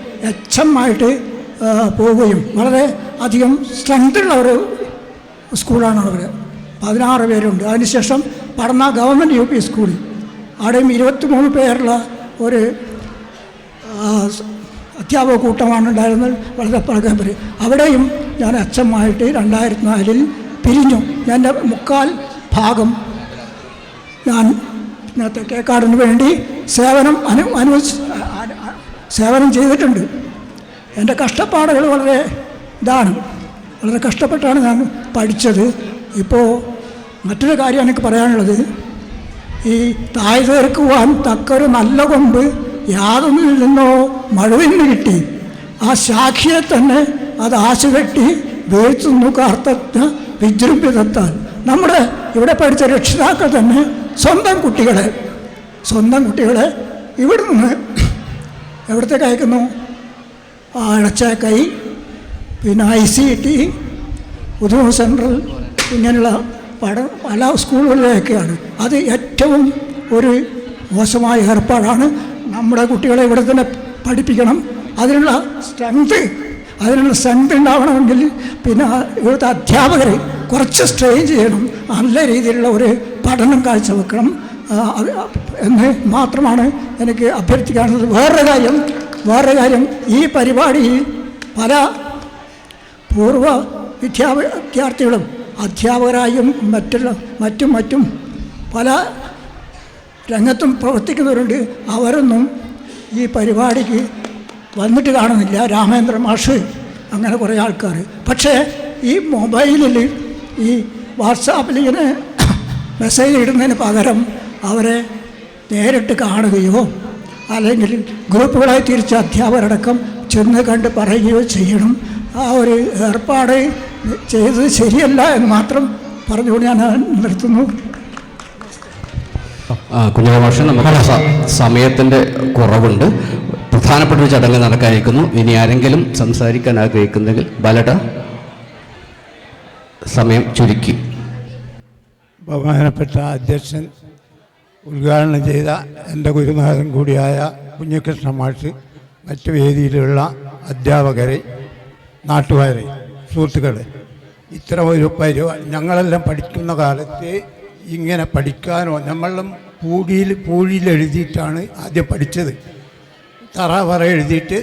HM ആയിട്ട് പോവുകയും വളരെ അധികം സ്ട്രെങ്ത്തുള്ള ഒരു സ്കൂളാണ്. അവർ 16 പേരുണ്ട്. അതിനുശേഷം പഠന ഗവൺമെൻറ് UP സ്കൂളിൽ അവിടെയും 23 പേരുള്ള ഒരു അധ്യാപക കൂട്ടമാണ് ഉണ്ടായിരുന്നത്. വളരെ പ്രഗത്ഭർ. അവിടെയും ഞാൻ HM ആയിട്ട് 2004 പിരിഞ്ഞു. എൻ്റെ 3/4 ഭാഗം ഞാൻ തെക്കേക്കാടിന് വേണ്ടി സേവനം ചെയ്തിട്ടുണ്ട്. എൻ്റെ കഷ്ടപ്പാടുകൾ വളരെ വളരെ കഷ്ടപ്പെട്ടാണ് ഞാൻ പഠിച്ചത്. ഇപ്പോൾ മറ്റൊരു കാര്യം എനിക്ക് പറയാനുള്ളത്, ഈ തായ് തീർക്കുവാൻ തക്കൊരു നല്ല കൊമ്പ് യാതൊന്നിൽ നിന്നോ മഴവിൽ നിന്ന് കിട്ടി. ആ ശാഖിയെ തന്നെ അത് ആശുകെട്ടി വീഴ്ത്തുന്നു കാർത്തത്ത വിജൃംഭിതത്താൽ. നമ്മുടെ ഇവിടെ പഠിച്ച രക്ഷിതാക്കൾ തന്നെ സ്വന്തം കുട്ടികളെ ഇവിടുന്ന് എവിടത്തേക്ക് അയക്കുന്നു? ഇടച്ചേക്കൈ, പിന്നെ ICT, ഉദു സെൻട്രൽ, ഇങ്ങനെയുള്ള പല സ്കൂളുകളിലേക്കാണ്. അത് ഏറ്റവും ഒരു മോശമായ ഏർപ്പാടാണ്. നമ്മുടെ കുട്ടികളെ ഇവിടെ തന്നെ പഠിപ്പിക്കണം. അതിനുള്ള സ്ട്രെങ്ത് ഉണ്ടാവണമെങ്കിൽ പിന്നെ ഇവിടുത്തെ അധ്യാപകർ കുറച്ച് സ്ട്രെയിൻ ചെയ്യണം. നല്ല രീതിയിലുള്ള ഒരു പഠനം കാഴ്ചവെക്കണം എന്ന് മാത്രമാണ് എനിക്ക് അഭ്യർത്ഥിക്കാനുള്ളത്. വേറൊരു കാര്യം ഈ പരിപാടിയിൽ പല പൂർവ്വ വിദ്യാർത്ഥികളും അധ്യാപകരായും മറ്റും പല രംഗത്തും പ്രവർത്തിക്കുന്നവരുണ്ട്. അവരൊന്നും ഈ പരിപാടിക്ക് വന്നിട്ട് കാണുന്നില്ല. രാമേന്ദ്ര മാഷ്, അങ്ങനെ കുറേ ആൾക്കാർ. പക്ഷേ ഈ മൊബൈലിൽ ഈ വാട്സാപ്പിൽ ഇങ്ങനെ മെസ്സേജ് ഇടുന്നതിന് പകരം അവരെ നേരിട്ട് കാണുകയോ അല്ലെങ്കിൽ ഗ്രൂപ്പുകളായി തിരിച്ച അധ്യാപകരടക്കം ചെന്ന് കണ്ട് പറയുകയോ ചെയ്യണം. ആ ഒരു ഏർപ്പാട് ചെയ്തത് ശരിയല്ല എന്ന് മാത്രം പറഞ്ഞുകൊണ്ട് ഞാൻ നിർത്തുന്നു. കുഞ്ഞിരാമൻ മാഷെ, നമുക്ക് സമയത്തിൻ്റെ കുറവുണ്ട്. പ്രധാനപ്പെട്ട ഒരു ചടങ്ങ് നടക്കാനിരിക്കുന്നു. ഇനി ആരെങ്കിലും സംസാരിക്കാൻ ആഗ്രഹിക്കുന്നെങ്കിൽ ബാലട്ട, സമയം ചുരുക്കി. ബഹുമാനപ്പെട്ട അധ്യക്ഷൻ ഉദ്ഘാടനം ചെയ്ത എൻ്റെ ഗുരുനാഥൻ കൂടിയായ കുഞ്ഞികൃഷ്ണ മാഷ്, മറ്റു വേദിയിലുള്ള അധ്യാപകരെ, നാട്ടുകാരെ, സുഹൃത്തുക്കളെ, ഇത്തരം ഒരു ഞങ്ങളെല്ലാം പഠിക്കുന്ന കാലത്ത് ഇങ്ങനെ പഠിക്കാനോ, നമ്മളും പൂഴിയിൽ എഴുതിയിട്ടാണ് ആദ്യം പഠിച്ചത്. തറ എഴുതിയിട്ട്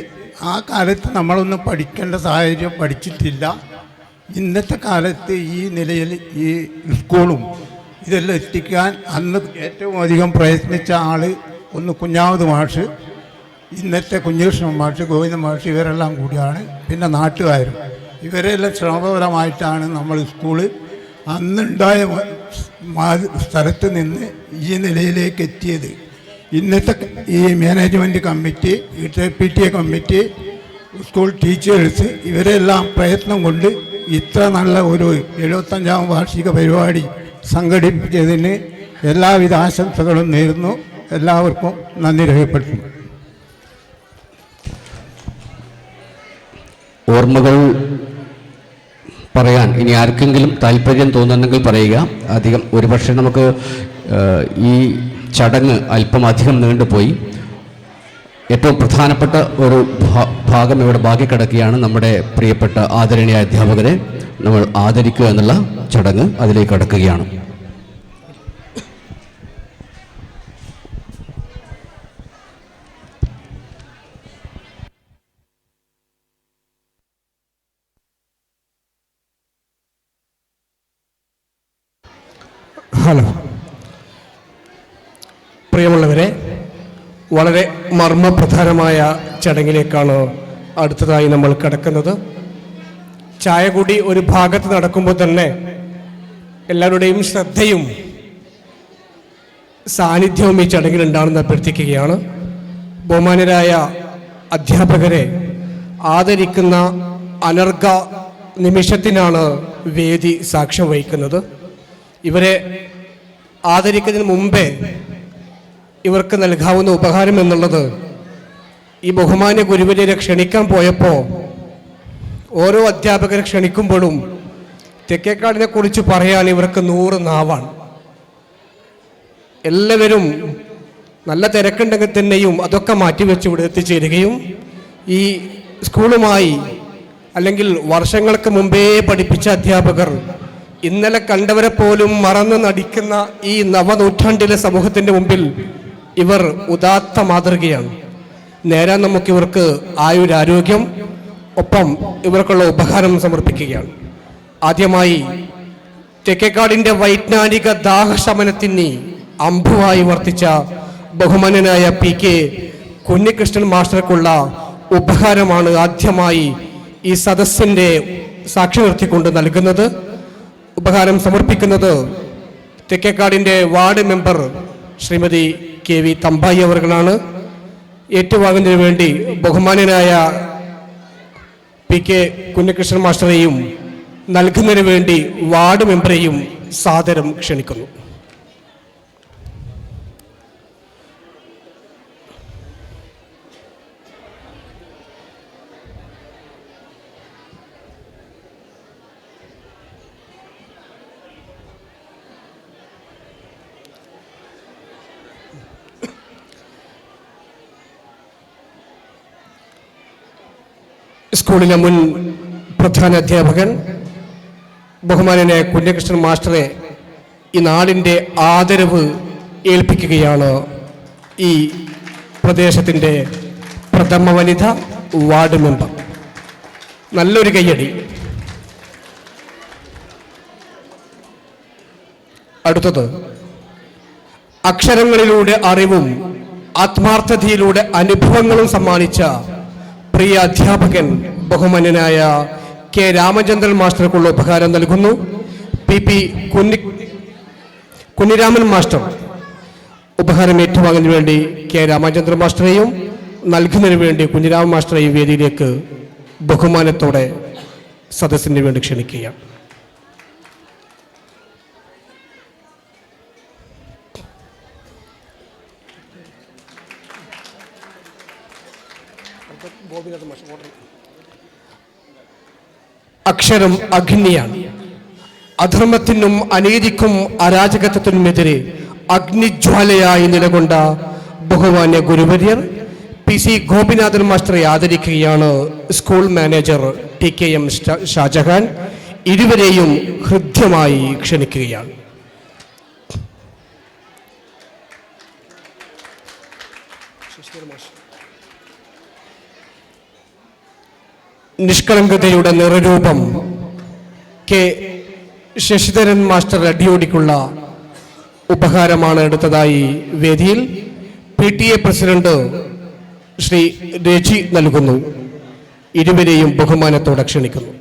ആ കാലത്ത് നമ്മളൊന്നും പഠിക്കേണ്ട സാഹചര്യം പഠിച്ചിട്ടില്ല. ഇന്നത്തെ കാലത്ത് ഈ നിലയിൽ ഈ സ്കൂളും ഇതെല്ലാം എത്തിക്കാൻ അന്ന് ഏറ്റവും അധികം പ്രയത്നിച്ച ആൾ ഒന്ന് കുഞ്ഞാമത് മാഷ്, ഇന്നത്തെ കുഞ്ഞികൃഷ്ണൻ മാഷ്, ഗോവിന്ദ മാഷ്, ഇവരെല്ലാം കൂടിയാണ്. പിന്നെ നാട്ടുകാരും ഇവരെല്ലാം ശ്രമപരമായിട്ടാണ് നമ്മൾ സ്കൂള് അന്നുണ്ടായ സ്ഥലത്ത് നിന്ന് ഈ നിലയിലേക്ക് എത്തിയത്. ഇന്നത്തെ ഈ management committee, PTA committee, school teachers ഇവരെല്ലാം പ്രയത്നം കൊണ്ട് ഇത്ര നല്ല ഒരു 75ാം വാർഷിക പരിപാടി സംഘടിപ്പിച്ചതിന് എല്ലാവിധ ആശംസകളും നേരുന്നു. എല്ലാവർക്കും നന്ദി രേഖപ്പെടുത്തുന്നു. ഓർമ്മകൾ പറയാൻ ഇനി ആർക്കെങ്കിലും താല്പര്യം തോന്നുന്നെങ്കിൽ പറയുക. അധികം ഒരുപക്ഷെ നമുക്ക് ഈ ചടങ്ങ് അല്പം അധികം നീണ്ടുപോയി. ഏറ്റവും പ്രധാനപ്പെട്ട ഒരു ഭാഗം ഇവിടെ ബാക്കി കിടക്കുകയാണ്. നമ്മുടെ പ്രിയപ്പെട്ട ആദരണീയ അധ്യാപകരെ നമ്മൾ ആദരിക്കുക എന്നുള്ള ചടങ്ങ് അതിലേക്ക് കടക്കുകയാണ്. ഹലോ, പ്രിയമുള്ളവരെ, വളരെ മർമ്മപ്രധാനമായ ചടങ്ങിലേക്കാണ് അടുത്തതായി നമ്മൾ കടക്കുന്നത്. ചായ കൂടി ഒരു ഭാഗത്ത് നടക്കുമ്പോൾ തന്നെ എല്ലാവരുടെയും ശ്രദ്ധയും സാന്നിധ്യവും ഈ ചടങ്ങിൽ ഉണ്ടാകുമെന്ന് അഭ്യർത്ഥിക്കുകയാണ്. ബഹുമാനരായ അധ്യാപകരെ ആദരിക്കുന്ന അനർഘ നിമിഷത്തിനാണ് വേദി സാക്ഷ്യം വഹിക്കുന്നത്. ഇവരെ ആദരിക്കുന്നതിന് മുമ്പേ ഇവർക്ക് നൽകാവുന്ന ഉപഹാരം എന്നുള്ളത്, ഈ ബഹുമാന്യ ഗുരുവര്യരെ ക്ഷണിക്കാൻ പോയപ്പോൾ ഓരോ അധ്യാപകരെ ക്ഷണിക്കുമ്പോഴും തെക്കേക്കാടിനെ കുറിച്ച് പറയാൻ ഇവർക്ക് 100 നാവാണ്. എല്ലാവരും നല്ല തിരക്കുണ്ടെങ്കിൽ തന്നെയും അതൊക്കെ മാറ്റിവെച്ച് ഇവിടെ എത്തിച്ചേരുകയും ഈ സ്കൂളുമായി അല്ലെങ്കിൽ വർഷങ്ങൾക്ക് മുമ്പേ പഠിപ്പിച്ച അധ്യാപകർ ഇന്നലെ കണ്ടവരെ പോലും മറന്ന് നടിക്കുന്ന ഈ നവനൂറ്റാണ്ടിലെ സമൂഹത്തിൻ്റെ മുമ്പിൽ ഇവർ ഉദാത്ത മാതൃകയാണ്. നേരാൻ നമുക്കിവർക്ക് ആയുരാരോഗ്യം, ഒപ്പം ഇവർക്കുള്ള ഉപഹാരം സമർപ്പിക്കുകയാണ്. ആദ്യമായി തെക്കേക്കാടിൻ്റെ വൈജ്ഞാനിക ദാഹശമനത്തിന് അമ്പുവായി വർത്തിച്ച ബഹുമാന്യനായ PK കുഞ്ഞികൃഷ്ണൻ മാസ്റ്റർക്കുള്ള ഉപഹാരമാണ് ആദ്യമായി ഈ സദസ്സിൻ്റെ സാക്ഷി നിർത്തിക്കൊണ്ട് നൽകുന്നത്. ഉപഹാരം സമർപ്പിക്കുന്നത് തെക്കേക്കാടിൻ്റെ ward member Shrimati KV Thampayi അവർകളാണ്. ഏറ്റുവാങ്ങുന്നതിന് വേണ്ടി ബഹുമാന്യനായ PK കുഞ്ഞികൃഷ്ണൻ മാസ്റ്ററെയും നൽകുന്നതിന് വേണ്ടി വാർഡ് മെമ്പറെയും സാദരം ക്ഷണിക്കുന്നു. സ്കൂളിലെ മുൻ പ്രധാന അധ്യാപകൻ ബഹുമാനനായ കുഞ്ഞികൃഷ്ണൻ മാസ്റ്ററെ ഈ നാടിൻ്റെ ആദരവ് ഏൽപ്പിക്കുകയാണ് ഈ പ്രദേശത്തിൻ്റെ പ്രഥമ വനിത വാർഡ് മെമ്പർ. നല്ലൊരു കയ്യടി. അടുത്തത് അക്ഷരങ്ങളിലൂടെ അറിവും ആത്മാർത്ഥതയിലൂടെ അനുഭവങ്ങളും സമ്മാനിച്ച പ്രിയ അധ്യാപകൻ ബഹുമാന്യനായ K രാമചന്ദ്രൻ മാസ്റ്റർക്കുള്ള ഉപഹാരം നൽകുന്നു. PP കുഞ്ഞിരാമൻ മാസ്റ്റർ ഉപഹാരം ഏറ്റുവാങ്ങുന്നതിന് വേണ്ടി K രാമചന്ദ്രൻ മാസ്റ്ററെയും നൽകുന്നതിന് വേണ്ടി കുഞ്ഞിരാമൻ മാസ്റ്ററെയും വേദിയിലേക്ക് ബഹുമാനത്തോടെ സദസ്സിന് വേണ്ടി ക്ഷണിക്കുകയാണ്. അക്ഷരം അഗ്നിയാണ്. അധർമ്മത്തിനും അനീതിക്കും അരാജകത്വത്തിനുമെതിരെ അഗ്നിജ്വാലയായി നിലകൊണ്ട ബഹുമാന്യ ഗുരുവര്യർ PC ഗോപിനാഥൻ മാസ്റ്ററെ ആദരിക്കുകയാണ് സ്കൂൾ മാനേജർ TKM ഷാജഹാൻ. ഇരുവരെയും ഹൃദ്യമായി ക്ഷണിക്കുകയാണ്. നിഷ്കളങ്കതയുടെ നിറരൂപം K ശശിധരൻ മാസ്റ്റർ അടിയോടിക്കുള്ള ഉപഹാരമാണ് എടുത്തതായി വേദിയിൽ PTA പ്രസിഡന്റ് ശ്രീ രജി നൽകുന്നു. ഇരുവരെയും ബഹുമാനത്തോടെ ക്ഷണിക്കുന്നു.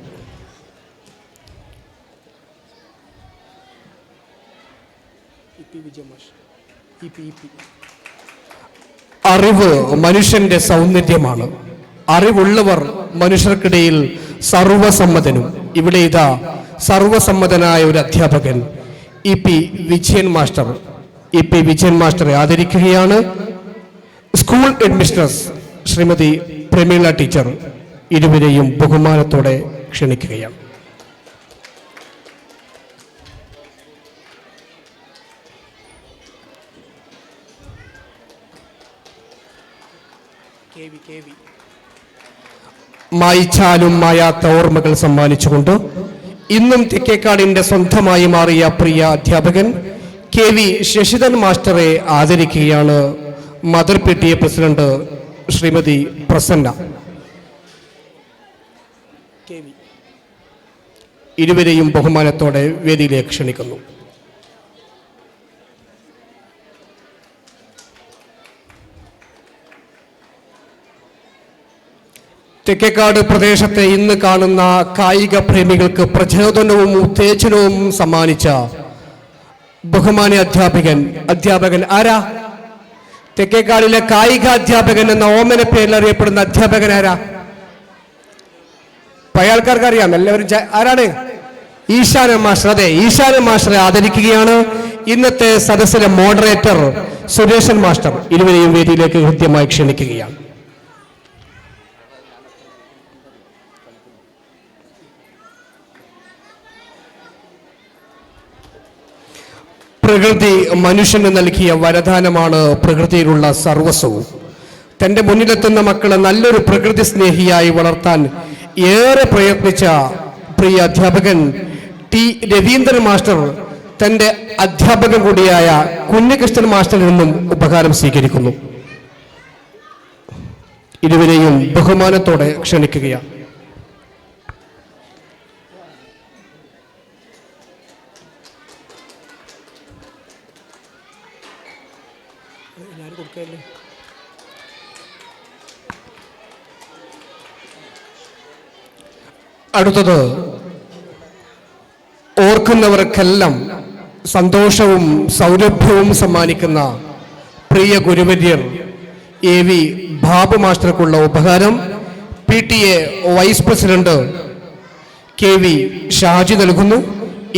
അറിവ് മനുഷ്യന്റെ സൗന്ദര്യമാണ്. അറിവുള്ളവർ മനുഷ്യർക്കിടയിൽ സർവസമ്മതനും. ഇവിടെ ഇതാ സർവസമ്മതനായ ഒരു അധ്യാപകൻ EP Vijayan master. EP Vijayan മാസ്റ്ററെ ആദരിക്കുകയാണ്. School headmistress Shrimati Prameela teacher. ഇരുവരെയും ബഹുമാനത്തോടെ ക്ഷണിക്കുകയാണ്. മായിച്ചാലും മായാത്ത ഓർമ്മകൾ സമ്മാനിച്ചുകൊണ്ട് ഇന്നും തെക്കേക്കാടിന്റെ സ്വന്തമായി മാറിയ പ്രിയ അധ്യാപകൻ KV ശശിധരൻ മാസ്റ്ററെ ആദരിക്കുകയാണ് mother PTA president Shrimati Prasanna. ഇരുവരെയും ബഹുമാനത്തോടെ വേദിയിലേക്ക് ക്ഷണിക്കുന്നു. തെക്കേക്കാട് പ്രദേശത്തെ ഇന്ന് കാണുന്ന കായിക പ്രേമികൾക്ക് പ്രചോദനവും ഉത്തേജനവും സമ്മാനിച്ച ബഹുമാന്യ അധ്യാപകൻ ആരാ? തെക്കേക്കാടിലെ കായിക അധ്യാപകൻ എന്ന ഓമന പേരിൽ അറിയപ്പെടുന്ന അധ്യാപകൻ ആരാ? അയാൾക്കാർക്ക് അറിയാം. എല്ലാവരും ആരാണ്? ഈശാന മാസ്റ്റർ. അതെ, ഈശാന മാസ്റ്ററെ ആദരിക്കുകയാണ് ഇന്നത്തെ സദസ്സിലെ മോഡറേറ്റർ സുരേഷൻ മാസ്റ്റർ. ഇരുവരെയും വേദിയിലേക്ക് കൃത്യമായി ക്ഷണിക്കുകയാണ്. പ്രകൃതി മനുഷ്യന് നൽകിയ വരദാനമാണ് പ്രകൃതിയിലുള്ള സർവസ്വവും. തൻ്റെ മുന്നിലെത്തുന്ന മക്കളെ നല്ലൊരു പ്രകൃതി സ്നേഹിയായി വളർത്താൻ ഏറെ പ്രയത്നിച്ച പ്രിയ അധ്യാപകൻ T രവീന്ദ്രൻ മാസ്റ്റർ തൻ്റെ അധ്യാപകൻ കൂടിയായ കുഞ്ഞികൃഷ്ണൻ മാസ്റ്ററിൽ നിന്നും ഉപഹാരം സ്വീകരിക്കുന്നു. ഇരുവരെയും ബഹുമാനത്തോടെ ക്ഷണിക്കുകയാണ്. അടുത്തത് ഓർക്കുന്നവർക്കെല്ലാം സന്തോഷവും സൗരഭ്യവും സമ്മാനിക്കുന്ന പ്രിയ ഗുരുവര്യർ AV ബാബു മാസ്റ്റർക്കുള്ള ഉപഹാരം PTA vice president KV Shaji നൽകുന്നു.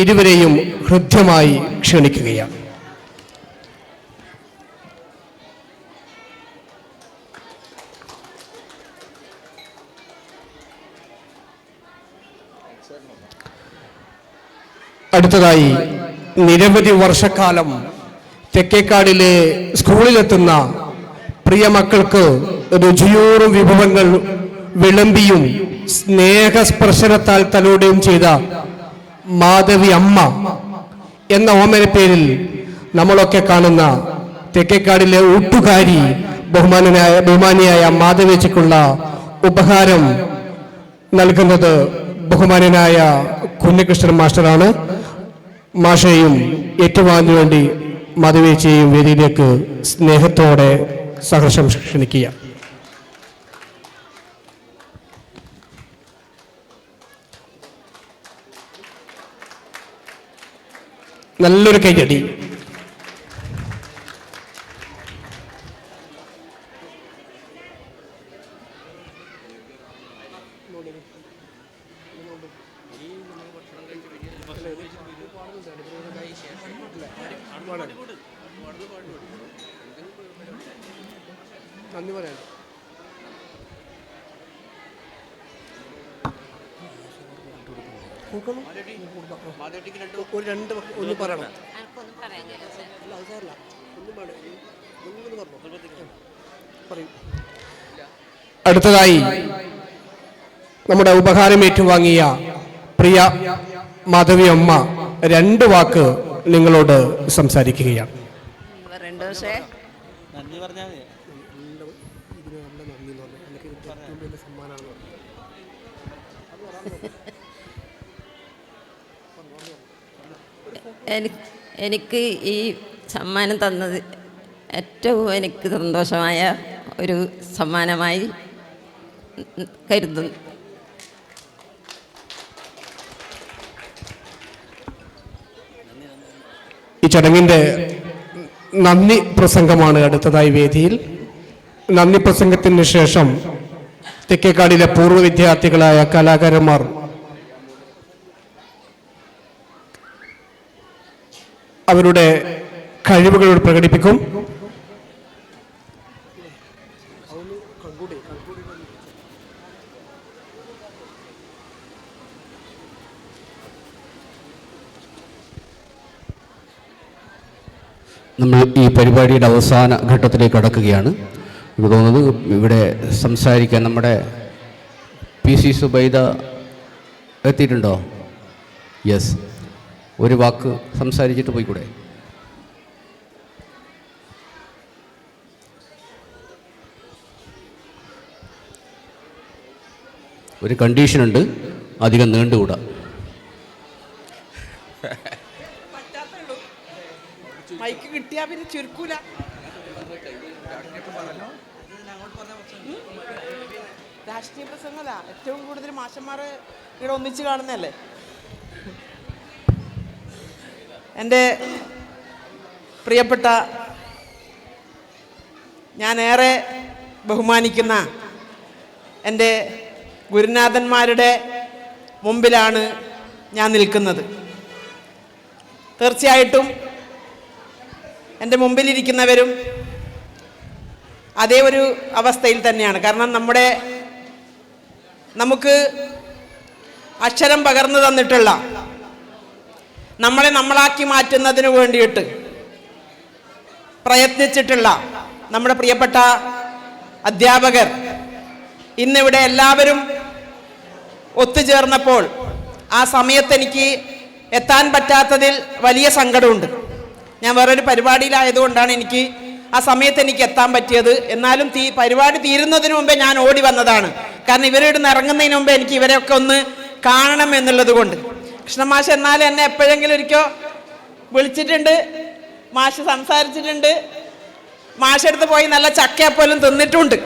ഇരുവരെയും ഹൃദ്യമായി ക്ഷണിക്കുകയാണ്. അടുത്തതായി നിരവധി വർഷക്കാലം തെക്കേക്കാടിലെ സ്കൂളിലെത്തുന്ന പ്രിയ മക്കൾക്ക് രുചിയൂറും വിഭവങ്ങൾ വിളമ്പിയും സ്നേഹസ്പർശനത്താൽ തലോടുകയും ചെയ്ത മാധവി അമ്മ എന്ന ഓമന പേരിൽ നമ്മളൊക്കെ കാണുന്ന തെക്കേക്കാടിലെ ഊട്ടുകാരി ബഹുമാനിയായ മാധവിയച്ചയ്ക്കുള്ള ഉപഹാരം നൽകുന്നത് ബഹുമാനനായ കുഞ്ഞികൃഷ്ണൻ മാസ്റ്ററാണ്. മാഷയെയും ഏറ്റുവാങ്ങിനു വേണ്ടി മാധവിയച്ചയെയും വേദിയിലേക്ക് സ്നേഹത്തോടെ സഹർഷം ക്ഷണിക്കുക. നല്ലൊരു കൈയടി. നന്ദി പറയാം. ഒരു രണ്ട് ഒന്ന് പറയണം. അടുത്തതായി നമ്മുടെ ഉപഹാരം ഏറ്റുവാങ്ങിയ പ്രിയ മാധവി അമ്മ 2 വാക്ക് നിങ്ങളോട് സംസാരിക്കുകയാണ്. എനിക്ക് ഈ സമ്മാനം തന്നത് ഏറ്റവും എനിക്ക് സന്തോഷമായ ഒരു സമ്മാനമായി കരുതുന്നു. ഈ ചടങ്ങിൻ്റെ നന്ദി പ്രസംഗമാണ് അടുത്തതായി വേദിയിൽ. നന്ദി പ്രസംഗത്തിന് ശേഷം തെക്കേക്കാടിലെ പൂർവ്വ വിദ്യാർത്ഥികളായ കലാകാരന്മാർ അവരുടെ കഴിവുകൾ പ്രകടിപ്പിക്കും. നമ്മൾ ഈ പരിപാടിയുടെ അവസാന ഘട്ടത്തിലേക്ക് കടക്കുകയാണ്. എനിക്ക് തോന്നുന്നത് ഇവിടെ സംസാരിക്കാൻ നമ്മുടെ PC സുബൈദ എത്തിയിട്ടുണ്ടോ? യെസ്, ഒരു വാക്ക് സംസാരിച്ചിട്ട് പോയിക്കൂടെ? ഒരു കണ്ടീഷനുണ്ട്, അധികം നീണ്ടുകൂടാ. മൈക്ക് കിട്ടിയാ പിന്നെ ചുരുക്കൂല. രാഷ്ട്രീയ പ്രസംഗമല്ല, ഏറ്റവും കൂടുതൽ മാഷന്മാരെ ഇവിടെ ഒന്നിച്ച് കാണുന്നതല്ലേ. എൻ്റെ പ്രിയപ്പെട്ട, ഞാനേറെ ബഹുമാനിക്കുന്ന എൻ്റെ ഗുരുനാഥന്മാരുടെ മുമ്പിലാണ് ഞാൻ നിൽക്കുന്നത്. തീർച്ചയായിട്ടും എൻ്റെ മുമ്പിലിരിക്കുന്നവരും അതേ ഒരു അവസ്ഥയിൽ തന്നെയാണ്. കാരണം നമുക്ക് അക്ഷരം പകർന്നു തന്നിട്ടുള്ള, നമ്മളെ നമ്മളാക്കി മാറ്റുന്നതിന് വേണ്ടിയിട്ട് പ്രയത്നിച്ചിട്ടുള്ള നമ്മുടെ പ്രിയപ്പെട്ട അധ്യാപകർ ഇന്നിവിടെ എല്ലാവരും ഒത്തുചേർന്നപ്പോൾ ആ സമയത്ത് എനിക്ക് എത്താൻ പറ്റാത്തതിൽ വലിയ സങ്കടമുണ്ട്. ഞാൻ വേറൊരു പരിപാടിയിലായതുകൊണ്ടാണ് എനിക്ക് ആ സമയത്ത് എനിക്ക് എത്താൻ പറ്റിയത്. എന്നാലും പരിപാടി തീരുന്നതിന് മുമ്പേ ഞാൻ ഓടി വന്നതാണ്. കാരണം ഇവരുടെ നിന്ന് ഇറങ്ങുന്നതിന് മുമ്പേ എനിക്ക് ഇവരെയൊക്കെ ഒന്ന് കാണണം എന്നുള്ളത് കൊണ്ട്. കൃഷ്ണമാഷ് എന്നാലും എന്നെ എപ്പോഴെങ്കിലും ഒരിക്കൽ വിളിച്ചിട്ടുണ്ട്, മാഷ് സംസാരിച്ചിട്ടുണ്ട്, മാഷെടുത്ത് പോയി നല്ല ചക്കയപ്പോലും തിന്നിട്ടുണ്ട്.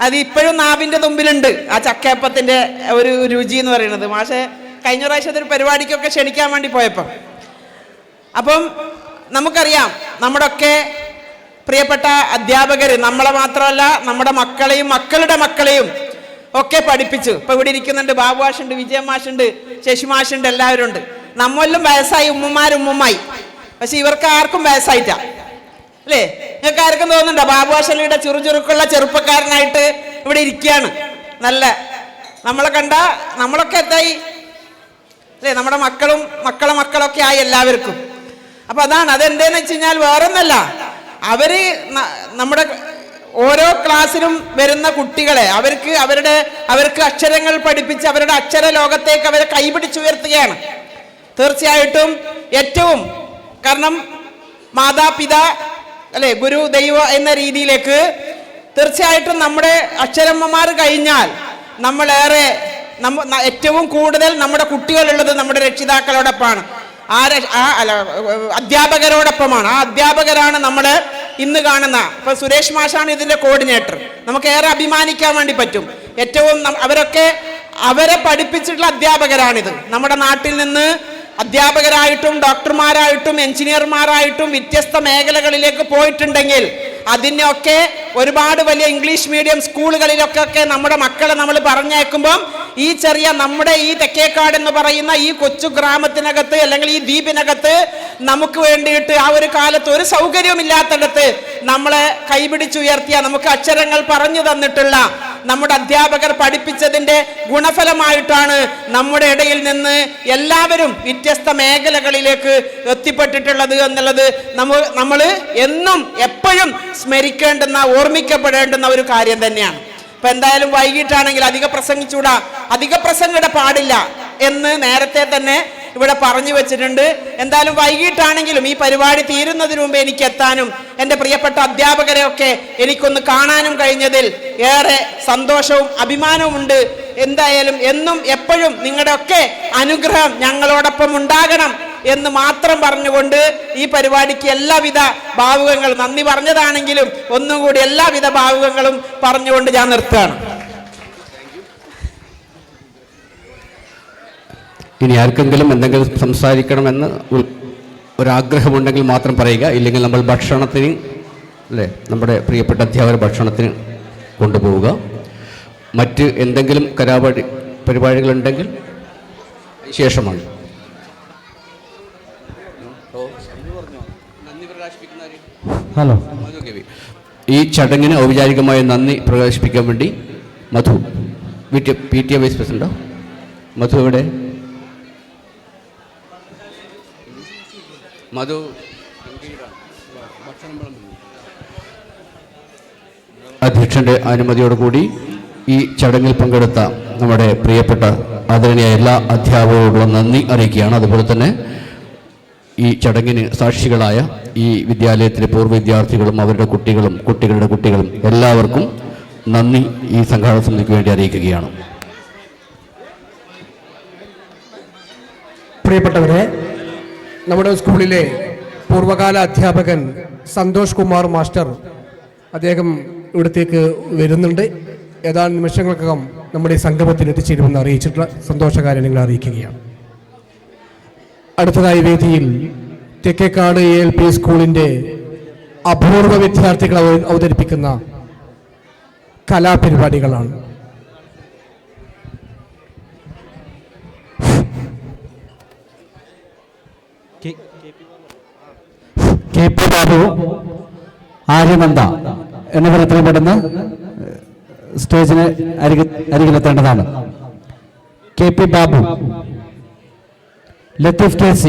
അത് ഇപ്പോഴും നാവിൻ്റെ തുമ്പിലുണ്ട് ആ ചക്കയപ്പത്തിൻ്റെ ഒരു രുചി എന്ന് പറയുന്നത്. മാഷെ കഴിഞ്ഞ പ്രാവശ്യത്തെ ഒരു പരിപാടിക്കൊക്കെ ക്ഷണിക്കാൻ വേണ്ടി പോയപ്പോൾ. അപ്പം നമുക്കറിയാം, നമ്മുടെയൊക്കെ പ്രിയപ്പെട്ട അധ്യാപകർ നമ്മളെ മാത്രമല്ല നമ്മുടെ മക്കളെയും മക്കളുടെ മക്കളെയും ഒക്കെ പഠിപ്പിച്ചു. ഇപ്പം ഇവിടെ ഇരിക്കുന്നുണ്ട്, ബാബു മാഷുണ്ട്, വിജയൻ മാഷുണ്ട്, ശശി മാഷുണ്ട്, എല്ലാവരും ഉണ്ട്. നമ്മളിലും വയസ്സായി, ഉമ്മമാരുമ്മായി. പക്ഷെ ഇവർക്ക് ആർക്കും വയസ്സായിട്ടാ അല്ലേ? നിങ്ങൾക്ക് ആർക്കും തോന്നുന്നുണ്ടോ ബാബു മാഷലിയുടെ ചുറുചുറുക്കുള്ള ചെറുപ്പക്കാരനായിട്ട് ഇവിടെ ഇരിക്കുകയാണ്? നല്ല നമ്മളെ കണ്ട നമ്മളൊക്കെ എത്തായി അല്ലേ? നമ്മുടെ മക്കളും മക്കളൊക്കെ ആയി എല്ലാവർക്കും. അപ്പൊ അതാണ്, അതെന്താന്ന് വെച്ച് കഴിഞ്ഞാൽ വേറൊന്നല്ല, നമ്മുടെ ഓരോ ക്ലാസ്സിലും വരുന്ന കുട്ടികളെ അവർക്ക് അക്ഷരങ്ങൾ പഠിപ്പിച്ച് അവരുടെ അക്ഷര ലോകത്തേക്ക് അവരെ കൈപിടിച്ചുയർത്തുകയാണ്. തീർച്ചയായിട്ടും ഏറ്റവും, കാരണം മാതാപിതാ അല്ലെ, ഗുരു ദൈവ എന്ന രീതിയിലേക്ക് തീർച്ചയായിട്ടും നമ്മുടെ അക്ഷരമ്മമാർ കഴിഞ്ഞാൽ നമ്മളേറെ ഏറ്റവും കൂടുതൽ നമ്മുടെ കുട്ടികളുള്ളത് നമ്മുടെ രക്ഷിതാക്കളോടൊപ്പമാണ്, അധ്യാപകരോടൊപ്പമാണ്. ആ അധ്യാപകരാണ് നമ്മൾ ഇന്ന് കാണുന്ന. ഇപ്പൊ സുരേഷ് മാഷാണ് ഇതിന്റെ കോർഡിനേറ്റർ. നമുക്ക് ഏറെ അഭിമാനിക്കാൻ വേണ്ടി പറ്റും. ഏറ്റവും അവരെ പഠിപ്പിച്ചിട്ടുള്ള അധ്യാപകരാണിത്. നമ്മുടെ നാട്ടിൽ നിന്ന് അധ്യാപകരായിട്ടും ഡോക്ടർമാരായിട്ടും എഞ്ചിനീയർമാരായിട്ടും വ്യത്യസ്ത മേഖലകളിലേക്ക് പോയിട്ടുണ്ടെങ്കിൽ അതിനൊക്കെ ഒരുപാട് വലിയ ഇംഗ്ലീഷ് മീഡിയം സ്കൂളുകളിലൊക്കെ നമ്മുടെ മക്കളെ നമ്മൾ പറഞ്ഞയക്കുമ്പം ഈ ചെറിയ നമ്മുടെ ഈ തെക്കേക്കാട് എന്ന് പറയുന്ന ഈ കൊച്ചു ഗ്രാമത്തിനകത്ത് അല്ലെങ്കിൽ ഈ ദ്വീപിനകത്ത് നമുക്ക് വേണ്ടിയിട്ട് ആ ഒരു കാലത്ത് ഒരു സൗകര്യമില്ലാത്തിടത്ത് നമ്മളെ കൈപിടിച്ചുയർത്തിയ, നമുക്ക് അക്ഷരങ്ങൾ പറഞ്ഞു തന്നിട്ടുള്ള നമ്മുടെ അധ്യാപകർ പഠിപ്പിച്ചതിൻ്റെ ഗുണഫലമായിട്ടാണ് നമ്മുടെ ഇടയിൽ നിന്ന് എല്ലാവരും വ്യത്യസ്ത മേഖലകളിലേക്ക് എത്തിപ്പെട്ടിട്ടുള്ളത് എന്നുള്ളത് നമ്മൾ എന്നും എപ്പോഴും സ്മരിക്കേണ്ടുന്ന, ഓർമ്മിക്കപ്പെടേണ്ടുന്ന ഒരു കാര്യം തന്നെയാണ്. അപ്പൊ എന്തായാലും വൈകിട്ടാണെങ്കിൽ അധിക പ്രസംഗിച്ചൂടാ, അധിക പ്രസംഗിട പാടില്ല എന്ന് നേരത്തെ തന്നെ ഇവിടെ പറഞ്ഞു വെച്ചിട്ടുണ്ട്. എന്തായാലും വൈകിട്ടാണെങ്കിലും ഈ പരിപാടി തീരുന്നതിന് മുമ്പ് എനിക്ക് എത്താനും എൻ്റെ പ്രിയപ്പെട്ട അധ്യാപകരെയൊക്കെ എനിക്കൊന്ന് കാണാനും കഴിഞ്ഞതിൽ ഏറെ സന്തോഷവും അഭിമാനവും ഉണ്ട്. എന്തായാലും എന്നും എപ്പോഴും നിങ്ങളുടെയൊക്കെ അനുഗ്രഹം ഞങ്ങളോടൊപ്പം ഉണ്ടാകണം എന്ന് മാത്രം പറഞ്ഞുകൊണ്ട് ഈ പരിപാടിക്ക് എല്ലാവിധ ഭാവുകങ്ങളും, നന്ദി പറഞ്ഞതാണെങ്കിലും ഒന്നുകൂടി എല്ലാവിധ ഭാവുകങ്ങളും പറഞ്ഞുകൊണ്ട് ഞാൻ നിർത്തുകയാണ്. ഇനി ആർക്കെങ്കിലും എന്തെങ്കിലും സംസാരിക്കണമെന്ന് ഒരാഗ്രഹമുണ്ടെങ്കിൽ മാത്രം പറയുക. ഇല്ലെങ്കിൽ നമ്മൾ ഭക്ഷണത്തിന്, അല്ലേ, നമ്മുടെ പ്രിയപ്പെട്ട അധ്യാപകർ ഭക്ഷണത്തിന് കൊണ്ടുപോവുക. മറ്റ് എന്തെങ്കിലും പരിപാടികളുണ്ടെങ്കിൽ ശേഷമാണ്. ഹലോ, ഈ ചടങ്ങിന് ഔപചാരികമായ നന്ദി പ്രകാശിപ്പിക്കാൻ വേണ്ടി മധു, PTA വൈസ് പ്രസിഡന്റോ? മധു എവിടെ? മധു അധ്യക്ഷന്റെ അനുമതിയോടുകൂടി ഈ ചടങ്ങിൽ പങ്കെടുത്ത നമ്മുടെ പ്രിയപ്പെട്ട ആദരണീയ എല്ലാ അധ്യാപകരോടുള്ള നന്ദി അറിയിക്കുകയാണ്. അതുപോലെ തന്നെ ഈ ചടങ്ങിന് സാക്ഷികളായ ഈ വിദ്യാലയത്തിലെ പൂർവ്വ വിദ്യാർത്ഥികളും അവരുടെ കുട്ടികളും കുട്ടികളുടെ കുട്ടികളും എല്ലാവർക്കും നന്ദി ഈ സംഘാടക സമിതിക്ക് വേണ്ടി അറിയിക്കുകയാണ്. പ്രിയപ്പെട്ടവരെ, നമ്മുടെ സ്കൂളിലെ പൂർവ്വകാല അധ്യാപകൻ സന്തോഷ് കുമാർ മാസ്റ്റർ അദ്ദേഹം ഇവിടത്തേക്ക് വരുന്നുണ്ട്. ഏതാനും നിമിഷങ്ങൾക്കകം നമ്മുടെ ഈ സംഗമത്തിൽ എത്തിച്ചേരുമെന്ന് അറിയിച്ചിട്ടുള്ള സന്തോഷകാര്യങ്ങൾ അറിയിക്കുകയാണ്. അടുത്തതായി വേദിയിൽ തെക്കേക്കാട് ALP സ്കൂളിൻ്റെ അപൂർവ വിദ്യാർത്ഥികൾ അവതരിപ്പിക്കുന്ന കലാപരിപാടികളാണ്. KP ബാബു, ആര്യമന്ത എന്നിവർ എത്രയും പെട്ടെന്ന് സ്റ്റേജിന് അരികിലെത്തേണ്ടതാണ്. KP Babu, Latheef KC,